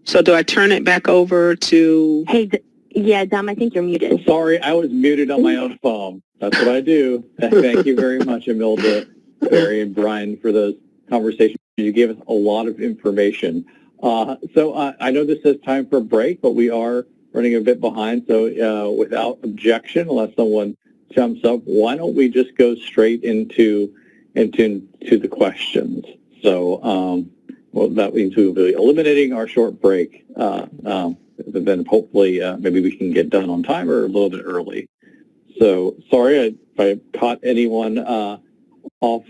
So do I turn it back over to... Hey, yeah, Dom, I think you're muted. Sorry, I was muted on my own phone. That's what I do. Thank you very much, Imelda, Barry, and Brian for those conversations. You gave us a lot of information. So I know this is time for a break, but we are running a bit behind. So without objection, unless someone jumps up, why don't we just go straight into the questions? So well, that means we will be eliminating our short break. Then hopefully maybe we can get done on time or a little bit early. So sorry if I caught anyone off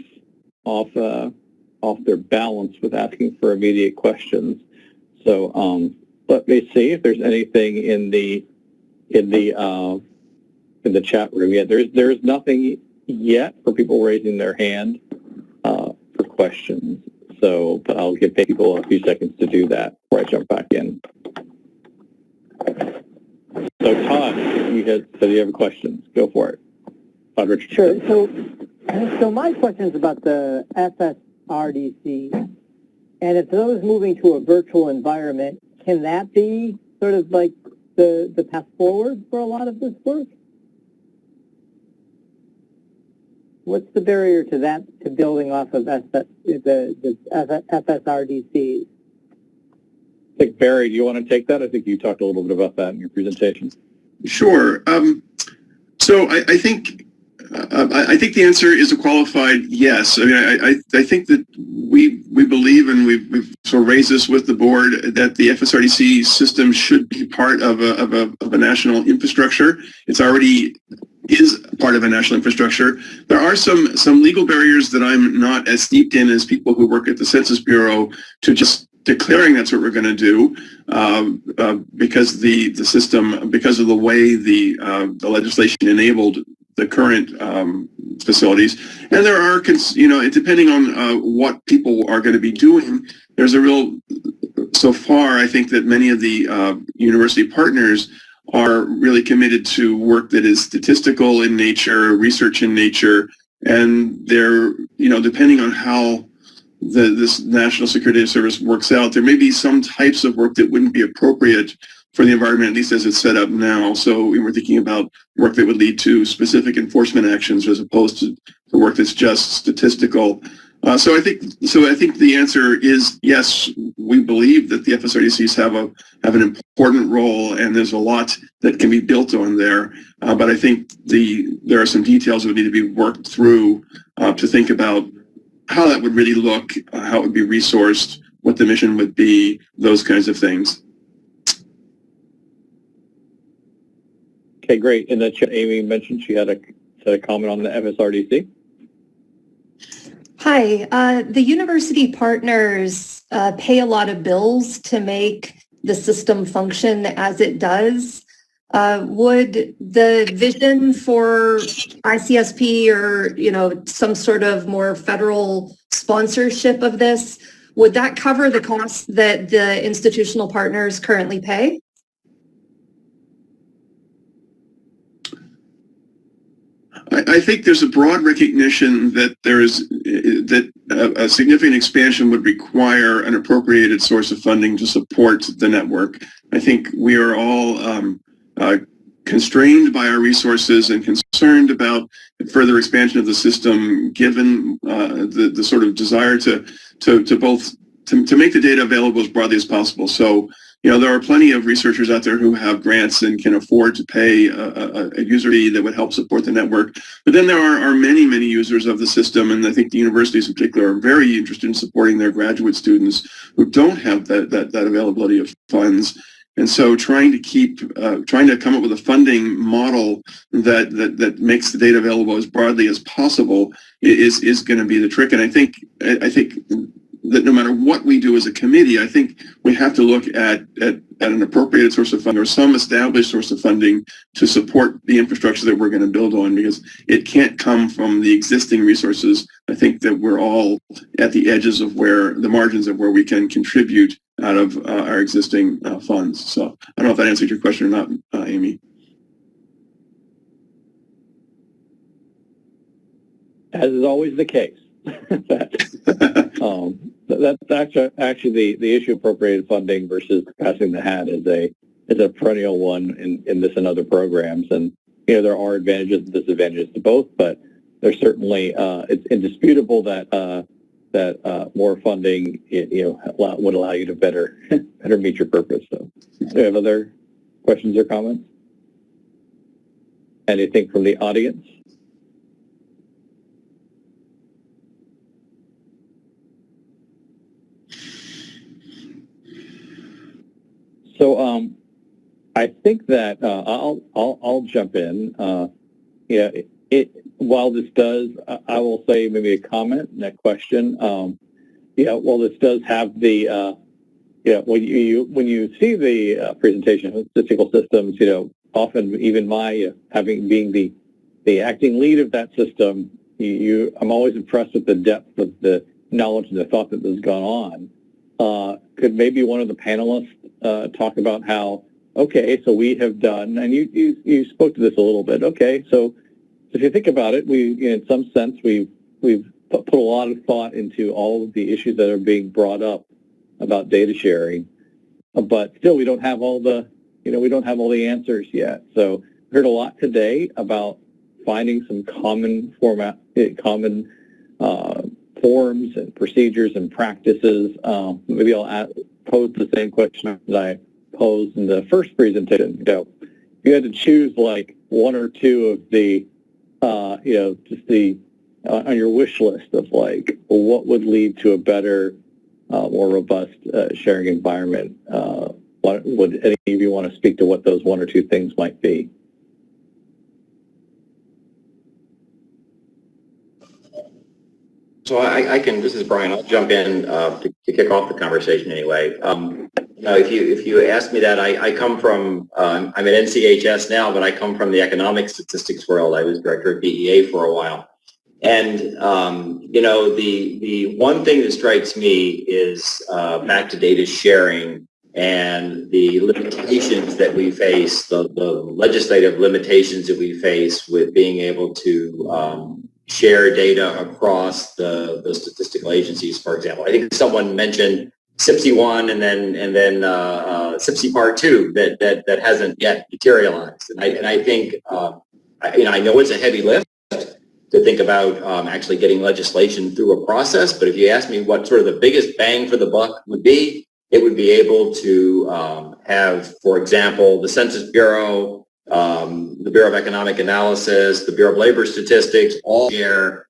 their balance with asking for immediate questions. So let me see if there's anything in the chat room yet. There's nothing yet for people raising their hand for questions. So, but I'll give people a few seconds to do that before I jump back in. So Todd, you have a question. Go for it. Todd Richardson. Sure. So my question is about the FSRDC, and if those moving to a virtual environment, can that be sort of like the path forward for a lot of this work? What's the barrier to that, to building off of the FSRDC? I think, Barry, do you want to take that? I think you talked a little bit about that in your presentation. Sure. So I think the answer is a qualified yes. I mean, I think that we believe, and we've sort of raised this with the board, that the FSRDC system should be part of a national infrastructure. It's already is part of a national infrastructure. There are some legal barriers that I'm not as steeped in as people who work at the Census Bureau to just declaring that's what we're going to do, because the system, because of the way the legislation enabled the current facilities. And there are, depending on what people are going to be doing, there's a real, so far, I think that many of the university partners are really committed to work that is statistical in nature, research in nature, and they're, depending on how this National Security Service works out, there may be some types of work that wouldn't be appropriate for the environment, at least as it's set up now. So we were thinking about work that would lead to specific enforcement actions as opposed to the work that's just statistical. So I think the answer is yes. We believe that the FSRDCs have an important role, and there's a lot that can be built on there. But I think there are some details that would need to be worked through to think about how that would really look, how it would be resourced, what the mission would be, those kinds of things. Okay, great. And then Amy mentioned she had a comment on the FSRDC. Hi. The university partners pay a lot of bills to make the system function as it does. Would the vision for ICSP or, some sort of more federal sponsorship of this, would that cover the costs that the institutional partners currently pay? I think there's a broad recognition that a significant expansion would require an appropriated source of funding to support the network. I think we are all constrained by our resources and concerned about further expansion of the system, given the sort of desire to make the data available as broadly as possible. So, there are plenty of researchers out there who have grants and can afford to pay a user fee that would help support the network. But then there are many, many users of the system, and I think the universities in particular are very interested in supporting their graduate students who don't have that availability of funds. And so trying to come up with a funding model that makes the data available as broadly as possible is going to be the trick. And I think that no matter what we do as a committee, I think we have to look at an appropriated source of funding or some established source of funding to support the infrastructure that we're going to build on, because it can't come from the existing resources. I think that we're all at the edges of the margins of where we can contribute out of our existing funds. So I don't know if that answered your question or not, Amy. As is always the case. That's actually the issue of appropriated funding versus passing the hat is a perennial one in this and other programs. And there are advantages and disadvantages to both, but there's certainly it's indisputable that more funding would allow you to better meet your purpose. So, do you have other questions or comments? Anything from the audience? So I think that I'll jump in. While this does, I will say maybe a comment and a question. While this does have the when you see the presentation of statistical systems, often even my being the acting lead of that system, I'm always impressed with the depth of the knowledge and the thought that has gone on. Could maybe one of the panelists talk about how okay, so we have done, and you spoke to this a little bit. Okay, so if you think about it, in some sense, we've put a lot of thought into all of the issues that are being brought up about data sharing, but still we don't have all the, we don't have all the answers yet. So we heard a lot today about finding some common forms and procedures and practices. Maybe I'll pose the same question that I posed in the first presentation. If you had to choose like one or two of the, just the on your wish list of like what would lead to a better, more robust sharing environment. Would any of you want to speak to what those one or two things might be? So I can, this is Brian, I'll jump in to kick off the conversation anyway. If you ask me that, I come from, I'm at NCHS now, but I come from the economic statistics world. I was director of BEA for a while. And, the one thing that strikes me is back to data sharing and the limitations that we face, the legislative limitations that we face with being able to share data across the statistical agencies, for example. I think someone mentioned SIPC 1 and then SIPC Part 2 that hasn't yet materialized. And I think, I know it's a heavy lift to think about actually getting legislation through a process, but if you ask me what sort of the biggest bang for the buck would be, it would be able to have, for example, the Census Bureau, the Bureau of Economic Analysis, the Bureau of Labor Statistics, all share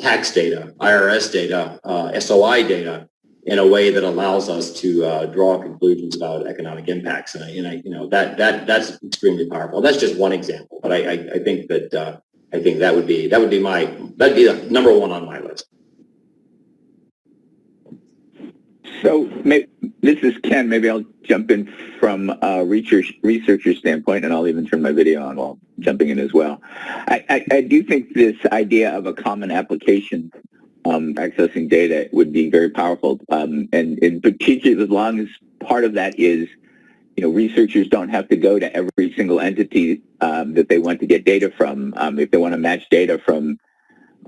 tax data, IRS data, SOI data in a way that allows us to draw conclusions about economic impacts. And that's extremely powerful. That's just one example, but I think that that would be the number one on my list. So this is Ken. Maybe I'll jump in from a researcher standpoint, and I'll even turn my video on while jumping in as well. I do think this idea of a common application accessing data would be very powerful, and particularly as long as part of that is, researchers don't have to go to every single entity that they want to get data from. If they want to match data from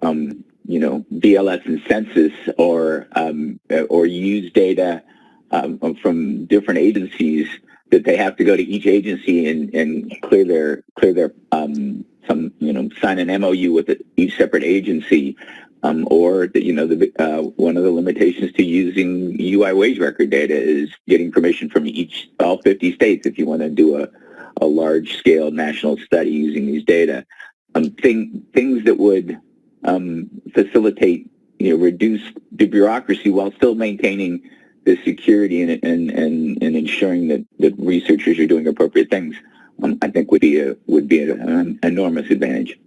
BLS and census or use data from different agencies, that they have to go to each agency and clear their sign an MOU with each separate agency, or one of the limitations to using UI wage record data is getting permission from all 50 states if you want to do a large scale national study using these data. Things that would facilitate, reduce the bureaucracy while still maintaining the security and ensuring that researchers are doing appropriate things, I think would be an enormous advantage.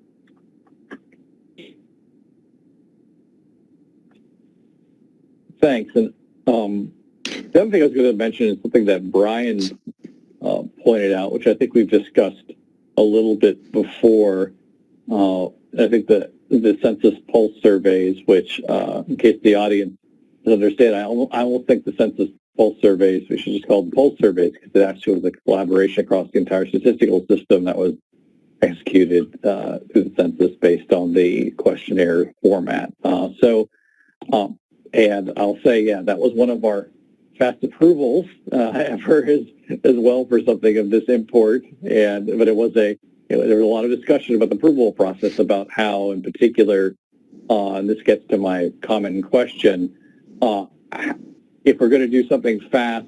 Thanks. And the other thing I was going to mention is something that Brian pointed out, which I think we've discussed a little bit before. I think the census pulse surveys, which, in case the audience doesn't understand, I almost think the census pulse surveys, we should just call them pulse surveys, because it actually was a collaboration across the entire statistical system that was executed through the census based on the questionnaire format. And I'll say, yeah, that was one of our fast approvals ever as well for something of this import. But it was there was a lot of discussion about the approval process, about how, in particular, and this gets to my comment and question, if we're going to do something fast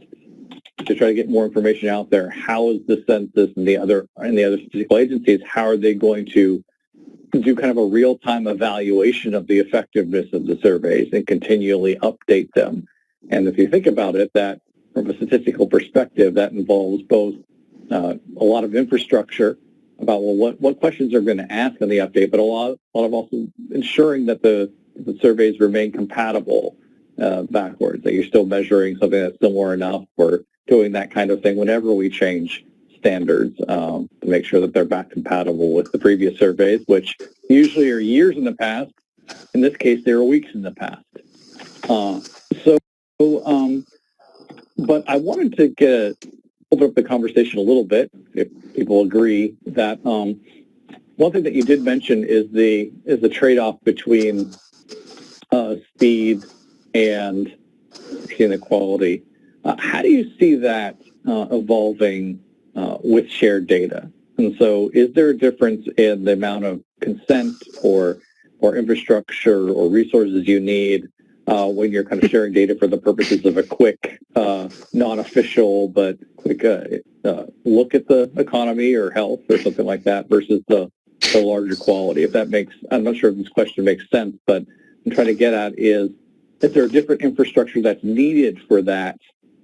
to try to get more information out there, how is the census and the other statistical agencies, how are they going to do kind of a real-time evaluation of the effectiveness of the surveys and continually update them? And if you think about it, that from a statistical perspective, that involves both a lot of infrastructure about, well, what questions are going to ask on the update, but a lot of also ensuring that the surveys remain compatible backwards, that you're still measuring something that's similar enough, or doing that kind of thing whenever we change standards to make sure that they're back compatible with the previous surveys, which usually are years in the past. In this case, they were weeks in the past. But I wanted to get a open up the conversation a little bit, if people agree, that one thing that you did mention is the trade-off between speed and inequality. How do you see that evolving with shared data? And so is there a difference in the amount of consent or infrastructure or resources you need when you're kind of sharing data for the purposes of a quick, non-official, but quick look at the economy or health or something like that versus the larger quality? If that makes, I'm not sure if this question makes sense, but I'm trying to get at is there a different infrastructure that's needed for that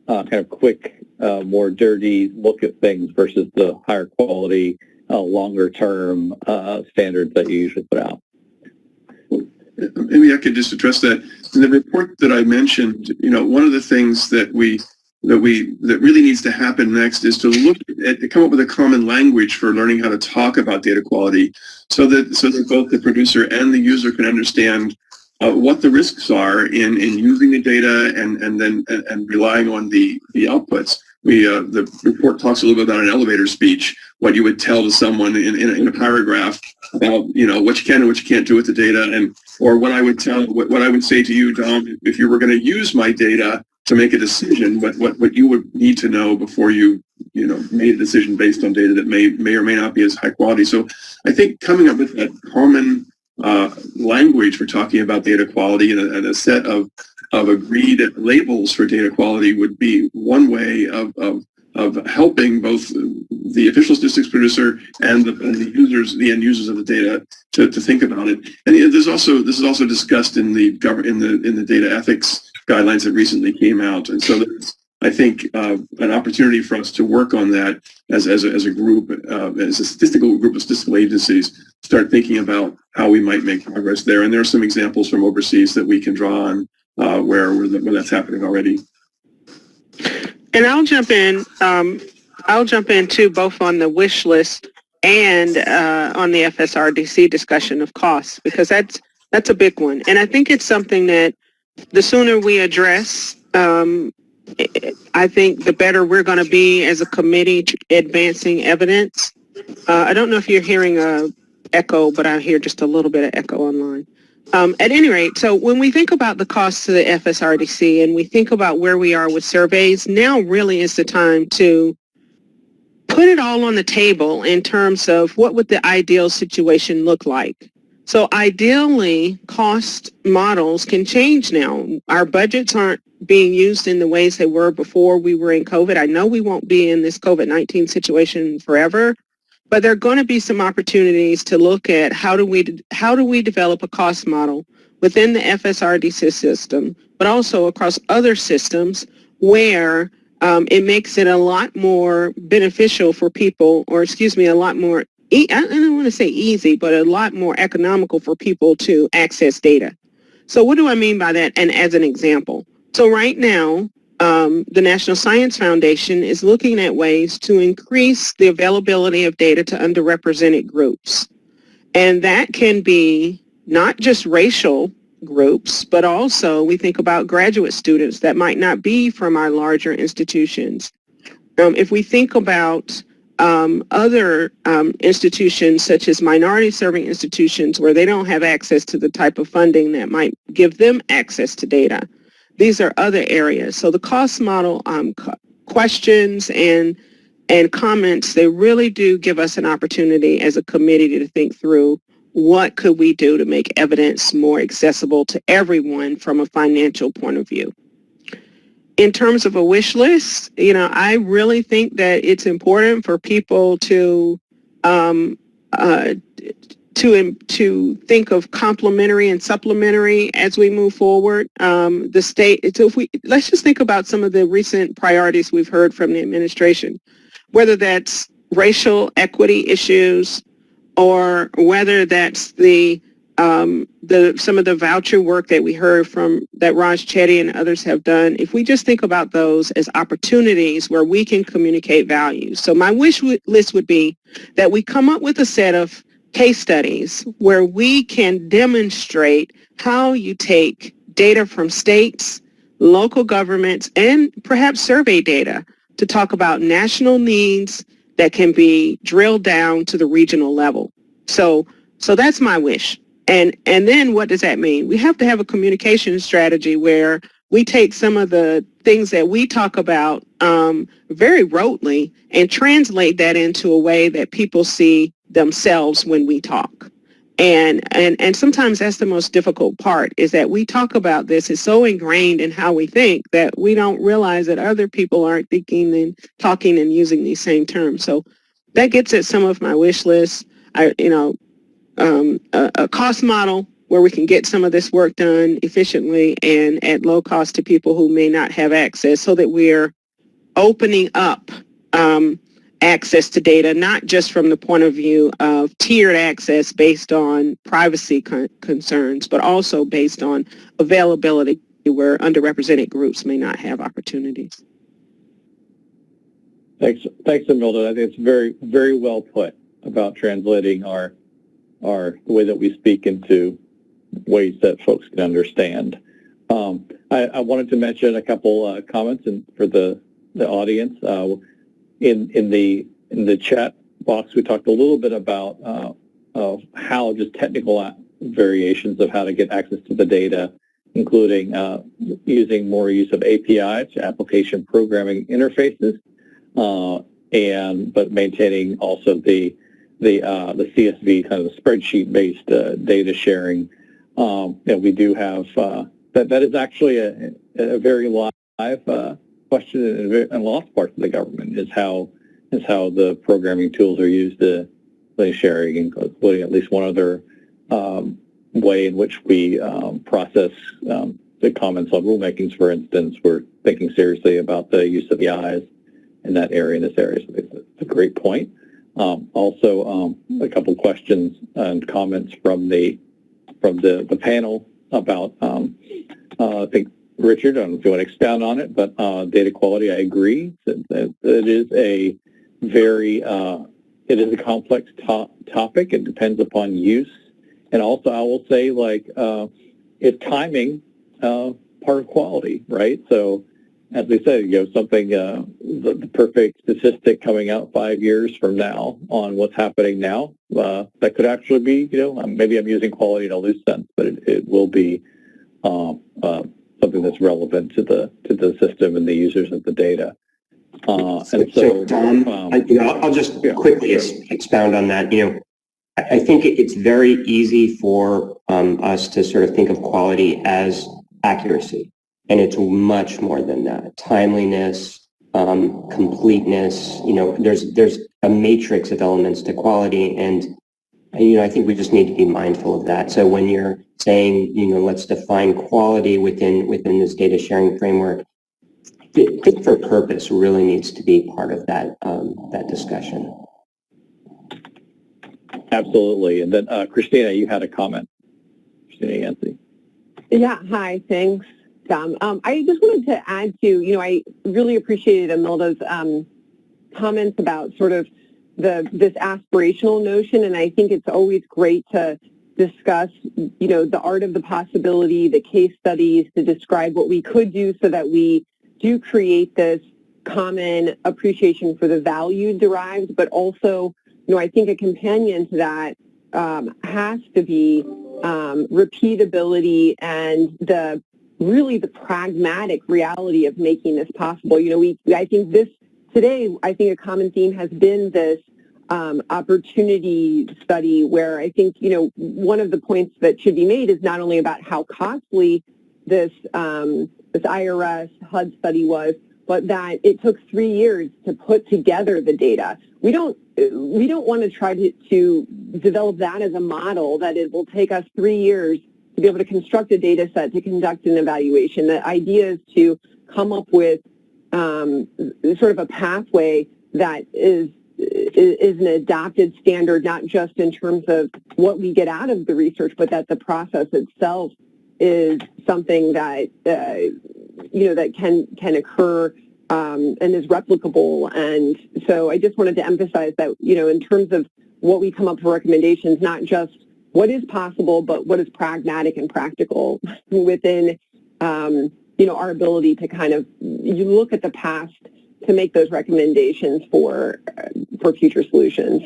kind of quick, more dirty look at things versus the higher quality, longer term standards that you usually put out? Maybe I could just address that. In the report that I mentioned, one of the things that really needs to happen next is to come up with a common language for learning how to talk about data quality, so that both the producer and the user can understand what the risks are in using the data and relying on the outputs. The report talks a little bit about an elevator speech, what you would tell to someone in a paragraph about what you can and what you can't do with the data, or what I would say to you, Dom, if you were going to use my data to make a decision, what you would need to know before you made a decision based on data that may or may not be as high quality. So I think coming up with that common language for talking about data quality and a set of agreed labels for data quality would be one way of helping both the official statistics producer and the end users of the data to think about it. And this is also discussed in the data ethics guidelines that recently came out. And so there's, I think, an opportunity for us to work on that as a group, as a statistical group of statistical agencies, start thinking about how we might make progress there. And there are some examples from overseas that we can draw on where that's happening already. And I'll jump in too, both on the wish list and on the FSRDC discussion of costs, because that's a big one. And I think it's something that the sooner we address, I think the better we're going to be as a committee advancing evidence. I don't know if you're hearing an echo, but I hear just a little bit of echo online. At any rate, so when we think about the costs to the FSRDC and we think about where we are with surveys, now really is the time to put it all on the table in terms of what would the ideal situation look like. So ideally, cost models can change now. Our budgets aren't being used in the ways they were before we were in COVID. I know we won't be in this COVID-19 situation forever, but there are going to be some opportunities to look at how do we develop a cost model within the FSRDC system, but also across other systems where it makes it a lot more beneficial for people, or a lot more, I don't want to say easy, but a lot more economical for people to access data. So what do I mean by that? And as an example, so right now, the National Science Foundation is looking at ways to increase the availability of data to underrepresented groups. And that can be not just racial groups, but also we think about graduate students that might not be from our larger institutions. If we think about other institutions such as minority-serving institutions where they don't have access to the type of funding that might give them access to data, these are other areas. So the cost model questions and comments, they really do give us an opportunity as a committee to think through what could we do to make evidence more accessible to everyone from a financial point of view. In terms of a wish list, I really think that it's important for people to think of complementary and supplementary as we move forward. The state, so let's just think about some of the recent priorities we've heard from the administration, whether that's racial equity issues or whether that's some of the voucher work that we heard from that Raj Chetty and others have done. If we just think about those as opportunities where we can communicate values. So my wish list would be that we come up with a set of case studies where we can demonstrate how you take data from states, local governments, and perhaps survey data to talk about national needs that can be drilled down to the regional level. So that's my wish. And then what does that mean? We have to have a communication strategy where we take some of the things that we talk about very rotely and translate that into a way that people see themselves when we talk. And sometimes that's the most difficult part, is that we talk about this. It's so ingrained in how we think that we don't realize that other people aren't thinking and talking and using these same terms. So that gets at some of my wish lists. A cost model where we can get some of this work done efficiently and at low cost to people who may not have access, so that we're opening up access to data, not just from the point of view of tiered access based on privacy concerns, but also based on availability, where underrepresented groups may not have opportunities. Thanks, Imelda. I think it's very, very well put about translating the way that we speak into ways that folks can understand. I wanted to mention a couple comments for the audience. In the chat box, we talked a little bit about how just technical variations of how to get access to the data, including using more use of APIs, application programming interfaces, but maintaining also the CSV, kind of the spreadsheet-based data sharing. And we do have that is actually a very live question in lots of parts of the government, is how the programming tools are used to sharing, including at least one other way in which we process the comments on rulemakings. For instance, we're thinking seriously about the use of the eyes in that area, in this area. So it's a great point. Also, a couple questions and comments from the panel about, I think, Richard, I don't know if you want to expound on it, but data quality, I agree. It is a very, it is a complex topic. It depends upon use. And also, I will say, is timing part of quality, right? So, as we said, something, the perfect statistic coming out 5 years from now on what's happening now, that could actually be, maybe I'm using quality in a loose sense, but it will be something that's relevant to the system and the users of the data. And so, Tom, I'll just quickly expound on that. I think it's very easy for us to sort of think of quality as accuracy, and it's much more than that. Timeliness, completeness. There's a matrix of elements to quality, and I think we just need to be mindful of that. So when you're saying, let's define quality within this data sharing framework, fit for purpose really needs to be part of that discussion. Absolutely. And then Christina, you had a comment. Christina Yancey. Yeah, hi, thanks, Dom. I just wanted to add to, I really appreciated Imelda's comments about sort of this aspirational notion, and I think it's always great to discuss, the art of the possibility, the case studies, to describe what we could do so that we do create this common appreciation for the value derived, but also, I think a companion to that has to be repeatability and the pragmatic reality of making this possible. I think today, a common theme has been this opportunity study, where I think, one of the points that should be made is not only about how costly this IRS HUD study was, but that it took 3 years to put together the data. We don't want to try to develop that as a model, that it will take us 3 years to be able to construct a data set to conduct an evaluation. The idea is to come up with sort of a pathway that is an adopted standard, not just in terms of what we get out of the research, but that the process itself is something that that can occur and is replicable. And so I just wanted to emphasize that, in terms of what we come up with recommendations, not just what is possible, but what is pragmatic and practical within, our ability to kind of, you look at the past make those recommendations for future solutions.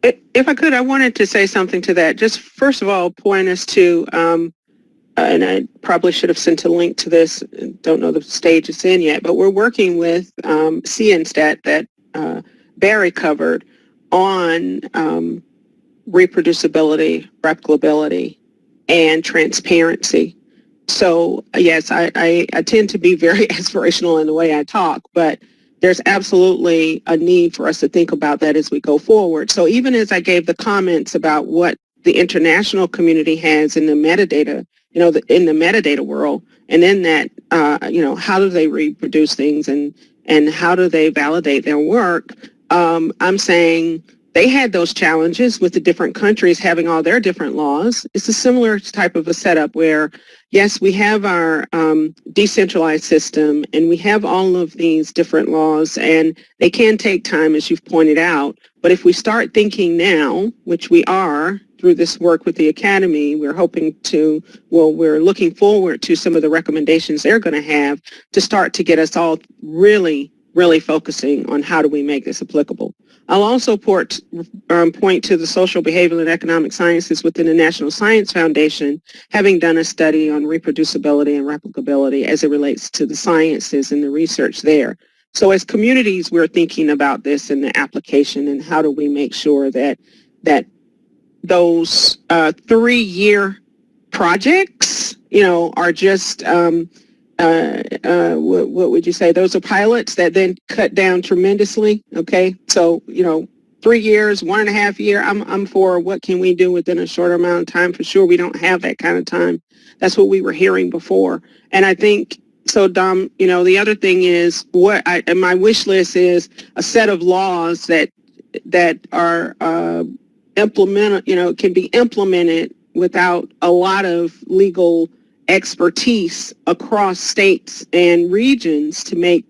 If I could, I wanted to say something to that. Just first of all, point us to, and I probably should have sent a link to this. Don't know the stage it's in yet, but we're working with CNSTAT that Barry covered on reproducibility, replicability, and transparency. So yes, I tend to be very aspirational in the way I talk, but there's absolutely a need for us to think about that as we go forward. So even as I gave the comments about what the international community has in the metadata, in the metadata world, and in that, how do they reproduce things and how do they validate their work? I'm saying they had those challenges with the different countries having all their different laws. It's a similar type of a setup where, yes, we have our decentralized system and we have all of these different laws, and they can take time, as you've pointed out. But if we start thinking now, which we are through this work with the Academy, we're looking forward to some of the recommendations they're going to have to start to get us all really, really focusing on how do we make this applicable. I'll also point to the social, behavioral, and economic sciences within the National Science Foundation, having done a study on reproducibility and replicability as it relates to the sciences and the research there. So as communities, we're thinking about this in the application and how do we make sure that those 3-year projects, are just what would you say? Those are pilots that then cut down tremendously. Okay, so 3 years, 1.5 years. I'm for what can we do within a shorter amount of time. For sure, we don't have that kind of time. That's what we were hearing before, and I think so. Dom, the other thing is my wish list is a set of laws that are can be implemented without a lot of legal expertise across states and regions to make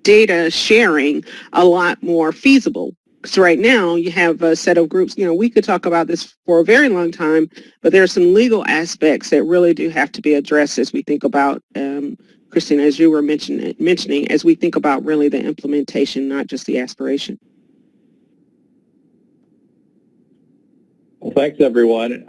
data sharing a lot more feasible. Because right now you have a set of groups, we could talk about this for a very long time, but there are some legal aspects that really do have to be addressed as we think about, Christine, as you were mentioning, as we think about really the implementation, not just the aspiration. Well, thanks everyone.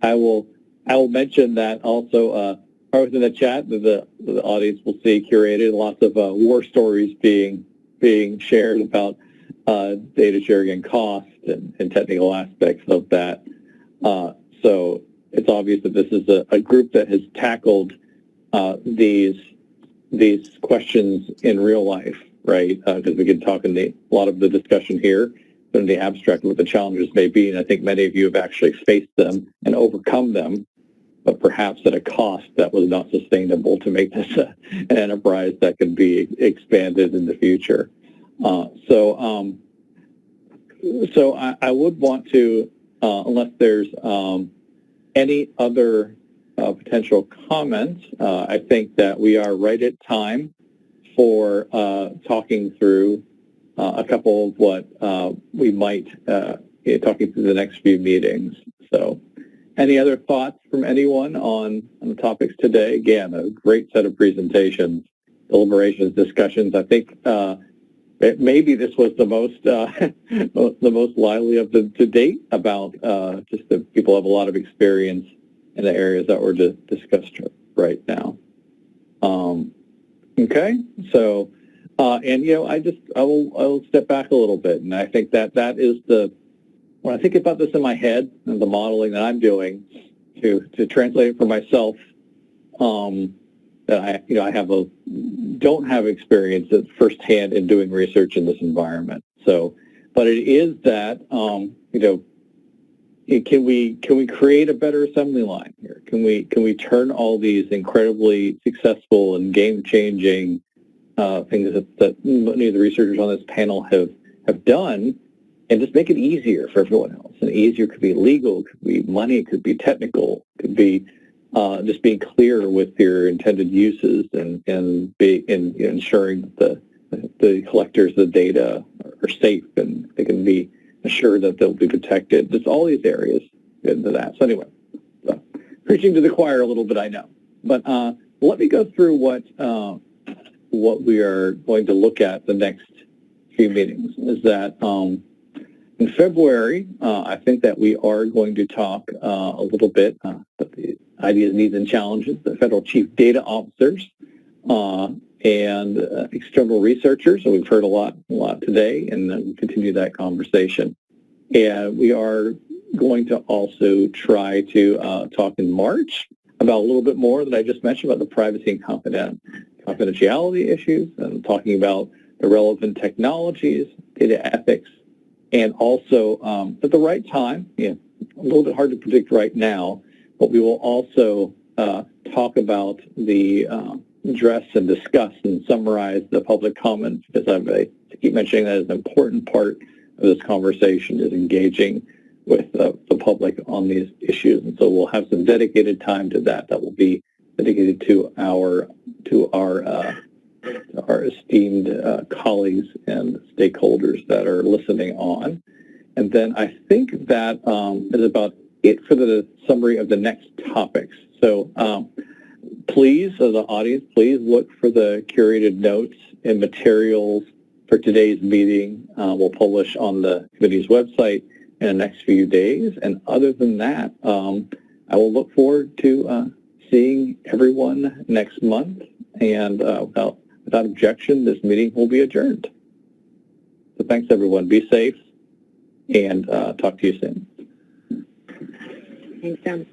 I will mention that also. In the chat, the audience will see curated lots of war stories being shared about data sharing and cost and technical aspects of that. So it's obvious that this is a group that has tackled these questions in real life, right? Because we can talk in a lot of the discussion here, but in the abstract what the challenges may be, and I think many of you have actually faced them and overcome them, but perhaps at a cost that was not sustainable to make this an enterprise that can be expanded in the future. So I would want to, unless there's any other potential comments, I think that we are right at time for talking through a couple of what we might, talking through the next few meetings. So. Any other thoughts from anyone on the topics today? Again, a great set of presentations, deliberations, discussions. I think maybe this was the most lively of to date about just that people have a lot of experience in the areas that were discussed right now. Okay, so and I will step back a little bit, and I think that is when I think about this in my head and the modeling that I'm doing to translate it for myself, that I don't have experience at firsthand in doing research in this environment. So, but it is that can we create a better assembly line here? Can we turn all these incredibly successful and game-changing things that many of the researchers on this panel have done, and just make it easier for everyone else? And easier could be legal, could be money, could be technical, could be just being clear with your intended uses and ensuring that the collectors of the data are safe and they can be assured that they'll be protected. Just all these areas into that. So anyway, preaching to the choir a little bit, I know. But let me go through what what we are going to look at the next few meetings is that in February, I think that we are going to talk a little bit about the ideas, needs, and challenges, the federal chief data officers and external researchers. So we've heard a lot today, and then we'll continue that conversation. And we are going to also try to talk in March about a little bit more that I just mentioned about the privacy and confidentiality issues, and talking about the relevant technologies, data ethics, and also at the right time, a little bit hard to predict right now, but we will also talk about the address and discuss and summarize the public comments, because I keep mentioning that as an important part of this conversation is engaging with the public on these issues. And so we'll have some dedicated time to that. That will be dedicated to our esteemed colleagues and stakeholders that are listening on. And then I think that is about it for the summary of the next topics. So please, as an audience, please look for the curated notes and materials for today's meeting. We'll publish on the committee's website in the next few days. And other than that, I will look forward to seeing everyone next month. And without objection, this meeting will be adjourned. So thanks, everyone. Be safe, and talk to you soon. Thanks, Tom.